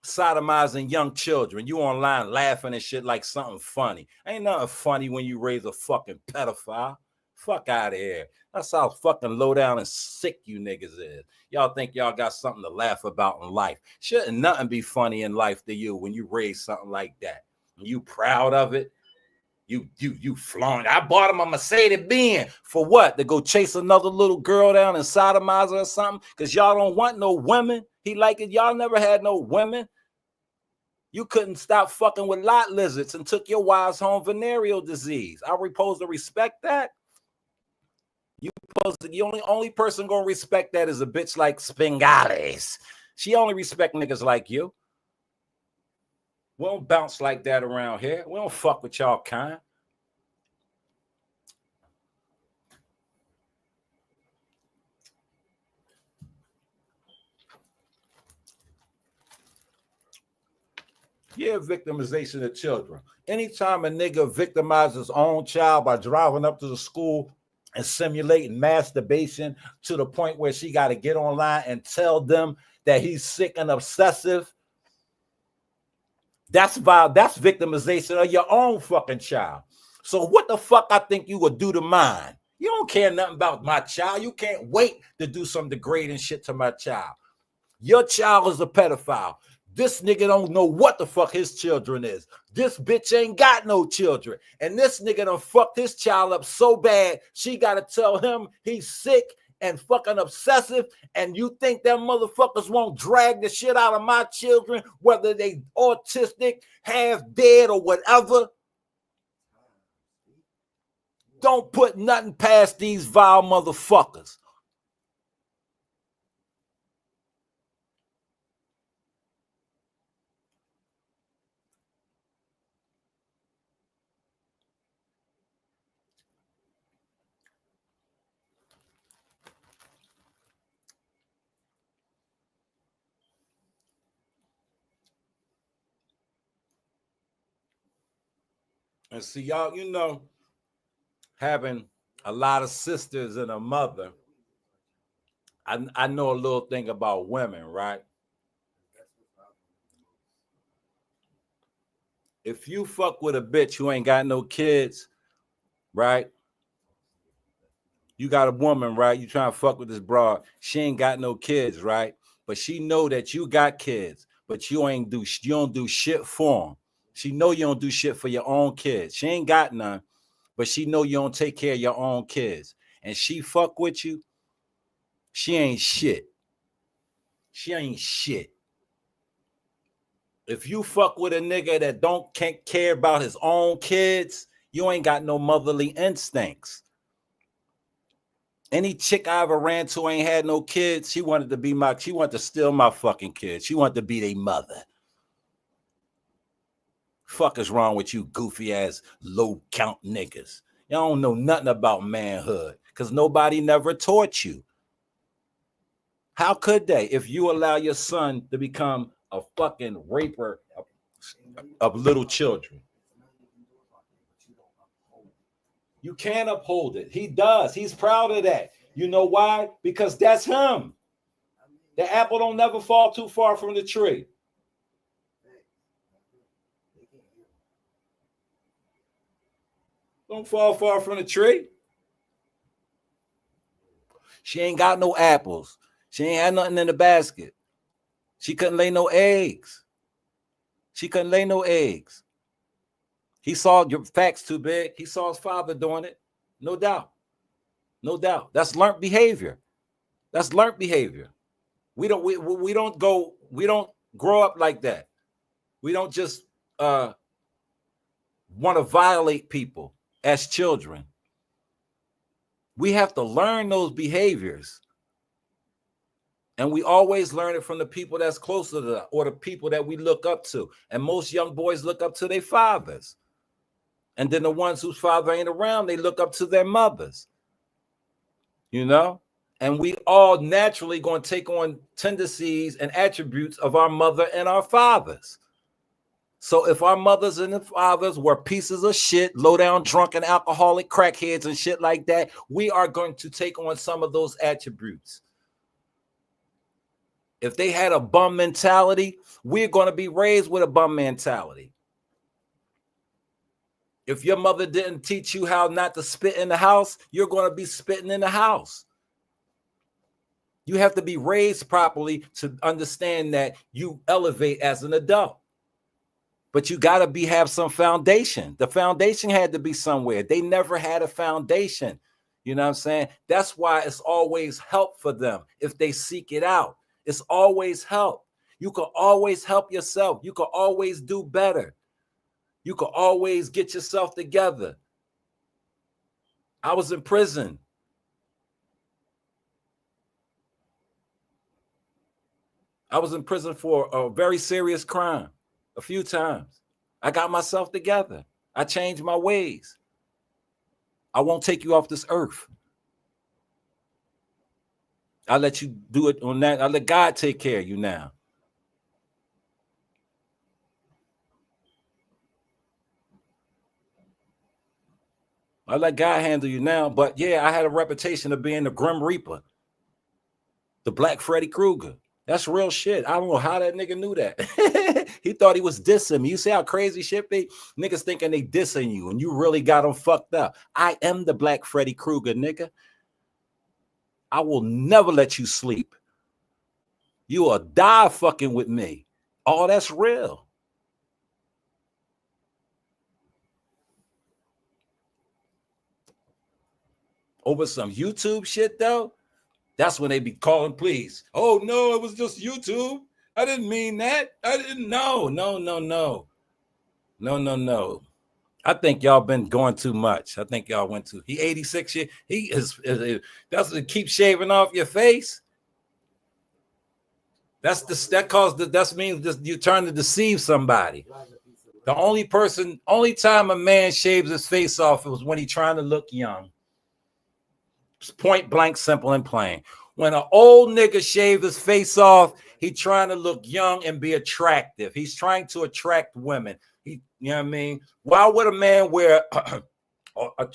sodomizing young children. You online laughing and shit like something funny. Ain't nothing funny when you raise a fucking pedophile. Fuck out of here. That's how fucking low down and sick you niggas is. Y'all think y'all got something to laugh about in life. Shouldn't nothing be funny in life to you when you raise something like that. You proud of it? You flaunt. I bought him a Mercedes-Benz for what? To go chase another little girl down and sodomize her or something? Because y'all don't want no women. He like it. Y'all never had no women. You couldn't stop fucking with lot lizards and took your wives home venereal disease. Are we supposed to respect that? You supposed to, the only person gonna respect that is a bitch like Spingales. She only respect niggas like you. We don't bounce like that around here. We don't fuck with y'all kind. Yeah, victimization of children. Anytime a nigga victimizes his own child by driving up to the school and simulating masturbation to the point where she got to get online and tell them that he's sick and obsessive, that's victimization of your own fucking child. So what the fuck I think you would do to mine? You don't care nothing about my child. You can't wait to do some degrading shit to my child. Your child is a pedophile. This nigga don't know what the fuck his children is. This bitch ain't got no children. And this nigga done fucked his child up so bad, she got to tell him he's sick and fucking obsessive. And you think that motherfuckers won't drag the shit out of my children, whether they autistic, half dead, or whatever? Don't put nothing past these vile motherfuckers. And see, y'all, you know, having a lot of sisters and a mother, I know a little thing about women, right? If you fuck with a bitch who ain't got no kids, right? You got a woman, right? You trying to fuck with this broad. She ain't got no kids, right? But she know that you got kids, but you don't do shit for them. She know you don't do shit for your own kids. She ain't got none, but she know you don't take care of your own kids. And she fuck with you, she ain't shit. She ain't shit. If you fuck with a nigga that can't care about his own kids, you ain't got no motherly instincts. Any chick I ever ran to ain't had no kids. She wanted to steal my fucking kids. She wanted to be their mother. Fuck is wrong with you goofy ass low count niggas? Y'all don't know nothing about manhood because nobody never taught you. How could they if you allow your son to become a fucking raper of little children? You can't uphold it. He does. He's proud of that. You know why? Because that's him. The apple don't never fall too far from the tree. Don't fall far from the tree. She ain't got no apples. She ain't had nothing in the basket. She couldn't lay no eggs. She couldn't lay no eggs. He saw your facts too big. He saw his father doing it. No doubt. No doubt. That's learned behavior. That's learned behavior. We don't grow up like that. We don't just want to violate people as children. We have to learn those behaviors. And we always learn it from the people that's closer to us or the people that we look up to. And most young boys look up to their fathers. And then the ones whose father ain't around, they look up to their mothers. You know? And we all naturally going to take on tendencies and attributes of our mother and our fathers. So if our mothers and fathers were pieces of shit, low down, drunken, alcoholic, crackheads and shit like that, we are going to take on some of those attributes. If they had a bum mentality, we're going to be raised with a bum mentality. If your mother didn't teach you how not to spit in the house, you're going to be spitting in the house. You have to be raised properly to understand that you elevate as an adult. But you got to have some foundation. The foundation had to be somewhere. They never had a foundation. You know what I'm saying? That's why it's always help for them if they seek it out. It's always help. You can always help yourself. You can always do better. You can always get yourself together. I was in prison. I was in prison for a very serious crime a few times. I got myself together. I changed my ways. I won't take you off this earth. I'll let you do it on that. I'll let God take care of you now. I'll let God handle you now. But yeah, I had a reputation of being the Grim Reaper, the Black Freddy Krueger. That's real shit. I don't know how that nigga knew that. He thought he was dissing me. You see how crazy shit be? Niggas thinking they dissing you and you really got them fucked up. I am the Black Freddy Krueger, nigga. I will never let you sleep. You will die fucking with me. Oh, that's real. Over some YouTube shit, though, that's when they be calling, please. Oh, no, it was just YouTube. I didn't mean that. I didn't know. No. I think y'all been going too much. I think y'all went too. He 86 years. He is that's to keep shaving off your face. That means you're trying to deceive somebody. The only time a man shaves his face off was when he's trying to look young. It's point blank, simple and plain. When an old nigga shaves his face off, he's trying to look young and be attractive. He's trying to attract women. You know what I mean? Why would a man wear a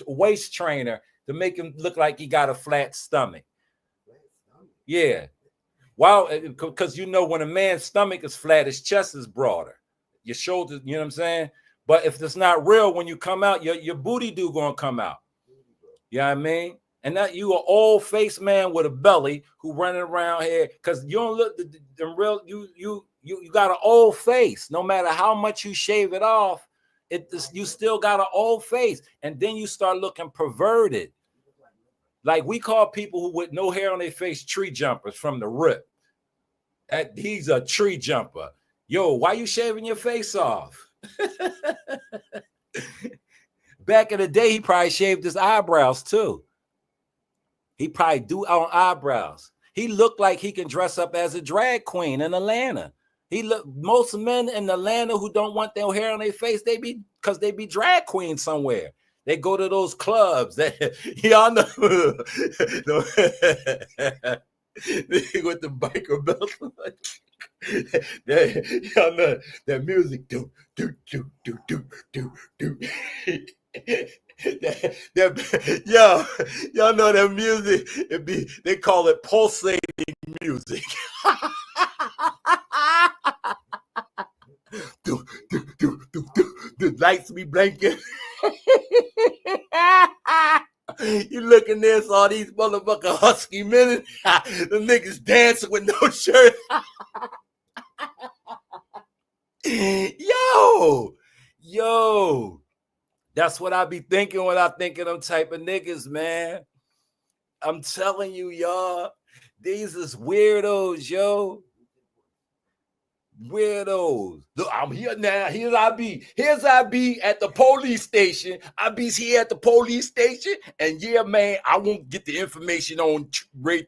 waist trainer to make him look like he got a flat stomach? Yeah. Well, because you know when a man's stomach is flat, his chest is broader. Your shoulders, you know what I'm saying? But if it's not real, when you come out, your booty do gonna come out. You know what I mean? And that you an old face man with a belly who running around here because you don't look the real you got an old face. No matter how much you shave it off, you still got an old face, and then you start looking perverted. Like we call people who with no hair on their face tree jumpers from the rip. He's a tree jumper. Yo, why you shaving your face off? Back in the day, he probably shaved his eyebrows too. He probably do on eyebrows. He looked like he can dress up as a drag queen in Atlanta. Most men in Atlanta who don't want their hair on their face, they be drag queens somewhere. They go to those clubs. Y'all know with the biker belt. Y'all know that music. Do. Y'all know that music. They call it pulsating music. The lights be blinking. You looking there, all these motherfucking husky men, the niggas dancing with no shirt. Yo, that's what I be thinking when I think of them type of niggas, man. I'm telling you, y'all, these is weirdos, yo. Weirdos. Look, I'm here now. Here's I be at the police station. I be here at the police station, and yeah, man, I won't get the information on Ray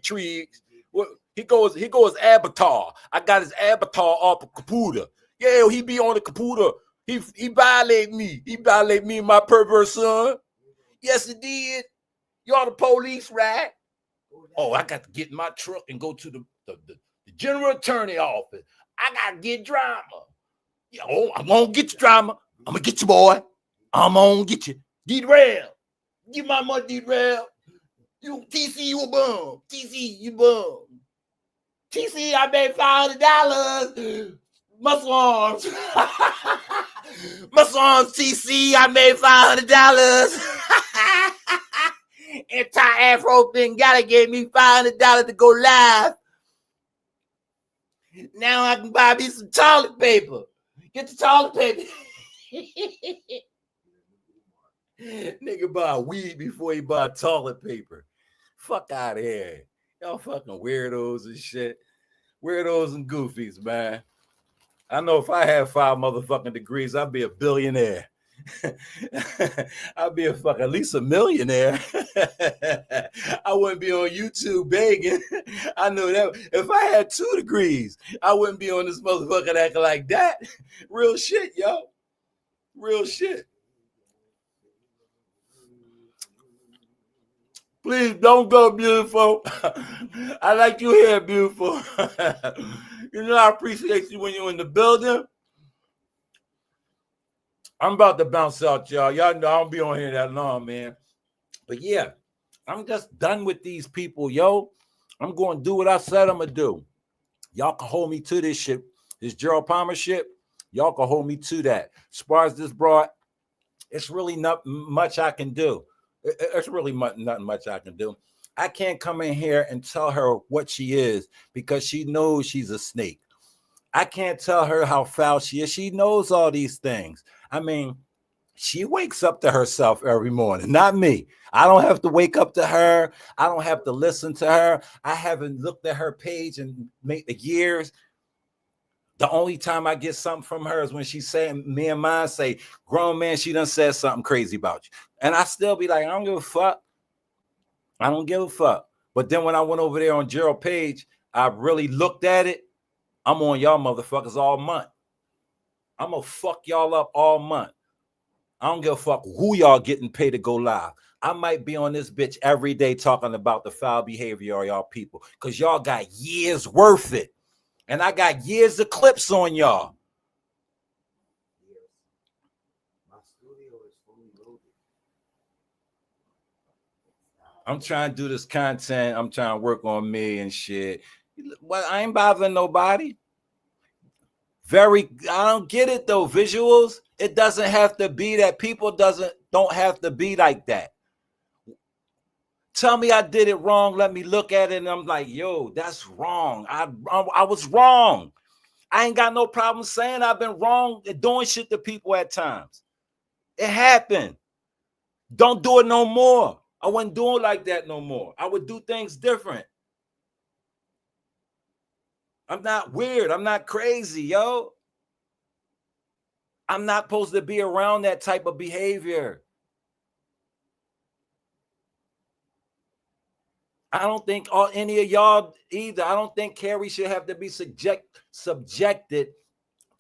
Tree. He goes avatar. I got his avatar off the computer. Yeah, he be on the computer. He violate me. He violate me and my perverse son. Yes, he did. Y'all the police, right? Oh, I got to get in my truck and go to the general attorney office. I got to get drama. Yo, I'm gonna get you, drama. I'm gonna get you, boy. I'm gonna get you. D-Rail. Give my money, D-Rail. You TC, you a bum. TC, you bum. TC, I made $500. Muscle arms. Muscle arms, TC, I made $500. Anti-Afro thing gotta give me $500 to go live. Now I can buy me some toilet paper. Get the toilet paper. Nigga buy weed before he buy toilet paper. Fuck out of here. Y'all fucking weirdos and shit. Weirdos and goofies, man. I know if I had 5 motherfucking degrees, I'd be a billionaire. I'd be at least a millionaire. I wouldn't be on YouTube begging. I know that if I had 2 degrees, I wouldn't be on this motherfucker acting like that. Real shit, yo. Real shit. Please don't go, beautiful. I like you here, beautiful. You know I appreciate you when you're in the building. I'm about to bounce out, y'all. Y'all know I don't be on here that long, man. But yeah, I'm just done with these people, yo. I'm going to do what I said I'm going to do. Y'all can hold me to this shit. This Gerald Palmer shit, y'all can hold me to that. As far as this broad, it's really not much I can do. It's really nothing much I can do. I can't come in here and tell her what she is because she knows she's a snake. I can't tell her how foul she is. She knows all these things. I mean, she wakes up to herself every morning, not me. I don't have to wake up to her. I don't have to listen to her. I haven't looked at her page in years. The only time I get something from her is when she say, me and mine say, grown man, she done said something crazy about you. And I still be like, I don't give a fuck. I don't give a fuck. But then when I went over there on Gerald page, I really looked at it. I'm on y'all motherfuckers all month. I'm going to fuck y'all up all month. I don't give a fuck who y'all getting paid to go live. I might be on this bitch every day talking about the foul behavior of y'all people because y'all got years worth it. And I got years of clips on y'all. My studio is fully loaded. I'm trying to do this content. I'm trying to work on me and shit. Well, I ain't bothering nobody. I don't get it though. Visuals. It doesn't have to be that. People don't have to be like that. Tell me I did it wrong. Let me look at it and I'm like, yo, that's wrong. I was wrong. I ain't got no problem saying I've been wrong and doing shit to people at times. It happened. Don't do it no more. I wouldn't do it like that no more. I would do things different. I'm not weird. I'm not crazy, yo. I'm not supposed to be around that type of behavior. I don't think any of y'all either. I don't think Carrie should have to be subjected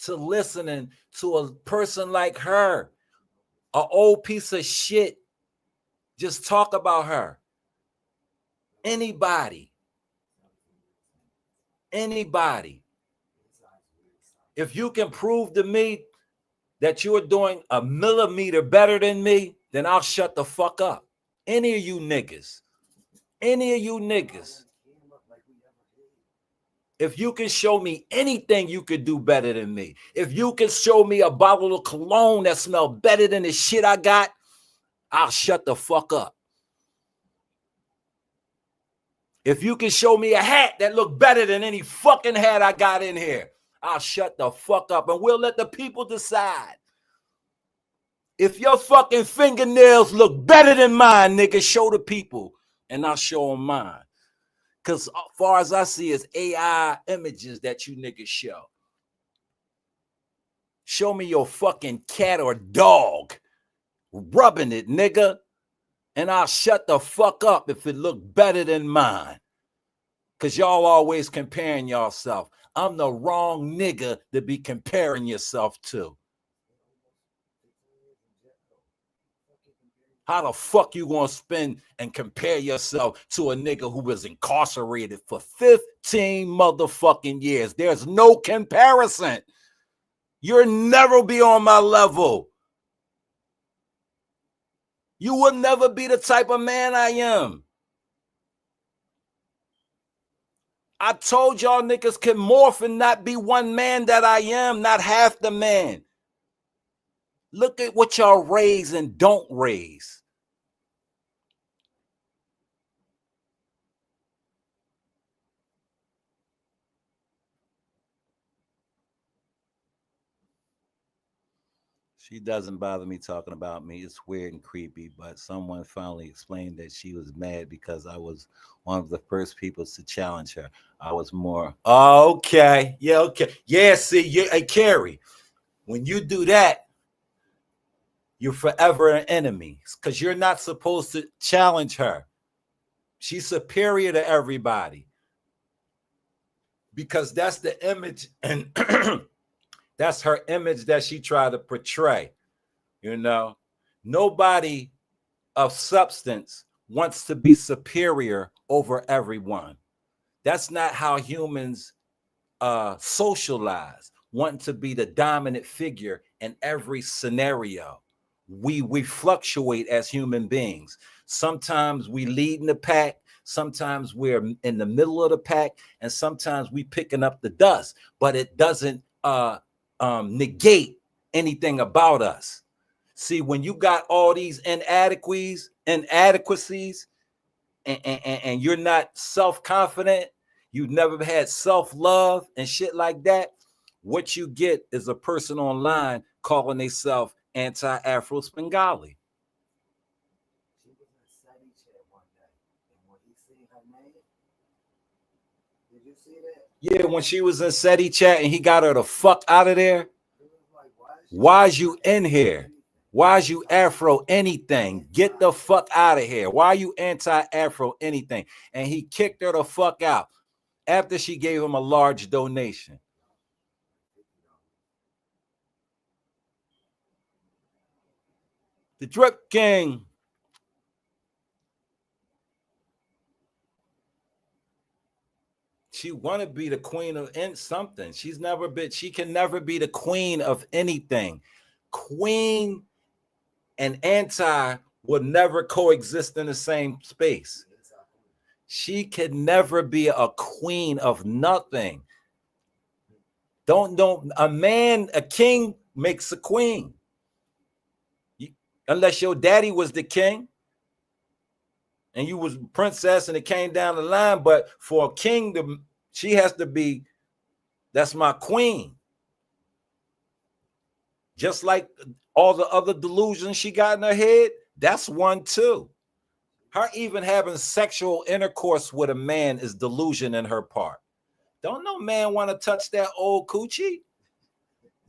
to listening to a person like her, an old piece of shit. Just talk about her. Anybody. If you can prove to me that you're doing a millimeter better than me, then I'll shut the fuck up. Any of you niggas. If you can show me anything you could do better than me, if you can show me a bottle of cologne that smells better than the shit I got, I'll shut the fuck up. If you can show me a hat that looks better than any fucking hat I got in here, I'll shut the fuck up and we'll let the people decide. If your fucking fingernails look better than mine, nigga, show the people and I'll show them mine. Because as far as I see is AI images that you niggas show. Show me your fucking cat or dog rubbing it, nigga. And I'll shut the fuck up if it look better than mine. Because y'all always comparing yourself. I'm the wrong nigga to be comparing yourself to. How the fuck you gonna spend and compare yourself to a nigga who was incarcerated for 15 motherfucking years? There's no comparison. You'll never be on my level. You will never be the type of man I am. I told y'all niggas can morph and not be one man that I am, not half the man. Look at what y'all raise and don't raise. She doesn't bother me talking about me. It's weird and creepy, but someone finally explained that she was mad because I was one of the first people to challenge her. I was more, oh, okay. Yeah, okay. Yeah, see, hey, Carrie, when you do that, you're forever an enemy because you're not supposed to challenge her. She's superior to everybody because that's the image, and that's her image that she tried to portray. You know, nobody of substance wants to be superior over everyone. That's not how humans socialize, wanting to be the dominant figure in every scenario. We fluctuate as human beings. Sometimes we lead in the pack, sometimes we're in the middle of the pack, and sometimes we picking up the dust, but it doesn't negate anything about us. See, when you got all these inadequacies, and you're not self-confident, you've never had self-love and shit like that, what you get is a person online calling themselves anti-Afro Spengali. She was in study chat one day, and when he seen her name, did you see that? Yeah, when she was in SETI chat and he got her the fuck out of there. Like, why is you in here? Why is you Afro anything? Get the fuck out of here. Why are you anti-Afro anything? And he kicked her the fuck out after she gave him a large donation. The Drip King. She want to be the queen of something. She's never been. She can never be the queen of anything. Queen and anti will never coexist in the same space. She could never be a queen of nothing. Don't a king makes a queen. Unless your daddy was the king and you was princess and it came down the line, but for a king, she has to be, that's my queen. Just like all the other delusions she got in her head, that's one too. Her even having sexual intercourse with a man is delusion in her part. Don't no man want to touch that old coochie.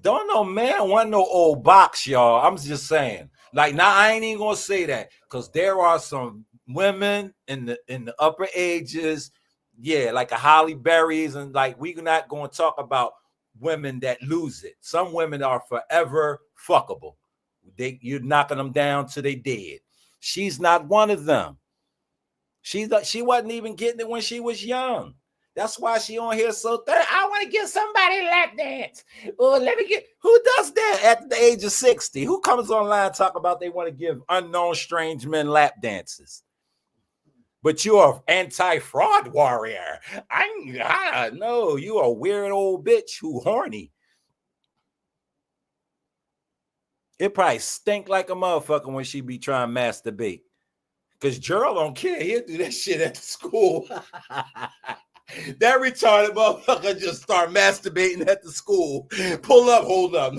Don't no man want no old box, y'all. I'm just saying. Like, now I ain't even gonna say that because there are some women in the upper ages, yeah, like a Holly Berry's, and like we're not gonna talk about women that lose it. Some women are forever fuckable. You're knocking them down till they dead. She's not one of them. She wasn't even getting it when she was young. That's why she on here so thick. I want to give somebody a lap dance. Oh, who does that at the age of 60? Who comes online and talk about they want to give unknown strange men lap dances? But you're an anti-fraud warrior. I know you a weird old bitch who horny. It probably stink like a motherfucker when she be trying to masturbate. Because Gerald don't care. He'll do that shit at the school. That retarded motherfucker just start masturbating at the school. Pull up, hold up.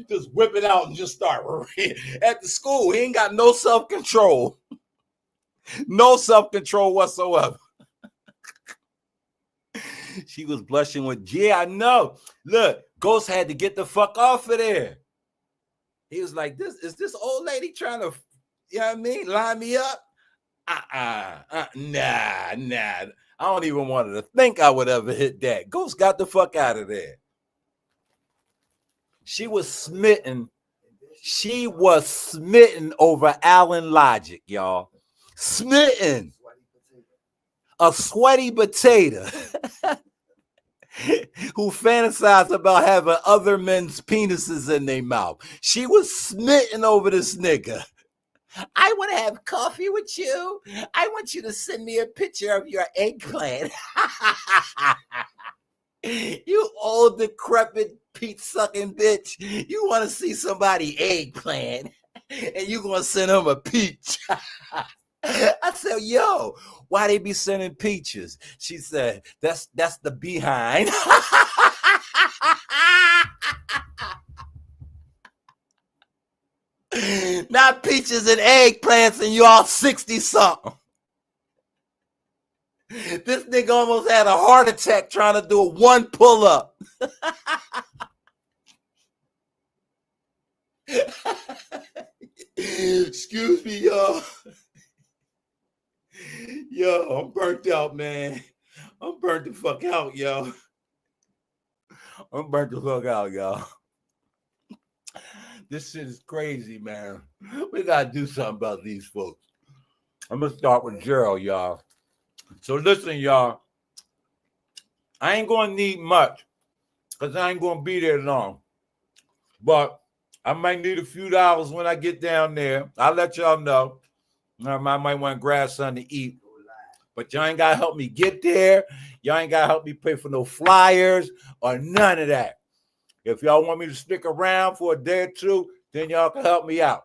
Just whip it out and just start. At the school, he ain't got no self-control. No self-control whatsoever. She was blushing with, yeah, I know. Look, Ghost had to get the fuck off of there. He was like, is this old lady trying to, you know what I mean, line me up? Nah. I don't even want to think I would ever hit that. Ghost got the fuck out of there. She was smitten. She was smitten over Alan Logic, y'all. Smitten. A sweaty potato. who fantasize about having other men's penises in their mouth. She was smitten over this nigga. I want to have coffee with you. I want you to send me a picture of your eggplant. You old, decrepit, peach-sucking bitch. You want to see somebody eggplant, and you going to send him a peach. I said, yo, why they be sending peaches? She said, that's the behind. Not peaches and eggplants, and you all 60-something. This nigga almost had a heart attack trying to do a one pull-up. Excuse me, y'all. Yo, I'm burnt out, man. I'm burnt the fuck out, yo. I'm burnt the fuck out, y'all. This shit is crazy, man. We gotta do something about these folks. I'm gonna start with Gerald, y'all. So listen, y'all. I ain't gonna need much because I ain't gonna be there long. But I might need a few dollars when I get down there. I'll let y'all know. I might want to grab something to eat. But y'all ain't gotta help me get there. Y'all ain't gotta help me pay for no flyers or none of that. If y'all want me to stick around for a day or two, then y'all can help me out.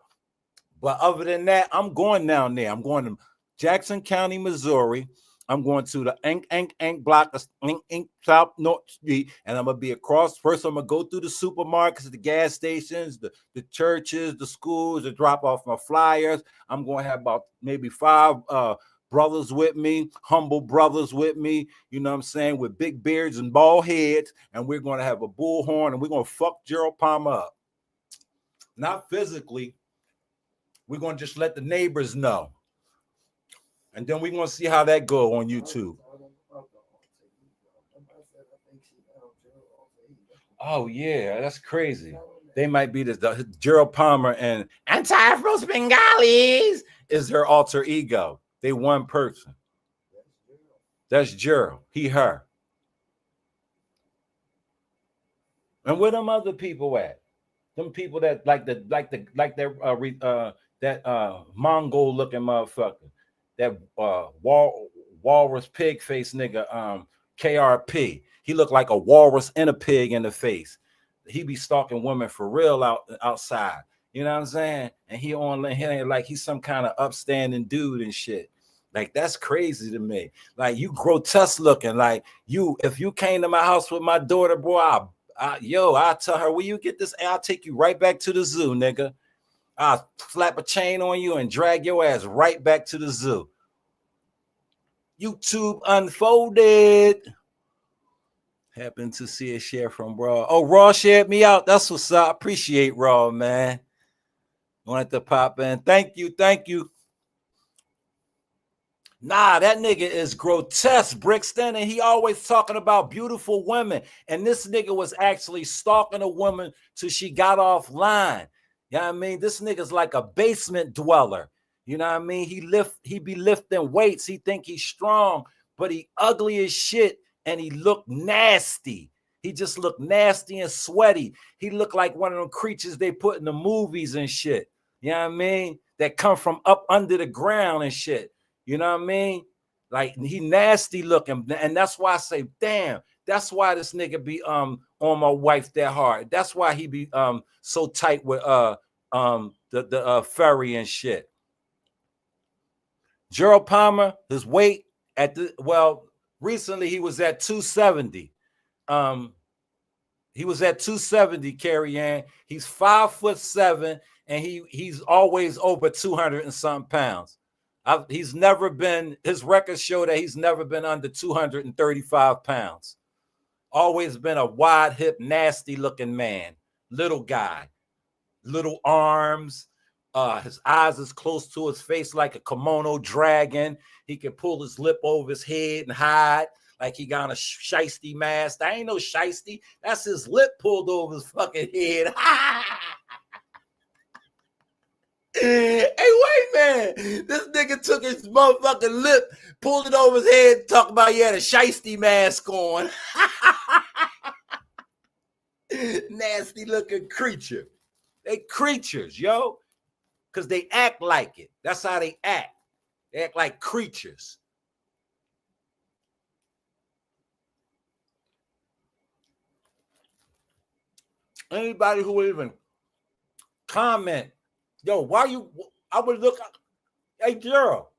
But other than that, I'm going down there. I'm going to Jackson County, Missouri. I'm going to the Ink block of South North Street, and I'm going to be across. First, I'm going to go through the supermarkets, the gas stations, the churches, the schools, to drop off my flyers. I'm going to have about maybe 5 brothers with me, humble brothers with me, you know what I'm saying, with big beards and bald heads, and we're going to have a bullhorn, and we're going to fuck Gerald Palmer up. Not physically. We're going to just let the neighbors know. And then we're going to see how that go on YouTube. Oh, yeah, that's crazy. They might be the Gerald Palmer and Anti-Afro Bengalis is her alter ego. They one person. That's Gerald. He, her. And where them other people at? Them people that that Mongol looking motherfucker. That walrus pig face nigga, KRP. He looked like a walrus and a pig in the face. He be stalking women for real outside. You know what I'm saying? And he like he's some kind of upstanding dude and shit. Like, that's crazy to me. Like, you grotesque looking. Like, if you came to my house with my daughter, bro, I'll tell her, will you get this? And I'll take you right back to the zoo, nigga. I'll slap a chain on you and drag your ass right back to the zoo. YouTube unfolded. Happened to see a share from Raw. Oh, Raw shared me out. That's what's up. Appreciate Raw, man. Wanted to pop in. Thank you. Nah, that nigga is grotesque, Brixton, and he always talking about beautiful women. And this nigga was actually stalking a woman till she got offline. You know what I mean? This nigga's like a basement dweller. You know what I mean? He be lifting weights. He think he's strong, but he ugly as shit, and he look nasty. He just look nasty and sweaty. He look like one of them creatures they put in the movies and shit. You know what I mean? That come from up under the ground and shit. You know what I mean? Like, he nasty looking. And that's why I say, damn, that's why this nigga be on my wife that hard. That's why he be so tight with the furry and shit. Gerald Palmer, his weight recently he was at 270. He was at 270, Carrie Ann. He's 5'7", and he's always over 200 and something pounds. He's never been, his records show that he's never been under 235 pounds. Always been a wide hip, nasty looking man. Little guy, little arms. His eyes is close to his face like a kimono dragon. He can pull his lip over his head and hide like he got a shiesty mask. That ain't no shiesty. That's his lip pulled over his fucking head. Hey, wait, man. This nigga took his motherfucking lip, pulled it over his head, talking about he had a shiesty mask on. Nasty looking creature. They creatures, yo. Because they act like it. That's how they act. They act like creatures. Anybody who would even comment, yo, why you, I would look, hey, girl,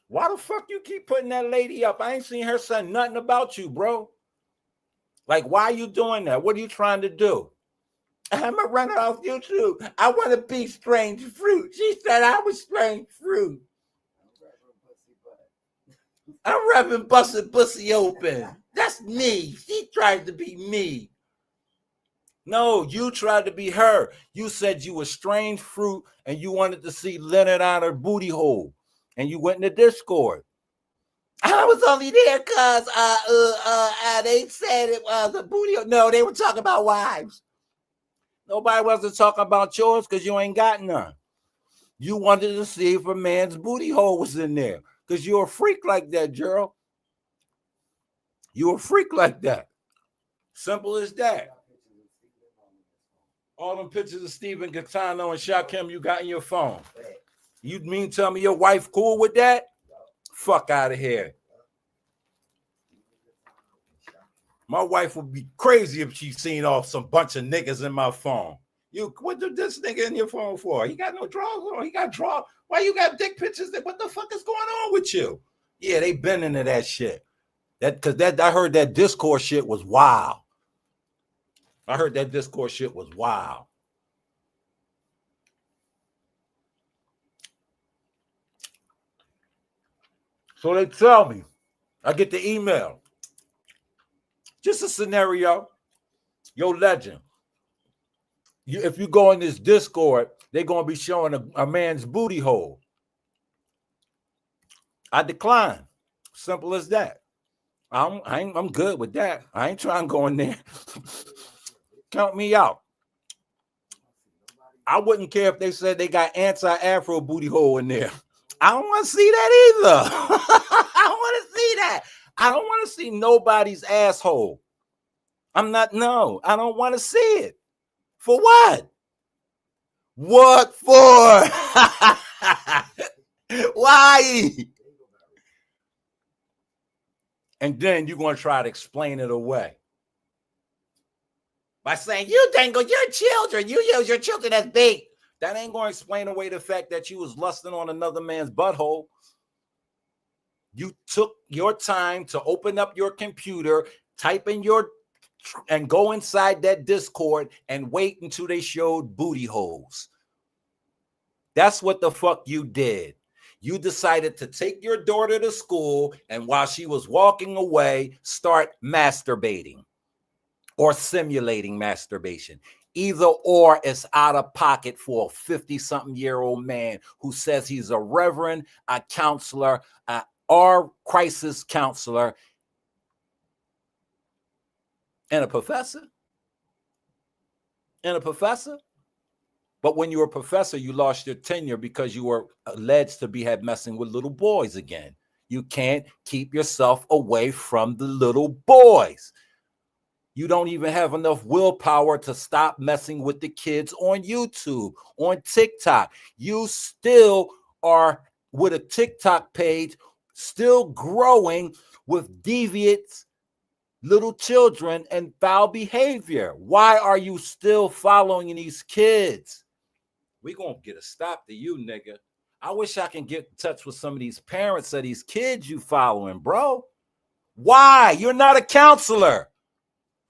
why the fuck you keep putting that lady up? I ain't seen her say nothing about you, bro. Like, why are you doing that? What are you trying to do? I'm going to run it off YouTube. I want to be strange fruit. She said I was strange fruit. I'm rubbing busted pussy open. That's me. She tried to be me. No, you tried to be her. You said you were strange fruit and you wanted to see Leonard on her booty hole. And you went in the Discord. I was only there because they said it was a booty hole. No, they were talking about wives. Nobody wasn't talking about yours because you ain't got none. You wanted to see if a man's booty hole was in there because you're a freak like that, Gerald. You're a freak like that. Simple as that. All them pictures of Stephen Gaetano and Shakim you got in your phone. You mean tell me your wife cool with that? Fuck out of here. My wife would be crazy if she seen off some bunch of niggas in my phone. You, what did this nigga in your phone for? He got no drawers on. He got draw. Why you got dick pictures? What the fuck is going on with you? Yeah, they been into that shit. I heard that Discord shit was wild. I heard that Discord shit was wild. So they tell me, I get the email. Just a scenario. Yo, legend. If you go in this Discord, they're going to be showing a man's booty hole. I decline. Simple as that. I'm good with that. I ain't trying to go in there. Count me out. I wouldn't care if they said they got anti-Afro booty hole in there. I don't want to see that either. I don't want to see that. I don't want to see nobody's asshole. I don't want to see it. For what? What for? Why? And then you're going to try to explain it away. By saying, you dangle your children. You use your children as bait. That ain't going to explain away the fact that you was lusting on another man's butthole. You took your time to open up your computer, type in and go inside that Discord and wait until they showed booty holes. That's what the fuck you did. You decided to take your daughter to school and while she was walking away, start masturbating or simulating masturbation. Either or is out of pocket for a 50-something-year-old man who says he's a reverend, a counselor, or crisis counselor, and a professor. But when you were a professor, you lost your tenure because you were alleged to have messing with little boys again. You can't keep yourself away from the little boys. You don't even have enough willpower to stop messing with the kids on YouTube, on TikTok. You still are with a TikTok page, still growing with deviant little children and foul behavior. Why are you still following these kids? We're going to get a stop to you, nigga. I wish I can get in touch with some of these parents of these kids you following, bro. Why? You're not a counselor.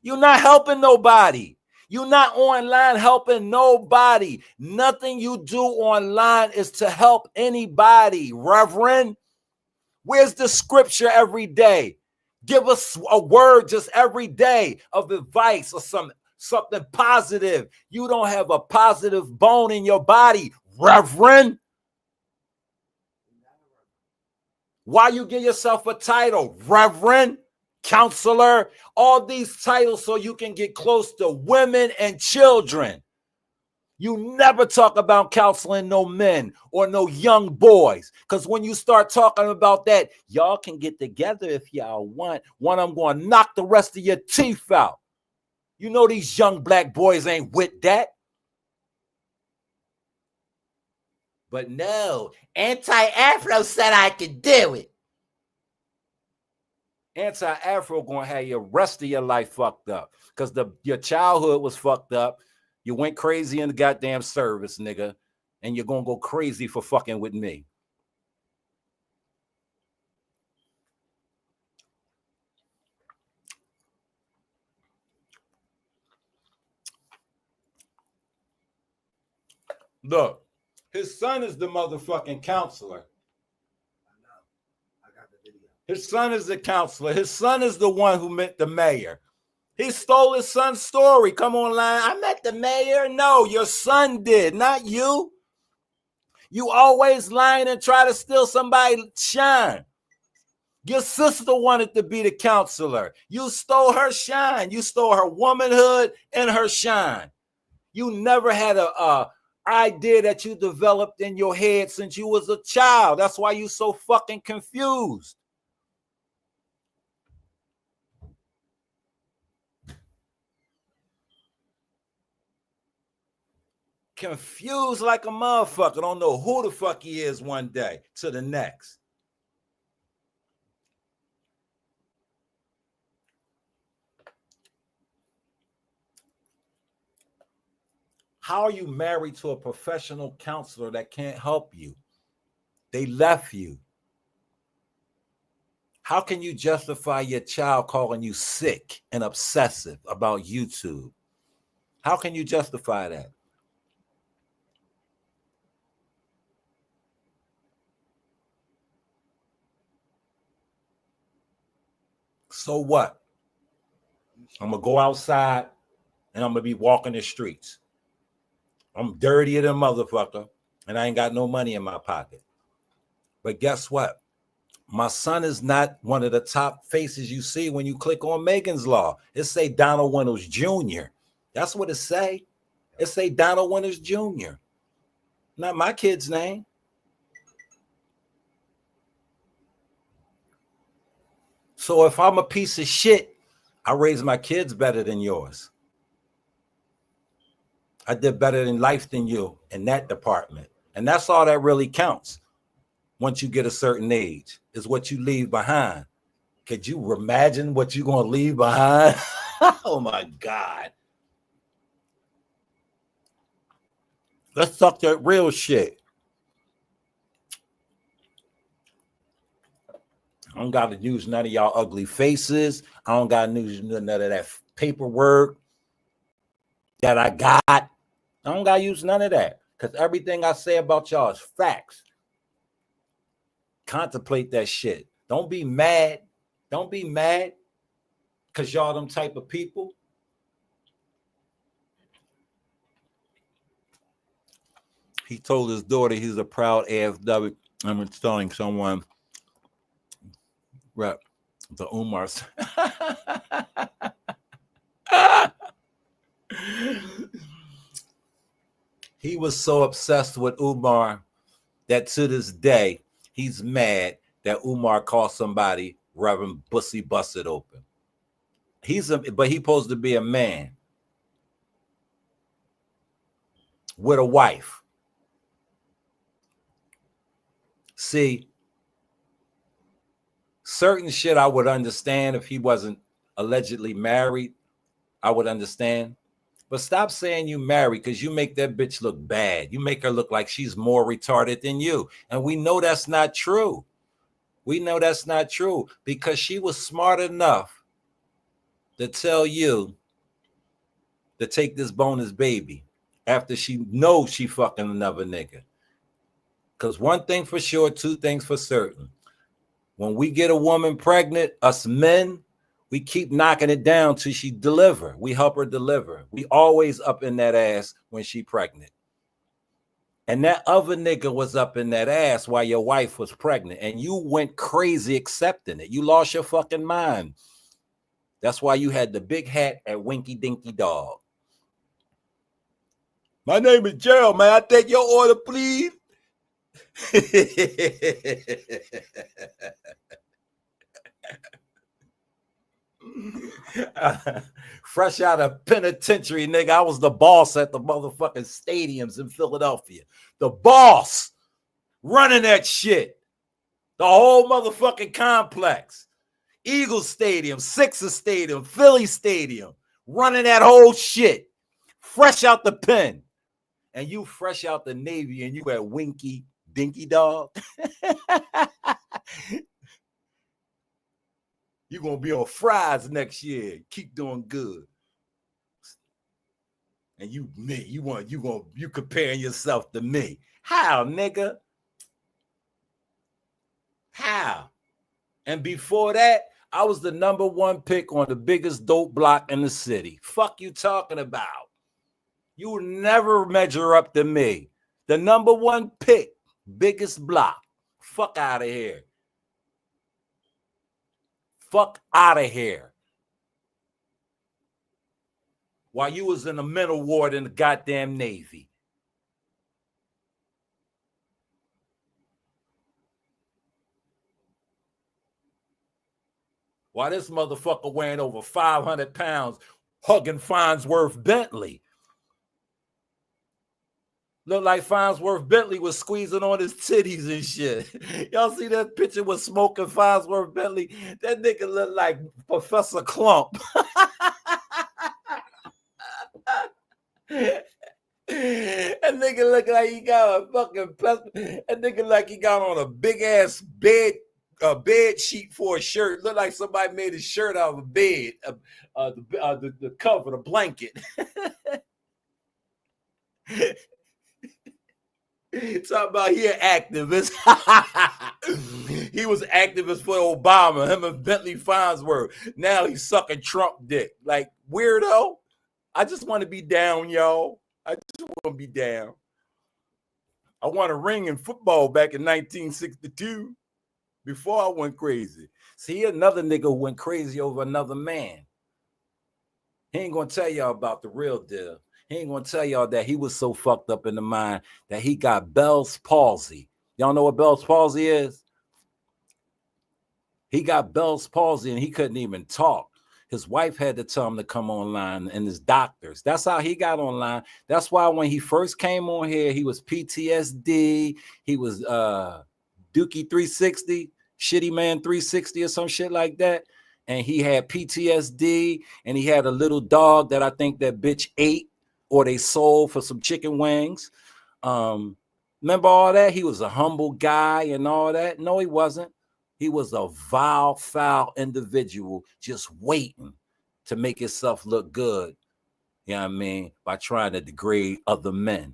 You're not helping nobody. You're not online helping nobody. Nothing you do online is to help anybody, Reverend. Where's the scripture every day? Give us a word just every day of advice or something positive. You don't have a positive bone in your body, Reverend. Why you give yourself a title, Reverend, Counselor, all these titles so you can get close to women and children. You never talk about counseling no men or no young boys. Because when you start talking about that, y'all can get together if y'all want. I'm going to knock the rest of your teeth out. You know these young black boys ain't with that. But no, anti-Afro said I could do it. Anti-Afro gonna have your rest of your life fucked up. Because your childhood was fucked up. You went crazy in the goddamn service, nigga. And you're gonna go crazy for fucking with me. Look, his son is the motherfucking counselor. His son is the counselor. His son is the one who met the mayor. He stole his son's story. Come online. I met the mayor. No, your son did, not you. You always lying and try to steal somebody's shine. Your sister wanted to be the counselor. You stole her shine. You stole her womanhood and her shine. You never had a idea that you developed in your head since you was a child. That's why you so fucking confused. Confused like a motherfucker. Don't know who the fuck he is one day to the next. How are you married to a professional counselor that can't help you? They left you. How can you justify your child calling you sick and obsessive about YouTube? How can you justify that? So what? I'm going to go outside and I'm going to be walking the streets. I'm dirtier than a motherfucker and I ain't got no money in my pocket. But guess what? My son is not one of the top faces you see when you click on Megan's Law. It say Donald Winters Jr. That's what it say. It say Donald Winters Jr. Not my kid's name. So if I'm a piece of shit, I raise my kids better than yours. I did better in life than you in that department. And that's all that really counts. Once you get a certain age, is what you leave behind. Could you imagine what you're going to leave behind? Oh my God. Let's talk that real shit. I don't got to use none of y'all ugly faces. I don't got to use none of that paperwork that I got. I don't got to use none of that because everything I say about y'all is facts. Contemplate that shit. Don't be mad. Don't be mad because y'all them type of people. He told his daughter he's a proud AFW. I'm installing someone. Rep the Umars. He was so obsessed with Umar that to this day he's mad that Umar called somebody Reverend Bussy Busted Open. But he's supposed to be a man with a wife. See, certain shit I would understand if he wasn't allegedly married. I would understand. But stop saying you married because you make that bitch look bad. You make her look like she's more retarded than you. And we know that's not true. We know that's not true because she was smart enough to tell you to take this bonus baby after she knows she fucking another nigga. Because one thing for sure, two things for certain. When we get a woman pregnant, us men, we keep knocking it down till she deliver. We help her deliver. We always up in that ass when she pregnant. And that other nigga was up in that ass while your wife was pregnant. And you went crazy accepting it. You lost your fucking mind. That's why you had the big hat at Winky Dinky Dog. My name is Gerald, man. I take your order, please. Fresh out of penitentiary, nigga. I was the boss at the motherfucking stadiums in Philadelphia. The boss running that shit. The whole motherfucking complex. Eagles Stadium, Sixers Stadium, Philly Stadium. Running that whole shit. Fresh out the pen. And you fresh out the Navy and you at Winky Dinky Dog. You're gonna be on fries next year. Keep doing good. And you comparing yourself to me. How, nigga? How? And before that, I was the #1 pick on the biggest dope block in the city. Fuck you talking about? You will never measure up to me. The #1 pick, biggest block. Fuck out of here. Fuck out of here. While you was in the mental ward in the goddamn Navy. While this motherfucker weighing over 500 pounds, hugging Farnsworth Bentley. Looked like Farnsworth Bentley was squeezing on his titties and shit. Y'all see that picture with smoking Farnsworth Bentley? That nigga looked like Professor Clump. That nigga look like he got a fucking that nigga like he got on a big ass bed sheet for a shirt. Look like somebody made his shirt out of a bed. The cover, the blanket. Talking about he an activist. He was activist for Obama. Him and Bentley Farnsworth. Now he's sucking Trump dick. Like, weirdo. I just want to be down, y'all. I just want to be down. I won a ring in football back in 1962 before I went crazy. See, another nigga who went crazy over another man. He ain't going to tell y'all about the real deal. He ain't going to tell y'all that he was so fucked up in the mind that he got Bell's palsy. Y'all know what Bell's palsy is? He got Bell's palsy and he couldn't even talk. His wife had to tell him to come online and his doctors. That's how he got online. That's why when he first came on here, he was PTSD. He was Dookie 360, Shitty Man 360 or some shit like that. And he had PTSD and he had a little dog that I think that bitch ate or they sold for some chicken wings. Remember all that? He was a humble guy and all that. No, he wasn't. He was a vile, foul individual just waiting to make himself look good, you know what I mean, by trying to degrade other men.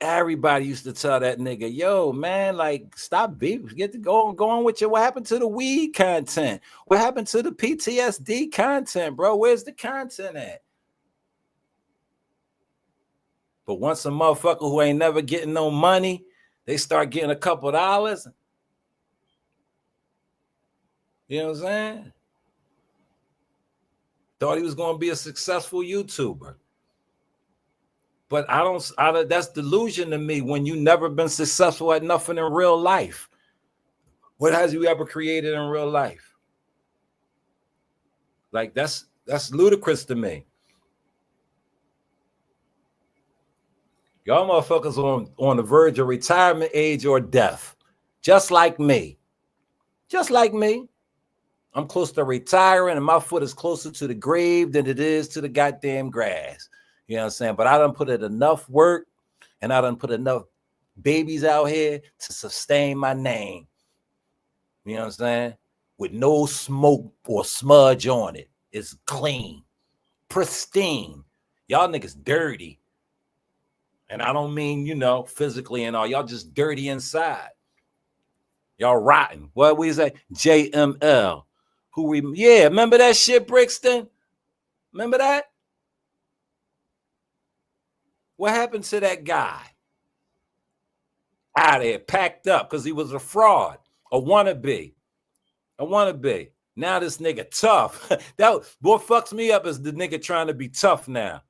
Everybody used to tell that nigga, yo, man, like, stop beef. Get to go on with you. What happened to the weed content? What happened to the PTSD content, bro? Where's the content at? But once a motherfucker who ain't never getting no money, they start getting a couple dollars. You know what I'm saying? Thought he was going to be a successful YouTuber. But I don't, that's delusion to me when you never been successful at nothing in real life. What has you ever created in real life? Like, that's ludicrous to me. Y'all motherfuckers on the verge of retirement age or death. Just like me. Just like me. I'm close to retiring and my foot is closer to the grave than it is to the goddamn grass. You know what I'm saying? But I done put in enough work and I done put enough babies out here to sustain my name. You know what I'm saying? With no smoke or smudge on it. It's clean. Pristine. Y'all niggas dirty. And I don't mean, you know, physically and all. Y'all just dirty inside. Y'all rotten. What we say? JML. Yeah, remember that shit, Brixton? Remember that? What happened to that guy? Out there, packed up, because he was a fraud, a wannabe. Now this nigga tough. That what fucks me up is the nigga trying to be tough now.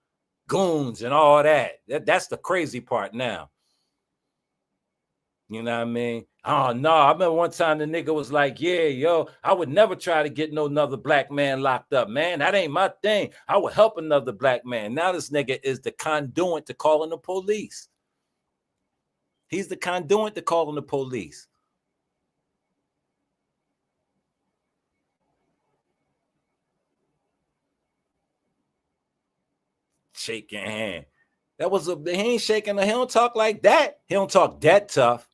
Goons and all that. That's the crazy part now. You know what I mean? Oh no, I remember one time the nigga was like, yeah, yo, I would never try to get no another black man locked up, man. That ain't my thing. I would help another black man. Now this nigga is the conduit to calling the police. He's the conduit to calling the police. Shake your hand. That was he ain't shaking. He don't talk like that. He don't talk that tough.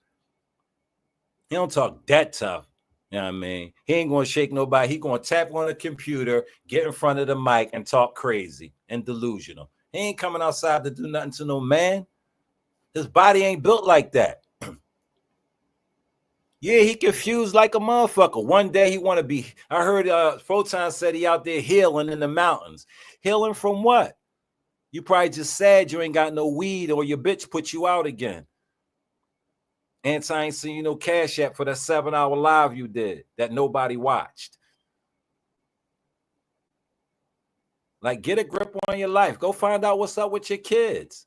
He don't talk that tough. You know what I mean? He ain't gonna shake nobody. He gonna tap on the computer, get in front of the mic, and talk crazy and delusional. He ain't coming outside to do nothing to no man. His body ain't built like that. Yeah, he confused like a motherfucker. One day he want to be. I heard Photon said he out there healing in the mountains. Healing from what? You probably just sad you ain't got no weed or your bitch put you out again. Anti ain't seen you no cash app for that 7-hour live you did that nobody watched. Like, get a grip on your life. Go find out what's up with your kids.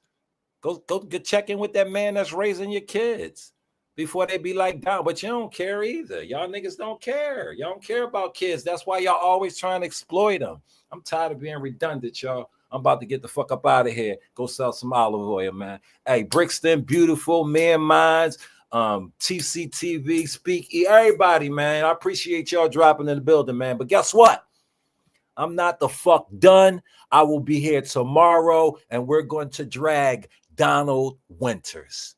Go check in with that man that's raising your kids before they be like down. But you don't care either. Y'all niggas don't care. Y'all don't care about kids. That's why y'all always trying to exploit them. I'm tired of being redundant, y'all. I'm about to get the fuck up out of here. Go sell some olive oil, man. Hey, Brixton, Beautiful, Man Minds, TCTV, Speak, everybody, man. I appreciate y'all dropping in the building, man. But guess what? I'm not the fuck done. I will be here tomorrow, and we're going to drag Donald Winters.